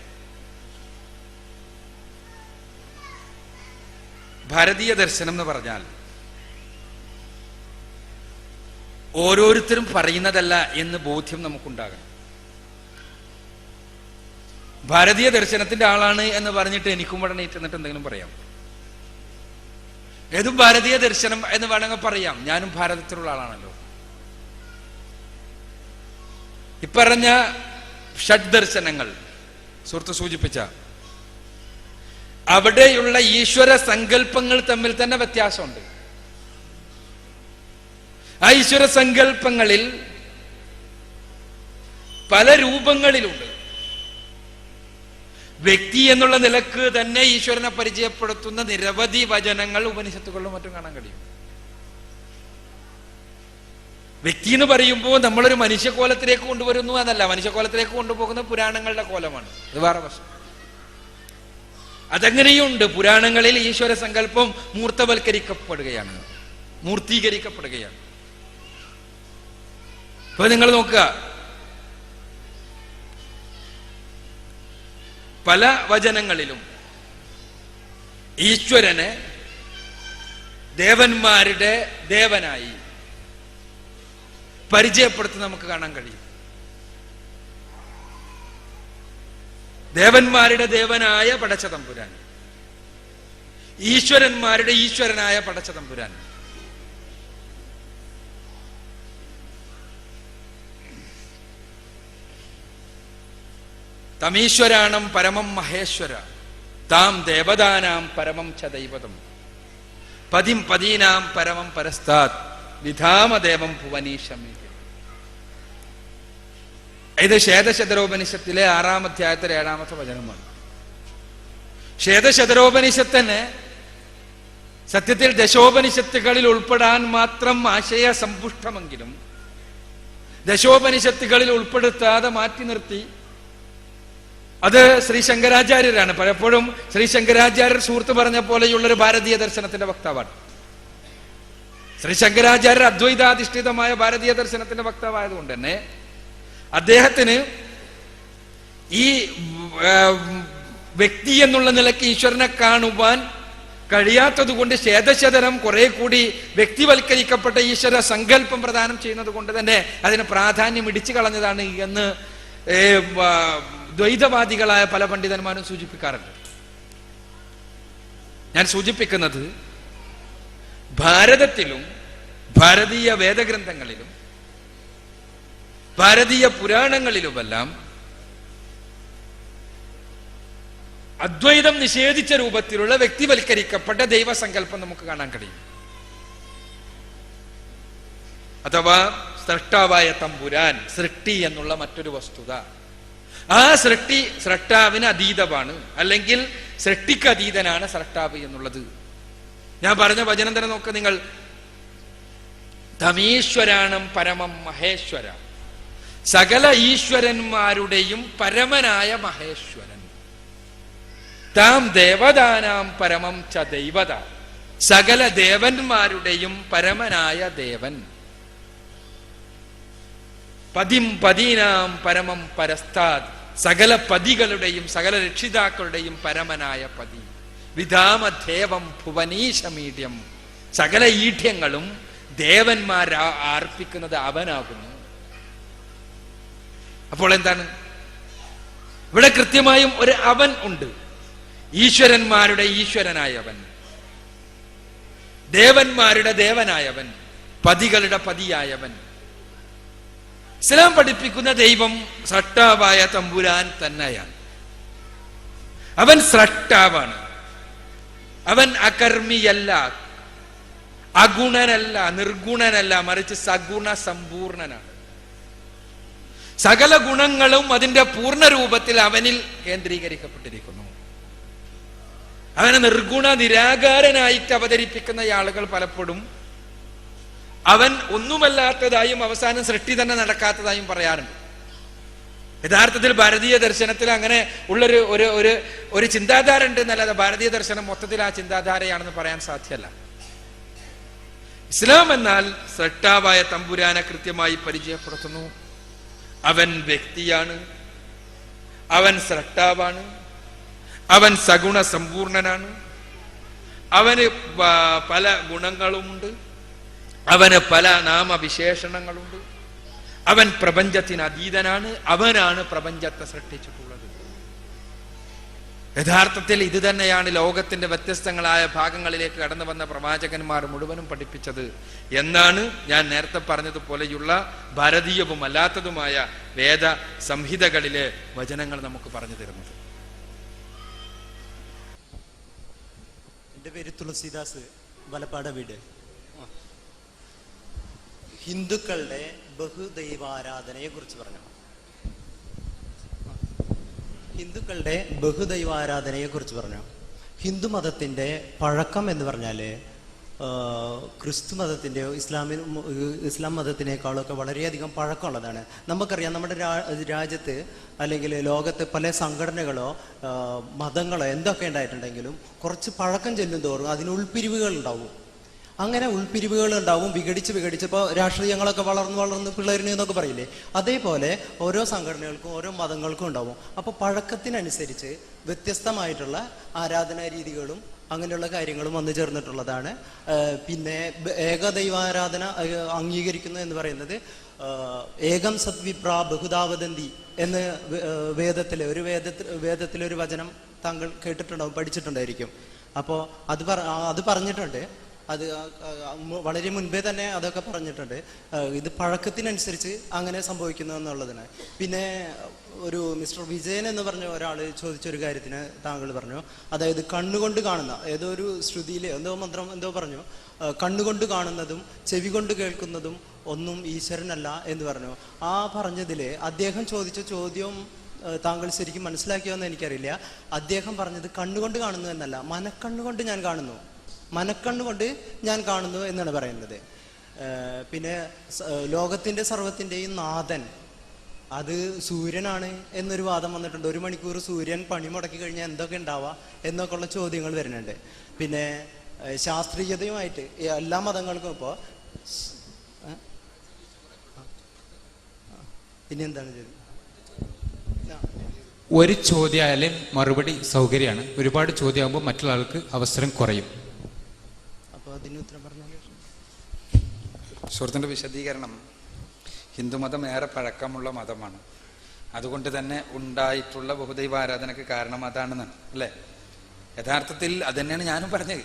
ഭാരതീയ ദർശനം എന്ന് പറഞ്ഞാൽ ഓരോരുത്തരും പറയുന്നതല്ല എന്ന് ബോധ്യം നമുക്കുണ്ടാകണം. ഭാരതീയ ദർശനത്തിന്റെ ആളാണ് എന്ന് പറഞ്ഞിട്ട് എനിക്കും ഇവിടെ നീറ്റുന്നിട്ട് എന്തെങ്കിലും പറയാം. ഏതും ഭാരതീയ ദർശനം എന്ന് വേണമെങ്കിൽ പറയാം. ഞാനും ഭാരതത്തിലുള്ള ആളാണല്ലോ. ഇപ്പറഞ്ഞ ഷഡ് ദർശനങ്ങൾ സുഹൃത്ത് സൂചിപ്പിച്ച അവിടെയുള്ള ഈശ്വര സങ്കല്പങ്ങൾ തമ്മിൽ തന്നെ വ്യത്യാസമുണ്ട്. ആ ഈശ്വര സങ്കല്പങ്ങളിൽ പല രൂപങ്ങളിലുണ്ട്. വ്യക്തി എന്നുള്ള നിലക്ക് തന്നെ ഈശ്വരനെ പരിചയപ്പെടുത്തുന്ന നിരവധി വചനങ്ങൾ ഉപനിഷത്തുകളിലും മറ്റും കാണാൻ കഴിയും. വ്യക്തി എന്ന് പറയുമ്പോൾ നമ്മളൊരു മനുഷ്യക്കോലത്തിലേക്ക് കൊണ്ടുവരുന്നു എന്നല്ല, മനുഷ്യക്കോലത്തിലേക്ക് കൊണ്ടുപോകുന്ന പുരാണങ്ങളുടെ കോലമാണ്. ഇത് വേറെ വശം. അതെങ്ങനെയുണ്ട്? പുരാണങ്ങളിൽ ഈശ്വര സങ്കല്പം മൂർത്തവൽക്കരിക്കപ്പെടുകയാണ്, മൂർത്തീകരിക്കപ്പെടുകയാണ്. ഇപ്പൊ നിങ്ങൾ നോക്കുക, പല വചനങ്ങളിലും ഈശ്വരനെ ദേവന്മാരുടെ ദേവനായി പരിചയപ്പെടുത്തി നമുക്ക് കാണാൻ കഴിയും. ദേവന്മാരുടെ ദേവനായ പടച്ചതമ്പുരാൻ, ഈശ്വരന്മാരുടെ ഈശ്വരനായ പടച്ചതമ്പുരാൻ. തമീശ്വരാണം പരമം മഹേശ്വര താം ദേവതാനാം പരമം ച ദൈവതം പതിം പദീനാം പരമം പരസ്താത് വിധാമദേവം ഭുവനീശമേ. ഇത് ശ്വേതശതരോപനിഷത്തിലെ 6-ാം അധ്യായത്തിലെ 7-ാമത്തെ വചനമാണ്. ശ്വേതശതരോപനിഷത്തിന് സത്യത്തിൽ ദശോപനിഷത്തുകളിൽ ഉൾപ്പെടാൻ മാത്രം ആശയ സമ്പുഷ്ടമെങ്കിലും ദശോപനിഷത്തുകളിൽ ഉൾപ്പെടുത്താതെ മാറ്റി നിർത്തി അത് ശ്രീ ശങ്കരാചാര്യരാണ്. പലപ്പോഴും ശ്രീ ശങ്കരാചാര്യർ സുഹൃത്ത് പറഞ്ഞ പോലെയുള്ളൊരു ഭാരതീയ ദർശനത്തിന്റെ വക്താവാണ്. ശ്രീ ശങ്കരാചാര്യർ അദ്വൈതാധിഷ്ഠിതമായ ഭാരതീയ ദർശനത്തിന്റെ വക്താവായതുകൊണ്ട് തന്നെ അദ്ദേഹത്തിന് ഈ വ്യക്തി എന്നുള്ള നിലയ്ക്ക് ഈശ്വരനെ കാണുവാൻ കഴിയാത്തത് കൊണ്ട് ശ്വേതശതരം കുറെ കൂടി വ്യക്തിവൽക്കരിക്കപ്പെട്ട ഈശ്വര സങ്കല്പം പ്രദാനം ചെയ്യുന്നത് കൊണ്ട് തന്നെ അതിന് പ്രാധാന്യം ഇടിച്ചു കളഞ്ഞതാണ് എന്ന് ദ്വൈതവാദികളായ പല പണ്ഡിതന്മാരും സൂചിപ്പിക്കാറുണ്ട്. ഞാൻ സൂചിപ്പിക്കുന്നത് ഭാരതത്തിലും ഭാരതീയ വേദഗ്രന്ഥങ്ങളിലും ഭാരതീയ പുരാണങ്ങളിലുമെല്ലാം അദ്വൈതം നിഷേധിച്ച രൂപത്തിലുള്ള വ്യക്തിവൽക്കരിക്കപ്പെട്ട ദൈവസങ്കല്പം നമുക്ക് കാണാൻ കഴിയും. അഥവാ സ്രഷ്ടാവായ തമ്പുരാൻ, സൃഷ്ടി എന്നുള്ള മറ്റൊരു വസ്തുത, ആ സൃഷ്ടാവിന് അതീതമാണ്, അല്ലെങ്കിൽ സൃഷ്ടിക്ക് അതീതനാണ് സൃഷ്ടാവ് എന്നുള്ളത് ഞാൻ പറഞ്ഞ വചനം തന്നെ നോക്ക് നിങ്ങൾ. തമീശ്വരാണം പരമം മഹേശ്വര, സകല ഈശ്വരന്മാരുടെയും പരമനായ മഹേശ്വരൻ. താം ദേവതാനാം പരമം ച ദൈവത, സകല ദേവന്മാരുടെയും പരമനായ ദേവൻ. പതിം പതീനാം പരമം പരസ്താദ്, സകല പതികളുടെയും സകല രക്ഷിതാക്കളുടെയും പരമനായ പതി. വിധാമദേവം ഭുവനീശമീഡ്യം, സകല ഈഠ്യങ്ങളും ദേവന്മാർ അർപ്പിക്കുന്നത് അവനാകുന്നു. അപ്പോൾ എന്താണ് ഇവിടെ കൃത്യമായും ഒരു അവൻ ഉണ്ട്. ഈശ്വരന്മാരുടെ ഈശ്വരനായവൻ, ദേവന്മാരുടെ ദേവനായവൻ, പതികളുടെ പതിയായവൻ. ഇസ്ലാം പഠിപ്പിക്കുന്ന ദൈവം സ്രഷ്ടാവായ തമ്പുരാൻ തന്നെയാണ്. അവൻ സ്രഷ്ടാവാണ്. അവൻ അകർമ്മിയല്ല, അഗുണനല്ല, നിർഗുണനല്ല, മറിച്ച് സഗുണ സമ്പൂർണനാണ്. സകല ഗുണങ്ങളും അതിന്റെ പൂർണ്ണ രൂപത്തിൽ അവനിൽ കേന്ദ്രീകരിക്കപ്പെട്ടിരിക്കുന്നു. അവനെ നിർഗുണ നിരാകാരനായിട്ട് അവതരിപ്പിക്കുന്ന ആളുകൾ പലപ്പോഴും അവൻ ഒന്നുമല്ലാത്തതായും അവസാനം സൃഷ്ടി തന്നെ നടക്കാത്തതായും പറയാറുണ്ട്. യഥാർത്ഥത്തിൽ ഭാരതീയ ദർശനത്തിൽ അങ്ങനെ ഉള്ളൊരു ഒരു ചിന്താധാര ഉണ്ട് എന്നല്ലാതെ ഭാരതീയ ദർശനം മൊത്തത്തിൽ ആ ചിന്താധാരയാണെന്ന് പറയാൻ സാധ്യമല്ല. ഇസ്ലാം എന്നാൽ സൃഷ്ടാവായ തമ്പുരാനെ കൃത്യമായി പരിചയപ്പെടുത്തുന്നു. അവൻ വ്യക്തിയാണ്, അവൻ സൃഷ്ടാവാണ്, അവൻ സഗുണ സമ്പൂർണനാണ്, അവന് പല ഗുണങ്ങളുമുണ്ട്, അവന് പല നാമവിശേഷണങ്ങളുണ്ട്, അവൻ പ്രപഞ്ചത്തിന് അതീതനാണ്, അവനാണ് പ്രപഞ്ചത്തെ സൃഷ്ടിച്ചിട്ടുള്ളത്. യഥാർത്ഥത്തിൽ ഇത് തന്നെയാണ് ലോകത്തിന്റെ വ്യത്യസ്തങ്ങളായ ഭാഗങ്ങളിലേക്ക് കടന്നു വന്ന പ്രവാചകന്മാർ മുഴുവനും പഠിപ്പിച്ചത് എന്നാണ് ഞാൻ നേരത്തെ പറഞ്ഞതുപോലെയുള്ള ഭാരതീയവും അല്ലാത്തതുമായ വേദ സംഹിതകളിലെ വചനങ്ങൾ നമുക്ക് പറഞ്ഞു തരുന്നത്. എൻ്റെ പേര് തുളസിദാസ്, വലപ്പാട വീട്. ഹിന്ദുക്കളുടെ ബഹുദൈവാരാധനയെ കുറിച്ച് പറഞ്ഞു. ഹിന്ദുക്കളുടെ ബഹുദൈവാരാധനയെ കുറിച്ച് പറഞ്ഞു. ഹിന്ദു മതത്തിൻ്റെ പഴക്കം എന്ന് പറഞ്ഞാൽ ക്രിസ്തു മതത്തിൻ്റെയോ ഇസ്ലാം മതത്തിനേക്കാളൊക്കെ വളരെയധികം പഴക്കമുള്ളതാണ്. നമുക്കറിയാം, നമ്മുടെ രാജ്യത്ത് അല്ലെങ്കിൽ ലോകത്ത് പല സംഘടനകളോ മതങ്ങളോ എന്തൊക്കെ ഉണ്ടായിട്ടുണ്ടെങ്കിലും കുറച്ച് പഴക്കം ചെല്ലും തോറും അതിന് ഉൾപിരിവുകൾ ഉണ്ടാവും. അങ്ങനെ ഉൾപിരിവുകൾ ഉണ്ടാവും, വിഘടിച്ചിപ്പോൾ രാഷ്ട്രീയങ്ങളൊക്കെ വളർന്ന് പിള്ളേരിന് എന്നൊക്കെ പറയില്ലേ, അതേപോലെ ഓരോ സംഘടനകൾക്കും ഓരോ മതങ്ങൾക്കും ഉണ്ടാവും. അപ്പോൾ പഴക്കത്തിനനുസരിച്ച് വ്യത്യസ്തമായിട്ടുള്ള ആരാധനാ രീതികളും അങ്ങനെയുള്ള കാര്യങ്ങളും വന്നു ചേർന്നിട്ടുള്ളതാണ്. പിന്നെ ഏകദൈവാരാധന അംഗീകരിക്കുന്നു എന്ന് പറയുന്നത് ഏകം സദ്വിപ്ര ബഹുദാവദന്തി എന്ന് വേദത്തിലെ ഒരു വചനം താങ്കൾ കേട്ടിട്ടുണ്ടാവും, പഠിച്ചിട്ടുണ്ടായിരിക്കും. അപ്പോൾ അത് പറഞ്ഞിട്ടുണ്ട്. അത് വളരെ മുൻപേ തന്നെ അതൊക്കെ പറഞ്ഞിട്ടുണ്ട്. ഇത് പഴക്കത്തിനനുസരിച്ച് അങ്ങനെ സംഭവിക്കുന്നു എന്നുള്ളതിന്. പിന്നെ ഒരു മിസ്റ്റർ വിജയൻ എന്ന് പറഞ്ഞ ഒരാൾ ചോദിച്ചൊരു കാര്യത്തിന് താങ്കൾ പറഞ്ഞു, അതായത് കണ്ണുകൊണ്ട് കാണുന്ന ഏതോ ഒരു ശ്രുതിയിൽ മന്ത്രം പറഞ്ഞു, കണ്ണുകൊണ്ട് കാണുന്നതും ചെവി കൊണ്ട് കേൾക്കുന്നതും ഒന്നും ഈശ്വരനല്ല എന്ന് പറഞ്ഞു. ആ പറഞ്ഞതിൽ അദ്ദേഹം ചോദിച്ച ചോദ്യം താങ്കൾ ശരിക്കും മനസ്സിലാക്കിയോ എന്ന് എനിക്കറിയില്ല. അദ്ദേഹം പറഞ്ഞത് കണ്ണുകൊണ്ട് കാണുന്നു എന്നല്ല, മനക്കണ്ണുകൊണ്ട് ഞാൻ കാണുന്നു, മനക്കണ്ണുകൊണ്ട് ഞാൻ കാണുന്നു എന്നാണ് പറയുന്നത്. പിന്നെ ലോകത്തിൻ്റെ സർവ്വത്തിൻ്റെയും നാഥൻ അത് സൂര്യനാണ് എന്നൊരു വാദം വന്നിട്ടുണ്ട്. 1 മണിക്കൂർ സൂര്യൻ പണി മുടക്കി കഴിഞ്ഞാൽ എന്തൊക്കെ ഉണ്ടാവുക എന്നൊക്കെയുള്ള ചോദ്യങ്ങൾ വരുന്നുണ്ട്. പിന്നെ ശാസ്ത്രീയതയുമായിട്ട് എല്ലാ മതങ്ങൾക്കും ഇപ്പോൾ പിന്നെന്താണ് ചെയ്തത്? ഒരു ചോദ്യമായാലും മറുപടി സൗകര്യമാണ്. ഒരുപാട് ചോദ്യമാകുമ്പോൾ മറ്റുള്ള ആൾക്ക് അവസരം കുറയും. സുഹൃത്തിൻ്റെ വിശദീകരണം, ഹിന്ദുമതം ഏറെ പഴക്കമുള്ള മതമാണ്, അതുകൊണ്ട് തന്നെ ഉണ്ടായിട്ടുള്ള ബഹുദൈവാരാധനയ്ക്ക് കാരണം അതാണെന്നാണ് അല്ലേ? യഥാർത്ഥത്തിൽ അതുതന്നെയാണ് ഞാനും പറഞ്ഞത്.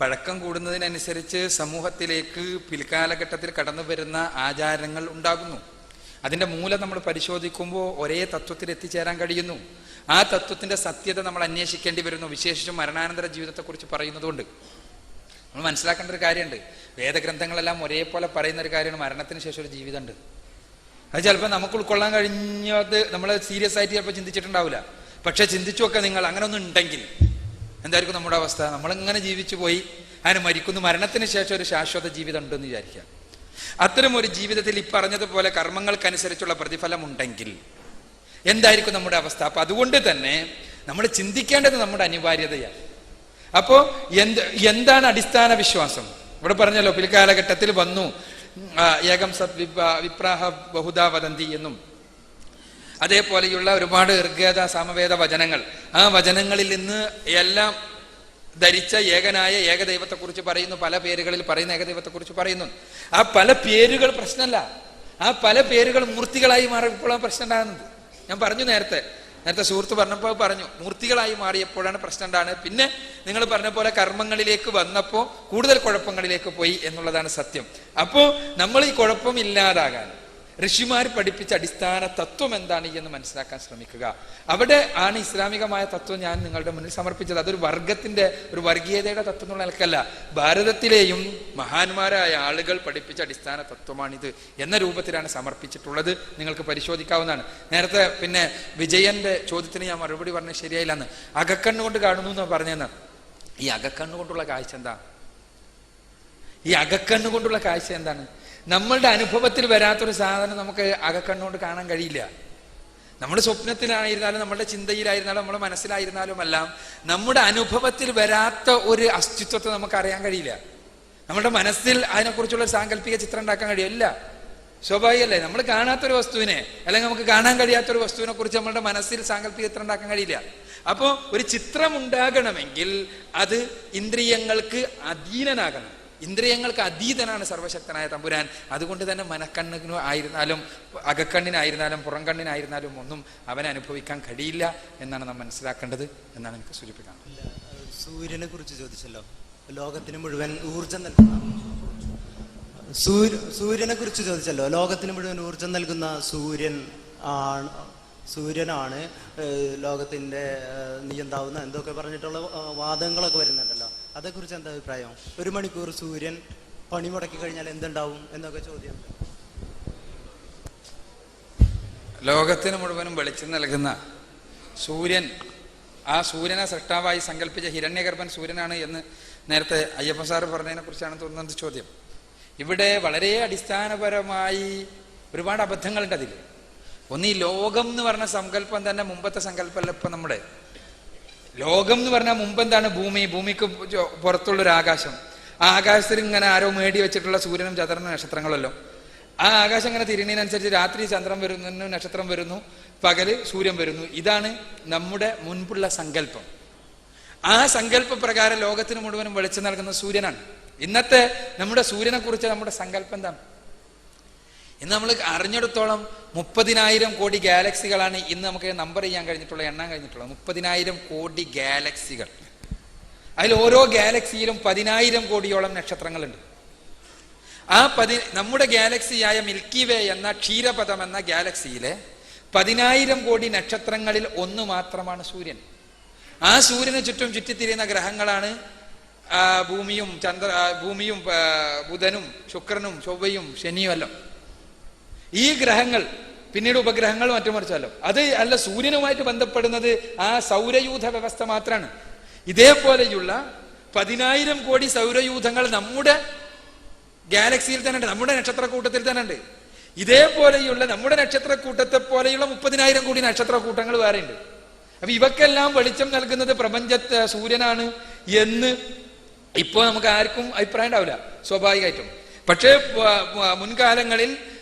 പഴക്കം കൂടുന്നതിനനുസരിച്ച് സമൂഹത്തിലേക്ക് പിൽക്കാലഘട്ടത്തിൽ കടന്നു വരുന്ന ആചാരങ്ങൾ ഉണ്ടാകുന്നു. അതിൻ്റെ മൂലം നമ്മൾ പരിശോധിക്കുമ്പോൾ ഒരേ തത്വത്തിൽ എത്തിച്ചേരാൻ കഴിയുന്നു. ആ തത്വത്തിൻ്റെ സത്യത നമ്മൾ അന്വേഷിക്കേണ്ടി വരുന്നു. വിശേഷിച്ചും മരണാനന്തര ജീവിതത്തെക്കുറിച്ച് പറയുന്നതുകൊണ്ട് നമ്മൾ മനസ്സിലാക്കേണ്ട ഒരു കാര്യമുണ്ട്. വേദഗ്രന്ഥങ്ങളെല്ലാം ഒരേപോലെ പറയുന്ന ഒരു കാര്യമാണ് മരണത്തിന് ശേഷം ഒരു ജീവിതമുണ്ട്. അത് ചിലപ്പോൾ നമുക്ക് ഉൾക്കൊള്ളാൻ കഴിഞ്ഞത് നമ്മൾ സീരിയസ് ആയിട്ട് ചിലപ്പോൾ ചിന്തിച്ചിട്ടുണ്ടാവില്ല. പക്ഷെ ചിന്തിച്ചു നോക്കുക നിങ്ങൾ, അങ്ങനെ ഒന്നും ഉണ്ടെങ്കിൽ എന്തായിരിക്കും നമ്മുടെ അവസ്ഥ? നമ്മളിങ്ങനെ ജീവിച്ചു പോയി, അതിന് മരിക്കുന്നു, മരണത്തിന് ശേഷം ഒരു ശാശ്വത ജീവിതം ഉണ്ടെന്ന് വിചാരിക്കുക. അത്തരം ഒരു ജീവിതത്തിൽ ഈ പറഞ്ഞതുപോലെ കർമ്മങ്ങൾക്കനുസരിച്ചുള്ള പ്രതിഫലം ഉണ്ടെങ്കിൽ എന്തായിരിക്കും നമ്മുടെ അവസ്ഥ? അപ്പൊ അതുകൊണ്ട് തന്നെ നമ്മൾ ചിന്തിക്കേണ്ടത് നമ്മുടെ അനിവാര്യതയാണ്. അപ്പോ എന്താണ് അടിസ്ഥാന വിശ്വാസം? ഇവിടെ പറഞ്ഞല്ലോ, പിൽക്കാലഘട്ടത്തിൽ വന്നു ഏകം സത് വിപ്രാഹ ബഹുദാ വദന്തി എന്നും അതേപോലെയുള്ള ഒരുപാട് ഋഗ്വേദ സാമവേദ വചനങ്ങൾ, ആ വചനങ്ങളിൽ നിന്ന് എല്ലാം ധരിച്ച ഏകനായ ഏകദൈവത്തെക്കുറിച്ച് പറയുന്നു, പല പേരുകളിൽ പറയുന്ന ഏകദൈവത്തെക്കുറിച്ച് പറയുന്നു. ആ പല പേരുകൾ പ്രശ്നമല്ല, ആ പല പേരുകൾ മൂർത്തികളായി മാറിയപ്പോഴാണ് പ്രശ്നം ഉണ്ടാകുന്നത്. ഞാൻ പറഞ്ഞു നേരത്തെ സുഹൃത്ത് പറഞ്ഞപ്പോൾ പറഞ്ഞു, മൂർത്തികളായി മാറിയപ്പോഴാണ് പ്രശ്നം ഉണ്ടാകുന്നത്. പിന്നെ നിങ്ങൾ പറഞ്ഞ പോലെ കർമ്മങ്ങളിലേക്ക് വന്നപ്പോൾ കൂടുതൽ കുഴപ്പങ്ങളിലേക്ക് പോയി എന്നുള്ളതാണ് സത്യം. അപ്പോൾ നമ്മൾ ഈ കുഴപ്പം ഇല്ലാതാകാൻ ഋഷിമാർ പഠിപ്പിച്ച അടിസ്ഥാന തത്വം എന്താണ് എന്ന് മനസ്സിലാക്കാൻ ശ്രമിക്കുക. അവിടെ ആണ് ഇസ്ലാമികമായ തത്വം ഞാൻ നിങ്ങളുടെ മുന്നിൽ സമർപ്പിച്ചത്. അതൊരു വർഗത്തിന്റെ, ഒരു വർഗീയതയുടെ തത്വം എന്നുള്ള നിലക്കല്ല, ഭാരതത്തിലെയും മഹാന്മാരായ ആളുകൾ പഠിപ്പിച്ച അടിസ്ഥാന തത്വമാണിത് എന്ന രൂപത്തിലാണ് സമർപ്പിച്ചിട്ടുള്ളത്. നിങ്ങൾക്ക് പരിശോധിക്കാവുന്നതാണ്. നേരത്തെ പിന്നെ വിജയന്റെ ചോദ്യത്തിന് ഞാൻ മറുപടി പറഞ്ഞത് ശരിയായില്ലെന്ന്. അകക്കണ്ണുകൊണ്ട് കാണുന്നു എന്ന് പറഞ്ഞെന്ന്. ഈ അകക്കണ്ണുകൊണ്ടുള്ള കാഴ്ച എന്താ? ഈ അകക്കണ്ണുകൊണ്ടുള്ള കാഴ്ച എന്താണ്? നമ്മളുടെ അനുഭവത്തിൽ വരാത്തൊരു സാധനം നമുക്ക് അകക്കണ്ണുകൊണ്ട് കാണാൻ കഴിയില്ല. നമ്മുടെ സ്വപ്നത്തിലായിരുന്നാലും നമ്മുടെ ചിന്തയിലായിരുന്നാലും നമ്മുടെ മനസ്സിലായിരുന്നാലും എല്ലാം നമ്മുടെ അനുഭവത്തിൽ വരാത്ത ഒരു അസ്തിത്വത്തെ നമുക്ക് അറിയാൻ കഴിയില്ല. നമ്മുടെ മനസ്സിൽ അതിനെക്കുറിച്ചുള്ള സാങ്കല്പിക ചിത്രം ഉണ്ടാക്കാൻ കഴിയില്ല. സ്വാഭാവികമല്ലേ? നമ്മൾ കാണാത്തൊരു വസ്തുവിനെ അല്ലെങ്കിൽ നമുക്ക് കാണാൻ കഴിയാത്തൊരു വസ്തുവിനെ കുറിച്ച് നമ്മളുടെ മനസ്സിൽ സാങ്കല്പിക ചിത്രം ഉണ്ടാക്കാൻ കഴിയില്ല. അപ്പോൾ ഒരു ചിത്രം ഉണ്ടാകണമെങ്കിൽ അത് ഇന്ദ്രിയങ്ങൾക്ക് അധീനനാകണം. ഇന്ദ്രിയങ്ങൾക്ക് അതീതനാണ് സർവശക്തനായ തമ്പുരാൻ. അതുകൊണ്ട് തന്നെ മനക്കണ്ണിന് ആയിരുന്നാലും അകക്കണ്ണിനായിരുന്നാലും പുറം കണ്ണിനായിരുന്നാലും ഒന്നും അവനെ അനുഭവിക്കാൻ കഴിയില്ല എന്നാണ് നാം മനസ്സിലാക്കേണ്ടത് എന്നാണ് എനിക്ക് സൂചിപ്പിക്കാൻ. സൂര്യനെ കുറിച്ച് ചോദിച്ചല്ലോ, ലോകത്തിന് മുഴുവൻ ഊർജം നൽകുന്ന സൂര്യനെ കുറിച്ച് ചോദിച്ചല്ലോ, ലോകത്തിന് മുഴുവൻ ഊർജം നൽകുന്ന സൂര്യനാണ് ലോകത്തിന്റെ നിയന്താവുന്ന എന്തൊക്കെ പറഞ്ഞിട്ടുള്ള വാദങ്ങളൊക്കെ വരുന്നുണ്ടല്ലോ, അതേക്കുറിച്ച് എന്താ അഭിപ്രായം? 1 മണിക്കൂർ സൂര്യൻ പണിമുടക്കി കഴിഞ്ഞാൽ എന്തുണ്ടാവും എന്നൊക്കെ ചോദ്യം. ലോകത്തിന് മുഴുവനും വെളിച്ചം നൽകുന്ന സൂര്യൻ, ആ സൂര്യനെ സൃഷ്ടാവായി സങ്കല്പിച്ച ഹിരണ്യഗർഭൻ സൂര്യനാണ് എന്ന് നേരത്തെ അയ്യപ്പൻ സാറ് പറഞ്ഞതിനെ കുറിച്ചാണ് തോന്നുന്നത് ചോദ്യം. ഇവിടെ വളരെ അടിസ്ഥാനപരമായി ഒരുപാട് അബദ്ധങ്ങളുണ്ട് അതിൽ. ഒന്ന്, ഈ ലോകം എന്ന് പറഞ്ഞ സങ്കല്പം തന്നെ മുമ്പത്തെ സങ്കല്പമല്ല. ഇപ്പൊ നമ്മുടെ ലോകം എന്ന് പറഞ്ഞാൽ മുമ്പ് എന്താണ്? ഭൂമിക്ക് പുറത്തുള്ളൊരു ആകാശം. ആ ആകാശത്തിൽ ഇങ്ങനെ ആരോ മേടി വെച്ചിട്ടുള്ള സൂര്യനും ചന്ദ്രനും നക്ഷത്രങ്ങളല്ലോ. ആ ആകാശം ഇങ്ങനെ തിരിയുന്നതിനനുസരിച്ച് രാത്രി ചന്ദ്രൻ വരുന്നു, നക്ഷത്രം വരുന്നു, പകല് സൂര്യൻ വരുന്നു. ഇതാണ് നമ്മുടെ മുൻപുള്ള സങ്കല്പം. ആ സങ്കല്പ പ്രകാരം ലോകത്തിന് മുഴുവനും വെളിച്ചം നൽകുന്ന സൂര്യനാണ്. ഇന്നത്തെ നമ്മുടെ സൂര്യനെ കുറിച്ച് നമ്മുടെ സങ്കല്പം എന്താണ്? ഇന്ന് നമ്മൾ അറിഞ്ഞെടുത്തോളം 30,000 കോടി ഗാലക്സികളാണ് ഇന്ന് നമുക്ക് നമ്പർ ചെയ്യാൻ കഴിഞ്ഞിട്ടുള്ള, എണ്ണാൻ കഴിഞ്ഞിട്ടുള്ള 30,000 കോടി ഗാലക്സികൾ. അതിൽ ഓരോ ഗാലക്സിയിലും 10,000 കോടിയോളം നക്ഷത്രങ്ങളുണ്ട്. ആ നമ്മുടെ ഗാലക്സിയായ മിൽക്കി വേ എന്ന ക്ഷീരപഥം എന്ന ഗാലക്സിയിലെ 10,000 കോടി നക്ഷത്രങ്ങളിൽ ഒന്ന് മാത്രമാണ് സൂര്യൻ. ആ സൂര്യന് ചുറ്റും ചുറ്റിത്തിരിയുന്ന ഗ്രഹങ്ങളാണ് ഭൂമിയും ബുധനും ശുക്രനും ചൊവ്വയും ശനിയും എല്ലാം. ഈ ഗ്രഹങ്ങൾ പിന്നീട് ഉപഗ്രഹങ്ങൾ മറ്റും മറിച്ചല്ലോ. അത് അല്ല, സൂര്യനുമായിട്ട് ബന്ധപ്പെടുന്നത് ആ സൗരയൂഥ വ്യവസ്ഥ മാത്രമാണ്. ഇതേപോലെയുള്ള 10,000 കോടി സൗരയൂഥങ്ങൾ നമ്മുടെ ഗാലക്സിയിൽ തന്നെ ഉണ്ട്, നമ്മുടെ നക്ഷത്രക്കൂട്ടത്തിൽ തന്നെ ഉണ്ട്. ഇതേപോലെയുള്ള നമ്മുടെ നക്ഷത്രക്കൂട്ടത്തെ പോലെയുള്ള 30,000 കോടി നക്ഷത്രക്കൂട്ടങ്ങൾ വേറെ ഉണ്ട്. അപ്പൊ ഇവക്കെല്ലാം വെളിച്ചം നൽകുന്നത് പ്രപഞ്ചത്തെ സൂര്യനാണ് എന്ന് ഇപ്പോ നമുക്ക് ആർക്കും അഭിപ്രായം ഉണ്ടാവില്ല സ്വാഭാവികമായിട്ടും. പക്ഷേ മുൻകാലങ്ങളിൽ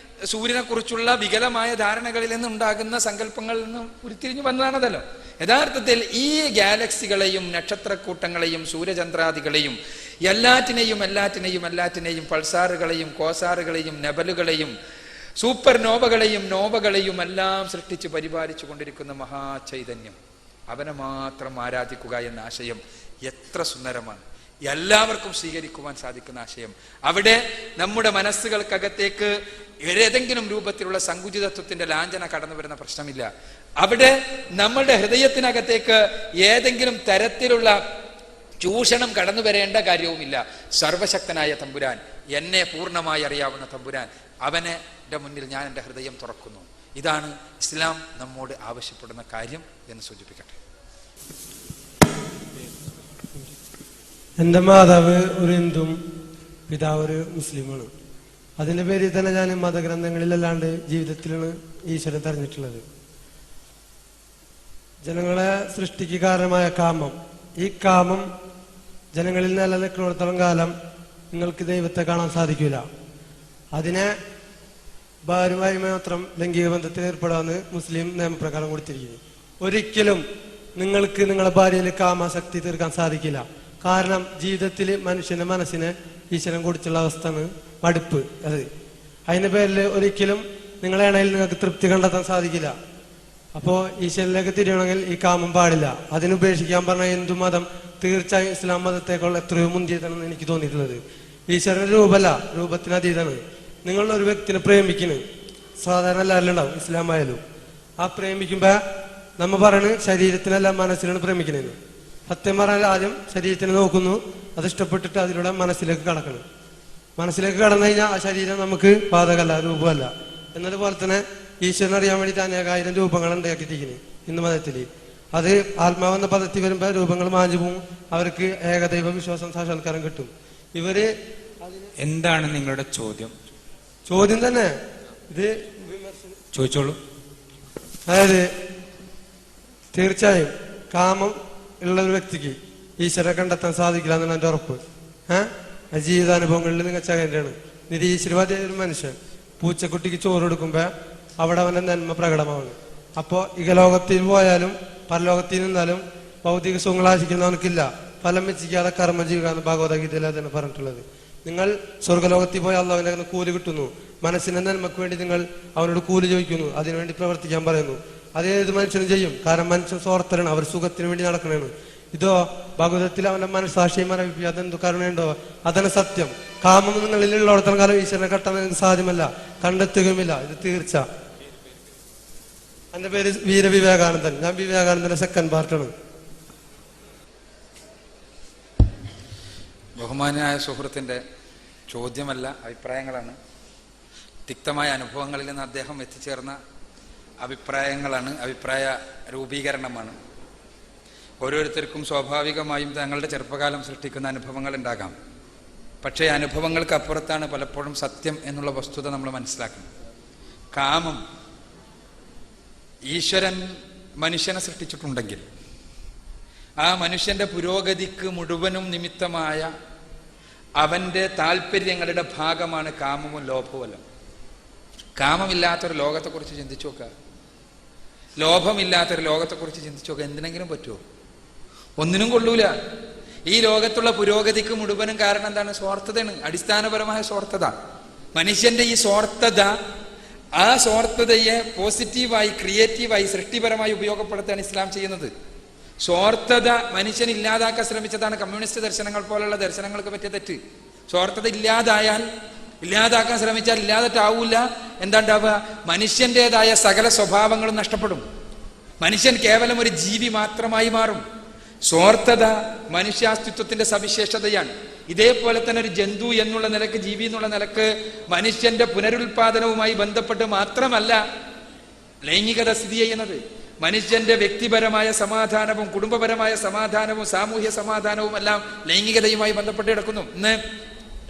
സൂര്യനെ കുറിച്ചുള്ള വികലമായ ധാരണകളിൽ നിന്നുണ്ടാകുന്ന സങ്കല്പങ്ങളിൽ നിന്ന് ഉരുത്തിരിഞ്ഞു വന്നതാണതല്ലോ. യഥാർത്ഥത്തിൽ ഈ ഗാലക്സികളെയും നക്ഷത്രക്കൂട്ടങ്ങളെയും സൂര്യചന്ദ്രാദികളെയും എല്ലാറ്റിനെയും പൾസാറുകളെയും കോസാറുകളെയും നെബലുകളെയും സൂപ്പർ നോവകളെയും എല്ലാം സൃഷ്ടിച്ച് പരിപാലിച്ചു കൊണ്ടിരിക്കുന്ന മഹാചൈതന്യം, അവനെ മാത്രം ആരാധിക്കുക എന്ന ആശയം എത്ര സുന്ദരമാണ്, എല്ലാവർക്കും സ്വീകരിക്കുവാൻ സാധിക്കുന്ന ആശയം. അവിടെ നമ്മുടെ മനസ്സുകൾക്കകത്തേക്ക് ഏതെങ്കിലും രൂപത്തിലുള്ള സങ്കുചിതത്വത്തിന്റെ ലാഞ്ചന കടന്നു വരുന്ന പ്രശ്നമില്ല. അവിടെ നമ്മളുടെ ഹൃദയത്തിനകത്തേക്ക് ഏതെങ്കിലും തരത്തിലുള്ള ചൂഷണം കടന്നു വരേണ്ട കാര്യവുമില്ല. സർവശക്തനായ തമ്പുരാൻ, എന്നെ പൂർണ്ണമായി അറിയാവുന്ന തമ്പുരാൻ, അവന്റെ മുന്നിൽ ഞാൻ എൻ്റെ ഹൃദയം തുറക്കുന്നു. ഇതാണ് ഇസ്ലാം നമ്മോട് ആവശ്യപ്പെടുന്ന കാര്യം എന്ന് സൂചിപ്പിക്കട്ടെ. എൻ്റെ മാതാവ് ഒരു ഹിന്ദുവും പിതാവ് ഒരു മുസ്ലിമാണ്. അതിൻ്റെ പേരിൽ തന്നെ ഞാൻ മതഗ്രന്ഥങ്ങളിലല്ലാണ്ട് ജീവിതത്തിലാണ് ഈശ്വരൻ തെരഞ്ഞിട്ടുള്ളത്. ജനങ്ങളെ സൃഷ്ടിക്ക് കാരണമായ കാമം, ഈ കാമം ജനങ്ങളിൽ നിലനിൽക്കുന്നിടത്തോളം കാലം നിങ്ങൾക്ക് ദൈവത്തെ കാണാൻ സാധിക്കില്ല. അതിനെ ഭാര്യയുമായി മാത്രം ലൈംഗിക ബന്ധത്തിൽ ഏർപ്പെടാമെന്ന് മുസ്ലിം നിയമപ്രകാരം കൊടുത്തിരിക്കുന്നു. ഒരിക്കലും നിങ്ങൾക്ക് നിങ്ങളുടെ ഭാര്യയിൽ കാമാസക്തി തീർക്കാൻ സാധിക്കില്ല. കാരണം ജീവിതത്തിൽ മനുഷ്യന്റെ മനസ്സിനെ ഈശ്വരൻ കൊടുത്തുള്ള അവസ്ഥയാണ് മടുപ്പ്. അതിന്റെ പേരിൽ ഒരിക്കലും നിങ്ങളെ ഇണയിൽ നിങ്ങൾക്ക് തൃപ്തി കണ്ടെത്താൻ സാധിക്കില്ല. അപ്പോൾ ഈശ്വരനിലേക്ക് തിരിയണമെങ്കിൽ ഈ കാമം പാടില്ല. അതിനുപേക്ഷിക്കാൻ പറഞ്ഞ ഹിന്ദു മതം തീർച്ചയായും ഇസ്ലാം മതത്തെക്കാൾ എത്രയോ മുന്തിയതാണെന്ന് എനിക്ക് തോന്നിയിട്ടുള്ളത്. ഈശ്വരന്റെ രൂപമല്ല, രൂപത്തിനതീതാണ്. നിങ്ങൾ ഒരു വ്യക്തിനെ പ്രേമിക്കുന്നു, സാധാരണ എല്ലാവരും ഉണ്ടാവും, ഇസ്ലാം ആയാലും. ആ പ്രേമിക്കുമ്പോ നമ്മ പറയുന്നത് ശരീരത്തിനല്ല മനസ്സിലാണ് പ്രേമിക്കുന്നത്. സത്യം പറഞ്ഞാൽ ആദ്യം ശരീരത്തിനെ നോക്കുന്നു, അത് ഇഷ്ടപ്പെട്ടിട്ട് അതിലൂടെ മനസ്സിലേക്ക് കടക്കണം. മനസ്സിലേക്ക് കടന്നു കഴിഞ്ഞാൽ ആ ശരീരം നമുക്ക് ബാധകമല്ല, രൂപമല്ല. എന്നതുപോലെ തന്നെ ഈശ്വരൻ അറിയാൻ വേണ്ടിയിട്ട് അനേകായിരം രൂപങ്ങൾ ഉണ്ടാക്കിയിട്ടിരിക്കുന്നത് ഹിന്ദു മതത്തിൽ. അത് ആത്മാവെന്ന പദത്തിൽ വരുമ്പോൾ രൂപങ്ങൾ മാഞ്ഞു പോകും. അവർക്ക് ഏകദൈവ വിശ്വാസം സാക്ഷാത്കാരം കിട്ടും. ഇവര് എന്താണ് നിങ്ങളുടെ ചോദ്യം? ചോദ്യം തന്നെ ഇത് ചോദിച്ചോളൂ. അതായത് തീർച്ചയായും കാമം ഉള്ള ഒരു വ്യക്തിക്ക് ഈശ്വരനെ കണ്ടെത്താൻ സാധിക്കില്ല എന്നാണ് എൻ്റെ ഉറപ്പ്. ജീവിതാനുഭവങ്ങളിൽ നിങ്ങൾ ചകൻ്റെയാണ്. നിരീശ്വരവാദിയായ ഒരു മനുഷ്യൻ പൂച്ചക്കുട്ടിക്ക് ചോറ് കൊടുക്കുമ്പോ അവിടെ അവന്റെ നന്മ പ്രകടമാണ്. അപ്പോ ഇഹലോകത്തിൽ പോയാലും പരലോകത്തിൽ നിന്നാലും ഭൗതിക സുഖങ്ങൾ ആശിക്കുന്നവനക്കില്ല. ഫലം വെച്ചിക്കാതെ കർമ്മ ജീവിക്കാന്ന് ഭഗവത്ഗീതയിൽ അതാണ് പറഞ്ഞിട്ടുള്ളത്. നിങ്ങൾ സ്വർഗ്ഗലോകത്തിൽ പോയ അള്ളാഹുവിന്റെ കൂലി കിട്ടുന്നു. മനസ്സിന്റെ നന്മക്ക് വേണ്ടി നിങ്ങൾ അവനോട് കൂലി ചോദിക്കുന്നു, അതിനുവേണ്ടി പ്രവർത്തിക്കാൻ പറയുന്നു. അത് ഏത് മനുഷ്യനും ചെയ്യും. കാരണം മനുഷ്യൻ സ്വാർത്ഥനാണ്, അവർ സുഖത്തിന് വേണ്ടി നടക്കണേണ്. ഇതോ ഭഗവതത്തിൽ അവന്റെ മനസ്സാക്ഷിയെ മരവിപ്പിക്കുക, അതെന്തു കരുണയുണ്ടോ? അതാണ് സത്യം. കാമം നിങ്ങളിൽ ഉള്ളിടത്തോളം കാലം ഈശ്വരനെ കെട്ടാൻ നിങ്ങൾക്ക് സാധ്യമല്ല, കണ്ടെത്തുകയുമില്ല. ഇത് തീർച്ച. എന്റെ പേര് വീരവിവേകാനന്ദൻ. ഞാൻ വിവേകാനന്ദന്റെ സെക്കൻഡ് പാർട്ടാണ്. ബഹുമാനായ സുഹൃത്തിന്റെ ചോദ്യമല്ല, അഭിപ്രായങ്ങളാണ്. തിക്തമായ അനുഭവങ്ങളിൽ നിന്ന് അദ്ദേഹം എത്തിച്ചേർന്ന അഭിപ്രായങ്ങളാണ്, അഭിപ്രായ രൂപീകരണമാണ്. ഓരോരുത്തർക്കും സ്വാഭാവികമായും തങ്ങളുടെ ചെറുപ്പകാലം സൃഷ്ടിക്കുന്ന അനുഭവങ്ങൾ ഉണ്ടാകാം. പക്ഷേ അനുഭവങ്ങൾക്ക് അപ്പുറത്താണ് പലപ്പോഴും സത്യം എന്നുള്ള വസ്തുത നമ്മൾ മനസ്സിലാക്കണം. കാമം ഈശ്വരൻ മനുഷ്യനെ സൃഷ്ടിച്ചിട്ടുണ്ടെങ്കിൽ ആ മനുഷ്യന്റെ പുരോഗതിക്ക് മുഴുവനും നിമിത്തമായ അവന്റെ താല്പര്യങ്ങളുടെ ഭാഗമാണ് കാമവും ലോഭവുമെല്ലാം. കാമമില്ലാത്തൊരു ലോകത്തെക്കുറിച്ച് ചിന്തിച്ചു നോക്കുക, ലോഭമില്ലാത്തൊരു ലോകത്തെക്കുറിച്ച് ചിന്തിച്ചു നോക്കുക. എന്തിനെങ്കിലും പറ്റുമോ? ഒന്നിനും കൊള്ളൂല. ഈ ലോകത്തുള്ള പുരോഗതിക്ക് മുഴുവനും കാരണം എന്താണ്? സ്വാർത്ഥതയാണ്, അടിസ്ഥാനപരമായ സ്വാർത്ഥത. മനുഷ്യന്റെ ഈ സ്വാർത്ഥത, ആ സ്വാർത്ഥതയെ പോസിറ്റീവായി ക്രിയേറ്റീവായി സൃഷ്ടിപരമായി ഉപയോഗപ്പെടുത്താൻ ഇസ്ലാം ചെയ്യുന്നത്. സ്വാർത്ഥത മനുഷ്യൻ ഇല്ലാതാക്കാൻ ശ്രമിച്ചതാണ് കമ്മ്യൂണിസ്റ്റ് ദർശനങ്ങൾ പോലുള്ള ദർശനങ്ങൾക്ക് പറ്റിയ തെറ്റ്. സ്വാർത്ഥത ഇല്ലാതാക്കാൻ ശ്രമിച്ചാൽ ഇല്ലാതാവൂല. എന്താണ്ടാവുക? മനുഷ്യൻ്റെതായ സകല സ്വഭാവങ്ങളും നഷ്ടപ്പെടും. മനുഷ്യൻ കേവലം ഒരു ജീവി മാത്രമായി മാറും. സ്വാർത്ഥത മനുഷ്യാസ്തിത്വത്തിന്റെ സവിശേഷതയാണ്. ഇതേപോലെ തന്നെ ഒരു ജന്തു എന്നുള്ള നിലക്ക്, ജീവി എന്നുള്ള നിലക്ക് മനുഷ്യന്റെ പുനരുൽപാദനവുമായി ബന്ധപ്പെട്ട് മാത്രമല്ല ലൈംഗികത സ്ഥിതി ചെയ്യുന്നത്. മനുഷ്യന്റെ വ്യക്തിപരമായ സമാധാനവും കുടുംബപരമായ സമാധാനവും സാമൂഹ്യ സമാധാനവും എല്ലാം ലൈംഗികതയുമായി ബന്ധപ്പെട്ട് കിടക്കുന്നു. ഇന്ന്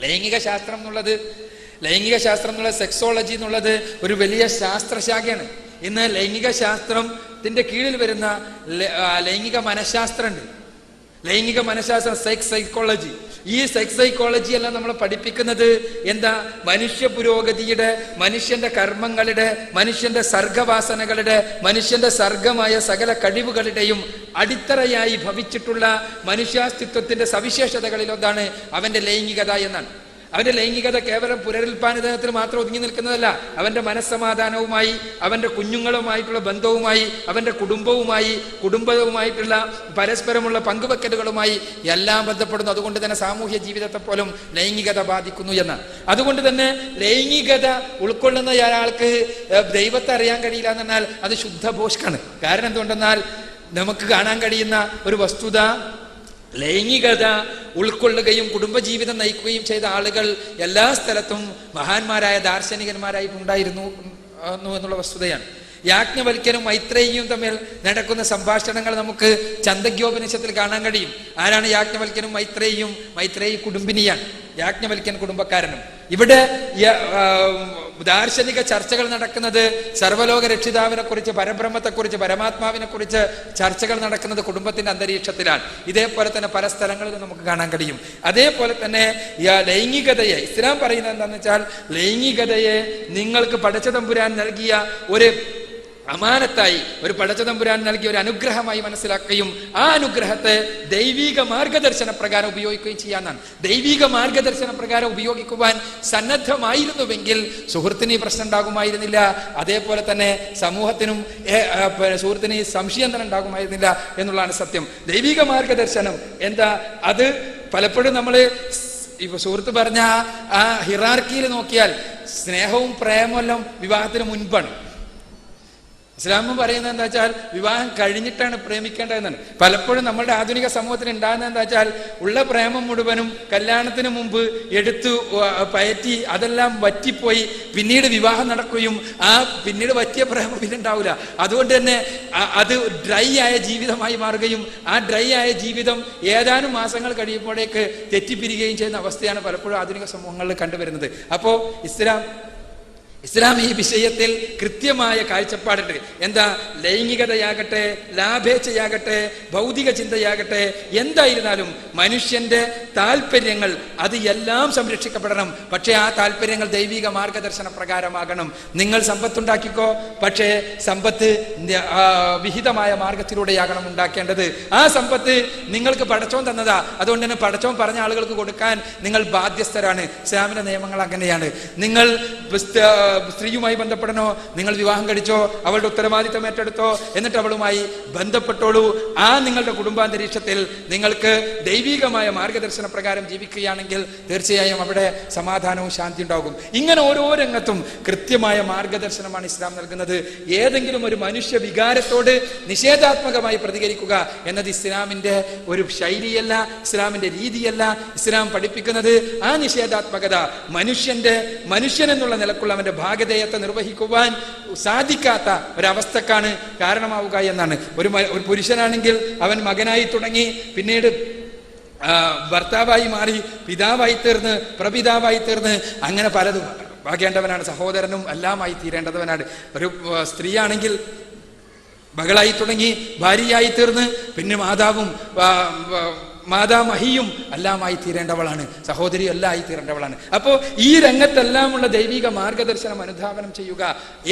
ലൈംഗിക ശാസ്ത്രം എന്നുള്ളത് സെക്സോളജി എന്നുള്ളത് ഒരു വലിയ ശാസ്ത്രശാഖയാണ്. ഇന്ന് ലൈംഗിക ശാസ്ത്രത്തിന്റെ കീഴിൽ വരുന്ന ലൈംഗിക മനഃശാസ്ത്രമുണ്ട്. ലൈംഗിക മനഃശാസ്ത്രം, സെക്സ് സൈക്കോളജി. ഈ സെക്സ് സൈക്കോളജി എല്ലാം നമ്മൾ പഠിപ്പിക്കുന്നത് എന്താ? മനുഷ്യ പുരോഗതിയുടെ, മനുഷ്യന്റെ കർമ്മങ്ങളുടെ, മനുഷ്യന്റെ സർഗവാസനകളുടെ, മനുഷ്യന്റെ സർഗമായ സകല കഴിവുകളുടെയും അടിത്തറയായി ഭവിച്ചിട്ടുള്ള മനുഷ്യാസ്തിത്വത്തിന്റെ സവിശേഷതകളിൽ ഒന്നാണ് അവന്റെ ലൈംഗികത എന്നാണ്. അവന്റെ ലൈംഗികത കേവലം പുനരുൽപാദനത്തിൽ മാത്രം ഒതുങ്ങി നിൽക്കുന്നതല്ല. അവന്റെ മനസ്സമാധാനവുമായി, അവന്റെ കുഞ്ഞുങ്ങളുമായിട്ടുള്ള ബന്ധവുമായി, അവന്റെ കുടുംബവുമായിട്ടുള്ള പരസ്പരമുള്ള പങ്കുവെക്കലുകളുമായി എല്ലാം ബന്ധപ്പെടുന്നു. അതുകൊണ്ട് തന്നെ സാമൂഹ്യ ജീവിതത്തെ പോലും ലൈംഗികത ബാധിക്കുന്നു എന്ന്. അതുകൊണ്ട് തന്നെ ലൈംഗികത ഉൾക്കൊള്ളുന്ന ഒരാൾക്ക് ദൈവത്തെ അറിയാൻ കഴിയില്ല എന്നാൽ അത് ശുദ്ധഭോഷ്കാണ്. കാരണം എന്തുകൊണ്ടെന്നാൽ നമുക്ക് കാണാൻ കഴിയുന്ന ഒരു വസ്തുത, ലൈംഗികത ഉൾക്കൊള്ളുകയും കുടുംബജീവിതം നയിക്കുകയും ചെയ്ത ആളുകൾ എല്ലാ സ്ഥലത്തും മഹാന്മാരായ ദാർശനികന്മാരായിട്ടുണ്ടായിരുന്നു എന്നുള്ള വസ്തുതയാണ്. യാജ്ഞവൽക്യനും മൈത്രേയിയും തമ്മിൽ നടക്കുന്ന സംഭാഷണങ്ങൾ നമുക്ക് ഛന്ദഗ്യോപനിഷത്തിൽ കാണാൻ കഴിയും. ആരാണ് യാജ്ഞവൽക്യനും മൈത്രേയിയും? മൈത്രേയി കുടുംബിനിയാണ്, യാജ്ഞവൽക്യൻ കുടുംബക്കാരനും. ഇവിടെ ദാർശനിക ചർച്ചകൾ നടക്കുന്നത് സർവ്വലോക രക്ഷിതാവിനെ കുറിച്ച്, പരബ്രഹ്മത്തെക്കുറിച്ച്, പരമാത്മാവിനെ കുറിച്ച് ചർച്ചകൾ നടക്കുന്നത് കുടുംബത്തിന്റെ അന്തരീക്ഷത്തിലാണ്. ഇതേപോലെ തന്നെ പല സ്ഥലങ്ങളിലും നമുക്ക് കാണാൻ കഴിയും. അതേപോലെ തന്നെ ലൈംഗികതയെ ഇസ്ലാം പറയുന്നത് എന്താണെന്ന് വെച്ചാൽ, ലൈംഗികതയെ നിങ്ങൾക്ക് പടച്ച തമ്പുരാൻ നൽകിയ ഒരു അമാനത്തായി, ഒരു പടച്ച തമ്പുരാൻ നൽകിയ ഒരു അനുഗ്രഹമായി മനസ്സിലാക്കുകയും ആ അനുഗ്രഹത്തെ ദൈവിക മാർഗദർശന പ്രകാരം ഉപയോഗിക്കുകയും ചെയ്യാന്നാണ്. ദൈവിക മാർഗദർശന പ്രകാരം ഉപയോഗിക്കുവാൻ സന്നദ്ധമായിരുന്നുവെങ്കിൽ സുഹൃത്തിന് ഈ പ്രശ്നം ഉണ്ടാകുമായിരുന്നില്ല. അതേപോലെ തന്നെ സമൂഹത്തിനും സുഹൃത്തിന് ഈ സംശയം തന്നെ ഉണ്ടാകുമായിരുന്നില്ല എന്നുള്ളതാണ് സത്യം. ദൈവിക മാർഗദർശനം എന്താ? അത് പലപ്പോഴും നമ്മൾ ഇപ്പൊ സുഹൃത്ത് പറഞ്ഞ ആ ഹിറാർക്കിയിൽ നോക്കിയാൽ സ്നേഹവും പ്രേമമെല്ലാം വിവാഹത്തിന് മുൻപാണ്. ഇസ്ലാം പറയുന്നത് എന്താ വെച്ചാൽ വിവാഹം കഴിഞ്ഞിട്ടാണ് പ്രേമിക്കേണ്ടതെന്നാണ്. പലപ്പോഴും നമ്മുടെ ആധുനിക സമൂഹത്തിന് ഉണ്ടാകുന്നത് എന്താ വെച്ചാൽ, ഉള്ള പ്രേമം മുഴുവനും കല്യാണത്തിന് മുമ്പ് എടുത്തു പയറ്റി അതെല്ലാം വറ്റിപ്പോയി പിന്നീട് വിവാഹം നടക്കുകയും ആ പിന്നീട് വറ്റിയ പ്രേമം പിന്നെ ഉണ്ടാവില്ല. അതുകൊണ്ട് തന്നെ അത് ഡ്രൈ ആയ ജീവിതമായി മാറുകയും ആ ഡ്രൈ ആയ ജീവിതം ഏതാനും മാസങ്ങൾ കഴിയുമ്പോഴേക്ക് തെറ്റിപ്പിരിക്കുകയും ചെയ്യുന്ന അവസ്ഥയാണ് പലപ്പോഴും ആധുനിക സമൂഹങ്ങളിൽ കണ്ടുവരുന്നത്. അപ്പോൾ ഇസ്ലാം ഈ വിഷയത്തിൽ കൃത്യമായ കാഴ്ചപ്പാടുണ്ട്. എന്താ? ലൈംഗികതയാകട്ടെ, ലാഭേച്ഛയാകട്ടെ, ഭൗതിക ചിന്തയാകട്ടെ, എന്തായിരുന്നാലും മനുഷ്യന്റെ താല്പര്യങ്ങൾ അത് എല്ലാം സംരക്ഷിക്കപ്പെടണം. പക്ഷേ ആ താല്പര്യങ്ങൾ ദൈവിക മാർഗദർശന പ്രകാരമാകണം. നിങ്ങൾ സമ്പത്തുണ്ടാക്കിക്കോ, പക്ഷേ സമ്പത്ത് വിഹിതമായ മാർഗത്തിലൂടെയാകണം ഉണ്ടാക്കേണ്ടത്. ആ സമ്പത്ത് നിങ്ങൾക്ക് പടച്ചോൻ തന്നതാ, അതുകൊണ്ട് തന്നെ പടച്ചോൻ പറഞ്ഞ ആളുകൾക്ക് കൊടുക്കാൻ നിങ്ങൾ ബാധ്യസ്ഥരാണ്. ഇസ്ലാമിന്റെ നിയമങ്ങൾ അങ്ങനെയാണ്. നിങ്ങൾ സ്ത്രീയുമായി ബന്ധപ്പെടണോ, നിങ്ങൾ വിവാഹം കഴിച്ചോ, അവളുടെ ഉത്തരവാദിത്തം ഏറ്റെടുത്തോ, എന്നിട്ട് അവളുമായി ബന്ധപ്പെട്ടോളൂ. ആ നിങ്ങളുടെ കുടുംബാന്തരീക്ഷത്തിൽ നിങ്ങൾക്ക് ദൈവികമായ മാർഗദർശന പ്രകാരം ജീവിക്കുകയാണെങ്കിൽ തീർച്ചയായും അവിടെ സമാധാനവും ശാന്തി ഉണ്ടാകും. ഇങ്ങനെ ഓരോ രംഗത്തും കൃത്യമായ മാർഗദർശനമാണ് ഇസ്ലാം നൽകുന്നത്. ഏതെങ്കിലും ഒരു മനുഷ്യ വികാരത്തോട് നിഷേധാത്മകമായി പ്രതികരിക്കുക എന്നത് ഇസ്ലാമിന്റെ ഒരു ശൈലിയല്ല, ഇസ്ലാമിന്റെ രീതിയല്ല. ഇസ്ലാം പഠിപ്പിക്കുന്നത് ആ നിഷേധാത്മകത മനുഷ്യൻ എന്നുള്ള നിലക്കുള്ള അവന്റെ ഭാഗധേയത്തെ നിർവഹിക്കുവാൻ സാധിക്കാത്ത ഒരവസ്ഥക്കാണ് കാരണമാവുക എന്നാണ്. ഒരു പുരുഷനാണെങ്കിൽ അവൻ മകനായി തുടങ്ങി, പിന്നീട് ഭർത്താവായി മാറി, പിതാവായി തീർന്ന്, പ്രപിതാവായി തീർന്ന്, അങ്ങനെ പലതും ആകേണ്ടവനാണ്. സഹോദരനും എല്ലാമായി തീരേണ്ടവനാണ്. ഒരു സ്ത്രീയാണെങ്കിൽ മകളായി തുടങ്ങി, ഭാര്യയായി തീർന്ന്, പിന്നെ മാതാമഹിയും എല്ലാമായി തീരേണ്ടവളാണ്, സഹോദരി എല്ലാമായി തീരേണ്ടവളാണ്. അപ്പോൾ ഈ രംഗത്തെല്ലാമുള്ള ദൈവിക മാർഗദർശനം അനുധാവനം ചെയ്യുക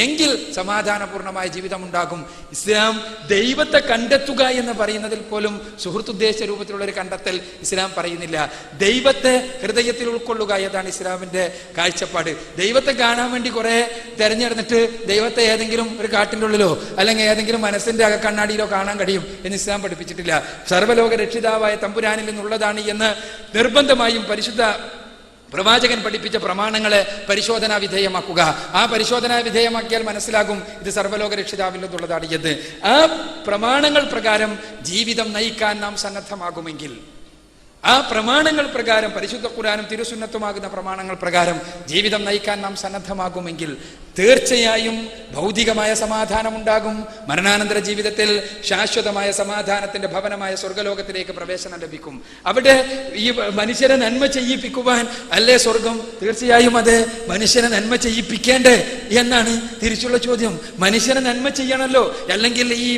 എങ്കിൽ സമാധാനപൂർണമായ ജീവിതം ഉണ്ടാകും. ഇസ്ലാം ദൈവത്തെ കണ്ടെത്തുക എന്ന് പറയുന്നതിൽ പോലും സുഹൃത്തുദ്ദേശ രൂപത്തിലുള്ള ഒരു കണ്ടെത്തൽ ഇസ്ലാം പറയുന്നില്ല. ദൈവത്തെ ഹൃദയത്തിൽ ഉൾക്കൊള്ളുക എന്നതാണ് ഇസ്ലാമിന്റെ കാഴ്ചപ്പാട്. ദൈവത്തെ കാണാൻ വേണ്ടി കുറെ തെരഞ്ഞെടുത്തിട്ട് ദൈവത്തെ ഏതെങ്കിലും ഒരു കാട്ടിൻ്റെ ഉള്ളിലോ അല്ലെങ്കിൽ ഏതെങ്കിലും മനസ്സിന്റെ അകക്കണ്ണാടിയിലോ കാണാൻ കഴിയും എന്ന് ഇസ്ലാം പഠിപ്പിച്ചിട്ടില്ല. സർവ്വലോക രക്ഷിതാവായ തമ്പുരാനിൽ നിന്നുള്ളതാണ് എന്ന് നിർബന്ധമായും പരിശുദ്ധ പ്രവാചകൻ പഠിപ്പിച്ച പ്രമാണങ്ങളെ പരിശോധനാ വിധേയമാക്കുക. ആ പരിശോധനാ വിധേയമാക്കിയാൽ മനസ്സിലാകും ഇത് സർവ്വലോക രക്ഷിതാവിൽ നിന്നുള്ളതാണ് എന്ന്. ആ പ്രമാണങ്ങൾ പ്രകാരം ജീവിതം നയിക്കാൻ നാം സന്നദ്ധമാകുമെങ്കിൽ, ആ പ്രമാണങ്ങൾ പ്രകാരം, പരിശുദ്ധ ഖുർആനും തിരുസുന്നത്തുമാകുന്ന പ്രമാണങ്ങൾ പ്രകാരം ജീവിതം നയിക്കാൻ നാം സന്നദ്ധമാകുമെങ്കിൽ തീർച്ചയായും ഭൗതികമായ സമാധാനം ഉണ്ടാകും. മരണാനന്തര ജീവിതത്തിൽ ശാശ്വതമായ സമാധാനത്തിന്റെ ഭവനമായ സ്വർഗലോകത്തിലേക്ക് പ്രവേശനം ലഭിക്കും. അവിടെ ഈ മനുഷ്യരെ നന്മ ചെയ്യിപ്പിക്കുവാൻ അല്ലേ സ്വർഗം? തീർച്ചയായും അത് മനുഷ്യനെ നന്മ ചെയ്യിപ്പിക്കേണ്ടേ എന്നാണ് തിരിച്ചുള്ള ചോദ്യം. മനുഷ്യനെ നന്മ ചെയ്യണമല്ലോ, അല്ലെങ്കിൽ ഈ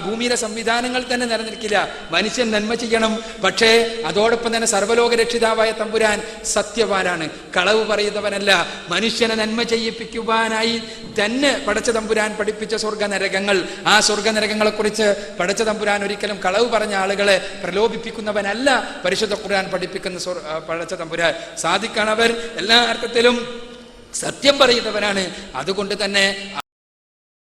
ഭൂമിയിലെ സംവിധാനങ്ങൾ തന്നെ നിലനിൽക്കില്ല. മനുഷ്യൻ നന്മ ചെയ്യണം. പക്ഷേ അതോടൊപ്പം തന്നെ സർവ്വലോക രക്ഷിതാവായ തമ്പുരാൻ സത്യവാനാണ്, കളവ് പറയുന്നവനല്ല. മനുഷ്യനെ നന്മ ചെയ്യിപ്പിക്കുവാനായി തന്നെ പടച്ച തമ്പുരാൻ പഠിപ്പിച്ച സ്വർഗനരകങ്ങൾ, ആ സ്വർഗനരകങ്ങളെ കുറിച്ച് പടച്ച തമ്പുരാൻ ഒരിക്കലും കളവ് പറഞ്ഞ ആളുകളെ പ്രലോഭിപ്പിക്കുന്നവനല്ല പരിശുദ്ധ ഖുർആൻ പഠിപ്പിക്കുന്ന പടച്ച തമ്പുരാൻ. സാദിഖാണ് അവർ, എല്ലാ അർത്ഥത്തിലും സത്യം പറയുന്നവനാണ്. അതുകൊണ്ട് തന്നെ